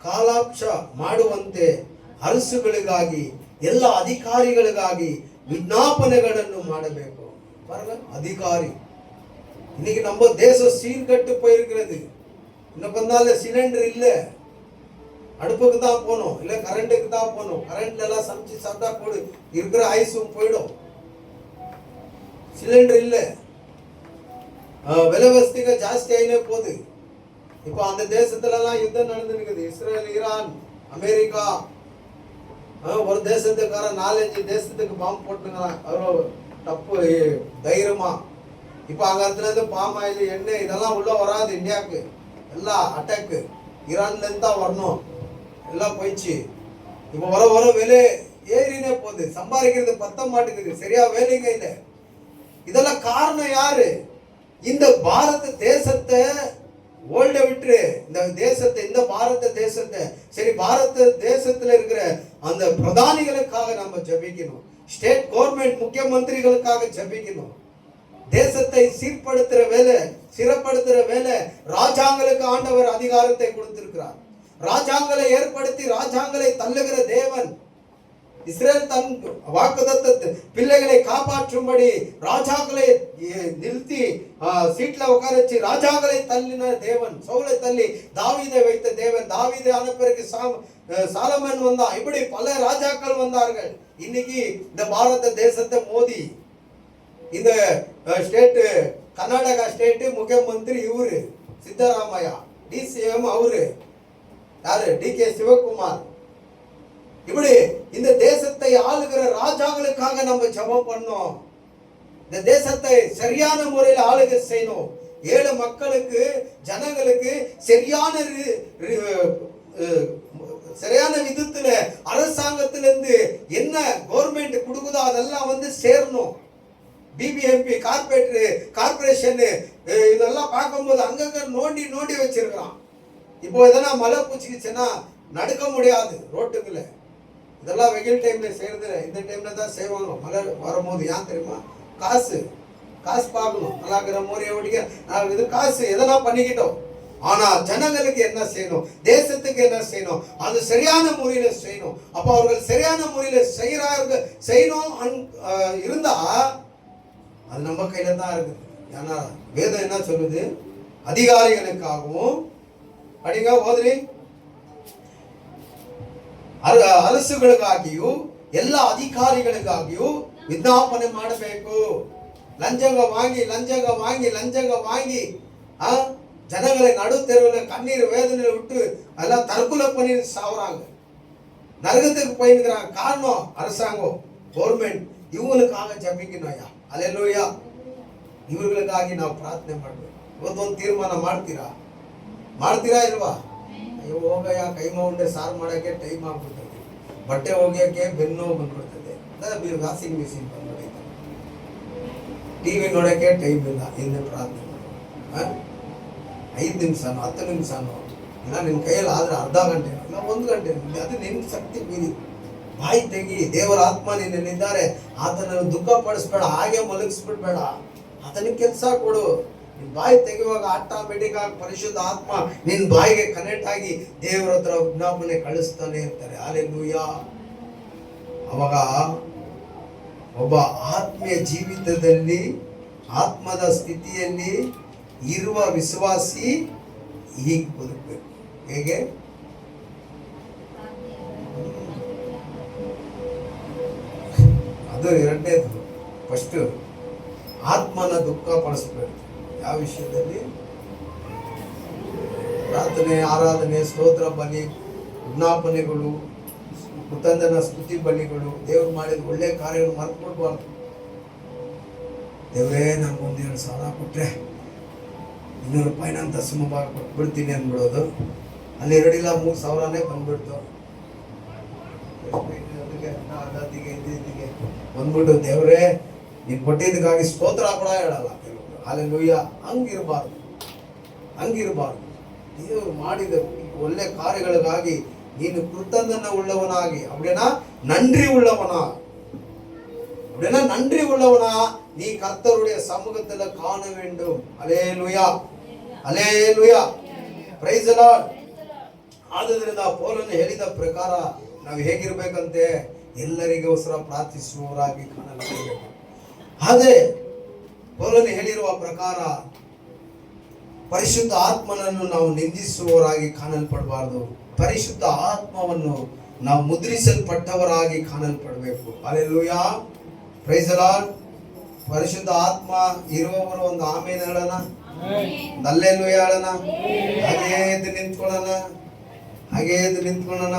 ಕಾಲಾಕ್ಷ ಮಾಡುವಂತೆ ಅರಸುಗಳಿಗಾಗಿ ಎಲ್ಲ ಅಧಿಕಾರಿಗಳಿಗಾಗಿ ವಿಜ್ಞಾಪನೆಗಳನ್ನು ಮಾಡಬೇಕು. பாருங்க, அதிகாரி. இன்னைக்கு நம்ம தேசம் சீர்கட்டு போயிருக்கிறது. இன்னும் கொஞ்ச நாள்ல சிலிண்டர் இல்ல, அடுப்புக்கு தான் போகணும், இல்ல கரண்ட்டுக்கு தான் போகணும். கரண்ட்ல எல்லாம் சமைச்சு சாப்பிட்டா போடு, இருக்கிற ஆயுசும் போயிடும். சிலிண்டர் இல்ல, விலைவாசிகள் ஜாஸ்தி ஆயினே போகுது. இப்போ அந்த தேசத்துல எல்லாம் யுத்தம் நடந்துருக்குது. Israel, Iran, America. ஒரு தேசத்துக்காரன் 4-5 தேசத்துக்கு பாம்பு போட்டுங்கிறான். அவ்வளோ தப்பு தைரியமா. இப்போ அங்க இருந்து பாம் ஆயில், எண்ணெய் இதெல்லாம் உள்ள வராது இந்தியாவுக்கு. எல்லாம் அட்டாக்கு ஈரான்ல இருந்து தான் வரணும். எல்லாம் போயிடுச்சு. இப்போ வர வர விலை ஏறினே போகுது. சம்பாதிக்கிறது பத்த மாட்டேங்குது, சரியா வேலைங்க இல்லை. இதெல்லாம் காரணம் யாரு? இந்த பாரத தேசத்தை ஓல்ட விட்டு இந்த தேசத்தை, இந்த பாரத தேசத்தை, சரி பாரத தேசத்துல இருக்கிற அந்த பிரதானிகளுக்காக நம்ம ஜெபிக்கணும். ஸ்டேட் கவர்மெண்ட் முக்கியமந்திரிகளுக்காக ஜெபிக்கணும். தேசத்தை சீர்படுத்துற வேலை, சிறப்படுத்துற வேலை ராஜாங்களுக்கு ஆண்டவர் அதிகாரத்தை கொடுத்திருக்கிறார். ராஜாங்களை ஏற்படுத்தி ராஜாங்களை தள்ளுகிற தேவன். இஸ்ரேல் தன் வாக்குத்தத்த பிள்ளைகளை காப்பாற்றும்படி ராஜாக்களை நிறுத்தி சீட்ல உட்கார வச்சு ராஜாக்களை தள்ளின தேவன். சவுலை தள்ளி தாவீதை வைத்த தேவன். தாவீதை ஆன பிறகு சாலமன் வந்தான். இப்படி பல ராஜாக்கள் வந்தார்கள். இன்னைக்கு இந்த பாரத தேசத்தை மோதி இந்த ஸ்டேட், கர்நாடகா ஸ்டேட் முக்கியமந்திரி இவரு சித்தராமையா, டிசிஎம் அவரு யாரு, டி.கே. சிவகுமார். இப்படி இந்த தேசத்தை ஆளுகிற ராஜாக்களுக்காக நம்ம ஜெபம் பண்ணோம். இந்த தேசத்தை சரியான முறையில் ஆளுகை செய்யணும். ஏழை மக்களுக்கு, ஜனங்களுக்கு சரியான விதத்துல அரசாங்கத்திலிருந்து என்ன கவர்மெண்ட் கொடுக்குதோ அதெல்லாம் வந்து சேரணும். பிபிஎம்பி, கார்பரேஷன் இதெல்லாம் பார்க்கும்போது அங்கங்க நோண்டி நோண்டி வச்சிருக்கிறான். இப்போ எதனா மழை பூச்சிக்கிச்சுன்னா நடக்க முடியாது ரோட்டுக்குள்ள. இதெல்லாம் வெயில் டைம்ல செய்யறது, இந்த டைம்ல தான் செய்வாங்க. மழை வரும்போது ஏன் தெரியுமா? காசு பார்க்கணும். நல்லா இருக்கிற முறையை ஓடிக்க இது காசு எதனா பண்ணிக்கிட்டோம். ஆனா ஜனங்களுக்கு என்ன செய்யணும், தேசத்துக்கு என்ன செய்யணும், அது சரியான முறையில செய்யணும். அப்ப அவர்கள் சரியான முறையில செய்யணும் இருந்தா அது நம்ம கையில தான் இருக்குது. ஏன்னா வேதம் என்ன சொல்லுது? அதிகாரிகளுக்காகவும் படிங்க ಓದ್ರಿ, ಅರಸುಗಳಿಗಾಗಿಯೂ ಎಲ್ಲ ಅಧಿಕಾರಿಗಳಿಗಾಗಿಯೂ ವಿಜ್ಞಾಪನೆ ಮಾಡಬೇಕು. ಲಂಚಂಗ வாங்கி ஜனங்களை நடுத்தெருவில் கண்ணீர் வேதனையில் விட்டு எல்லாம் தற்கொலை பண்ணி சாவுறாங்க, நரகத்துக்கு போயிருக்கிறாங்க. காரணம் அரசாங்கம், கவர்மெண்ட். இவங்களுக்காக ஜபிக்கணும் ஐயா. அல்லேலூயா. ಇವ್ರಿಗಳಿಗಾಗಿ ನಾವು ಪ್ರಾರ್ಥನೆ ಮಾಡಬೇಕು. ಇವತ್ತೊಂದು ತೀರ್ಮಾನ ಮಾಡ್ತೀರಾ ಇಲ್ವಾ? ಅಯ್ಯೋ ಹೋಗಯ್ಯ, ಕೈಮಾ ಉಂಡೆ ಸಾರು ಮಾಡೋಕ್ಕೆ ಟೈಮ್ ಆಗ್ಬಿಡ್ತದೆ, ಬಟ್ಟೆ ಒಗೆಯೋಕ್ಕೆ ಬೆನ್ನು ಬಂದ್ಬಿಡ್ತದೆ, ವಾಷಿಂಗ್ ಮಿಷಿನ್ ಬಂದ್ಬಿಡೈತೆ, ಟಿವಿ ನೋಡೋಕ್ಕೆ ಟೈಮ್ ಇಲ್ಲ. ಹಿಂದೆ ಪ್ರಾರ್ಥನೆ ಮಾಡಿ 5 ನಿಮಿಷನೋ 10 ನಿಮಿಷನೋ ಇಲ್ಲ, ನಿನ್ನ ಕೈಯಲ್ಲಿ ಆದ್ರೆ ಅರ್ಧ ಗಂಟೆ ಇಲ್ಲ 1 ಗಂಟೆ, ಅದು ನಿನ್ನ ಶಕ್ತಿ ಮೀರಿ ಬಾಯಿ ತೆಗಿ. ದೇವರ ಆತ್ಮ ನಿನ್ನಲ್ಲಿದ್ದಾರೆ, ಆತನನ್ನು ದುಃಖ ಪಡಿಸ್ಬೇಡ, ಹಾಗೆ ಮಲಗಿಸ್ಬಿಡ್ಬೇಡ, ಆತನಿಗೆ ಕೆಲಸ ಕೊಡು. ನಿನ್ ಬಾಯಿ ತೆಗೆಯುವಾಗ ಆಟೋಮೆಟಿಕ್ ಆಗಿ ಪರಿಶುದ್ಧ ಆತ್ಮ ನಿನ್ ಬಾಯಿಗೆ ಕನೆಕ್ಟ್ ಆಗಿ ದೇವರ ಹತ್ರ ವಿಜ್ಞಾಪನೆ ಕಳಿಸ್ತಾನೆ ಇರ್ತಾರೆ. ಹಲ್ಲೆಲೂಯಾ. ಅವಾಗ ಒಬ್ಬ ಆತ್ಮೀಯ ಜೀವಿತದಲ್ಲಿ, ಆತ್ಮದ ಸ್ಥಿತಿಯಲ್ಲಿ ಇರುವ ವಿಶ್ವಾಸಿ ಹೀಗೆ ಬದುಕಬೇಕು. ಹೇಗೆ? ಅದು ಎರಡನೇದು. ಫಸ್ಟ್ ಆತ್ಮನ ದುಃಖ ಪಡಿಸ್ಬೇಕು. ಯಾವ ವಿಷಯದಲ್ಲಿ? ಪ್ರಾರ್ಥನೆ, ಆರಾಧನೆ, ಸ್ತೋತ್ರ ಬಲಿ, ವಿಜ್ಞಾಪನೆಗಳು, ಕೃತಜ್ಞನ ಸ್ತುತಿ ಬಲಿಗಳು, ದೇವ್ರು ಮಾಡಿದ ಒಳ್ಳೆ ಕಾರ್ಯಗಳು ಮರ್ತು ಕೊಡ್ಬಾರ್ದು. ದೇವರೇ ನಂಗೆ 1-2 ಸಾವಿರ ಕೊಟ್ರೆ 200 ರೂಪಾಯಿ ನಾನು ದಶಮ ಭಾಗ ಕೊಟ್ಬಿಡ್ತೀನಿ ಅಂದ್ಬಿಡೋದು. ಅಲ್ಲಿ 2 ಇಲ್ಲ 3 ಸಾವಿರನೇ ಬಂದ್ಬಿಡ್ತು. ಇದಕ್ಕೆ ಬಂದ್ಬಿಟ್ಟು ದೇವರೇ ನೀನು ಕೊಟ್ಟಿದ್ದಕ್ಕಾಗಿ ಸ್ತೋತ್ರ ಕೂಡ ಹೇಳಲ್ಲ ಕೆಲವರು. ಹಲ್ಲೆಲೂಯಾ. ಹಂಗಿರಬಾರ್ದು. ದೇವರು ಮಾಡಿದ ಒಳ್ಳೆ ಕಾರ್ಯಗಳಿಗಾಗಿ ನೀನು ಕೃತಜ್ಞನ ಉಳ್ಳವನಾಗಿ, அப்படினா நன்றி உள்ளவனா நீ கர்த்தருடைய சமூகத்துல காண வேண்டும். ஹல்லேலூயா, ಪ್ರೈಸ್ ದಿ ಲಾರ್ಡ್. ಆದ್ದರಿಂದ ಪೌಲನು ಹೇಳಿದ ಪ್ರಕಾರ ನಾವು ಹೇಗಿರ್ಬೇಕಂತೆ? ಎಲ್ಲರಿಗೋಸ್ಕರ ಪ್ರಾರ್ಥಿಸುವವರಾಗಿ ಕಾಣಬೇಕು. ಅದೇ ಪೌಲನು ಹೇಳಿರುವ ಪ್ರಕಾರ ಪರಿಶುದ್ಧ ಆತ್ಮನನ್ನು ನಾವು ನಿಂದಿಸುವವರಾಗಿ ಕಾಣಲ್ಪಡಬಾರದು. ಪರಿಶುದ್ಧ ಆತ್ಮವನ್ನು ನಾವು ಮುದ್ರಿಸಲ್ಪಟ್ಟವರಾಗಿ ಕಾಣಲ್ಪಡಬೇಕು. Hallelujah, praise the Lord. ಪರಿಶುದ್ಧ ಆತ್ಮ ಇರುವವರು ಒಂದು ಆಮೇಲೆ ಹೇಳೋಣ, ಹಲ್ಲೆಲೂಯಾ ಹೇಳೋಣ. ಹಾಗೇ ಎದ್ದು ನಿಂತ್ಕೊಳ್ಳೋಣ.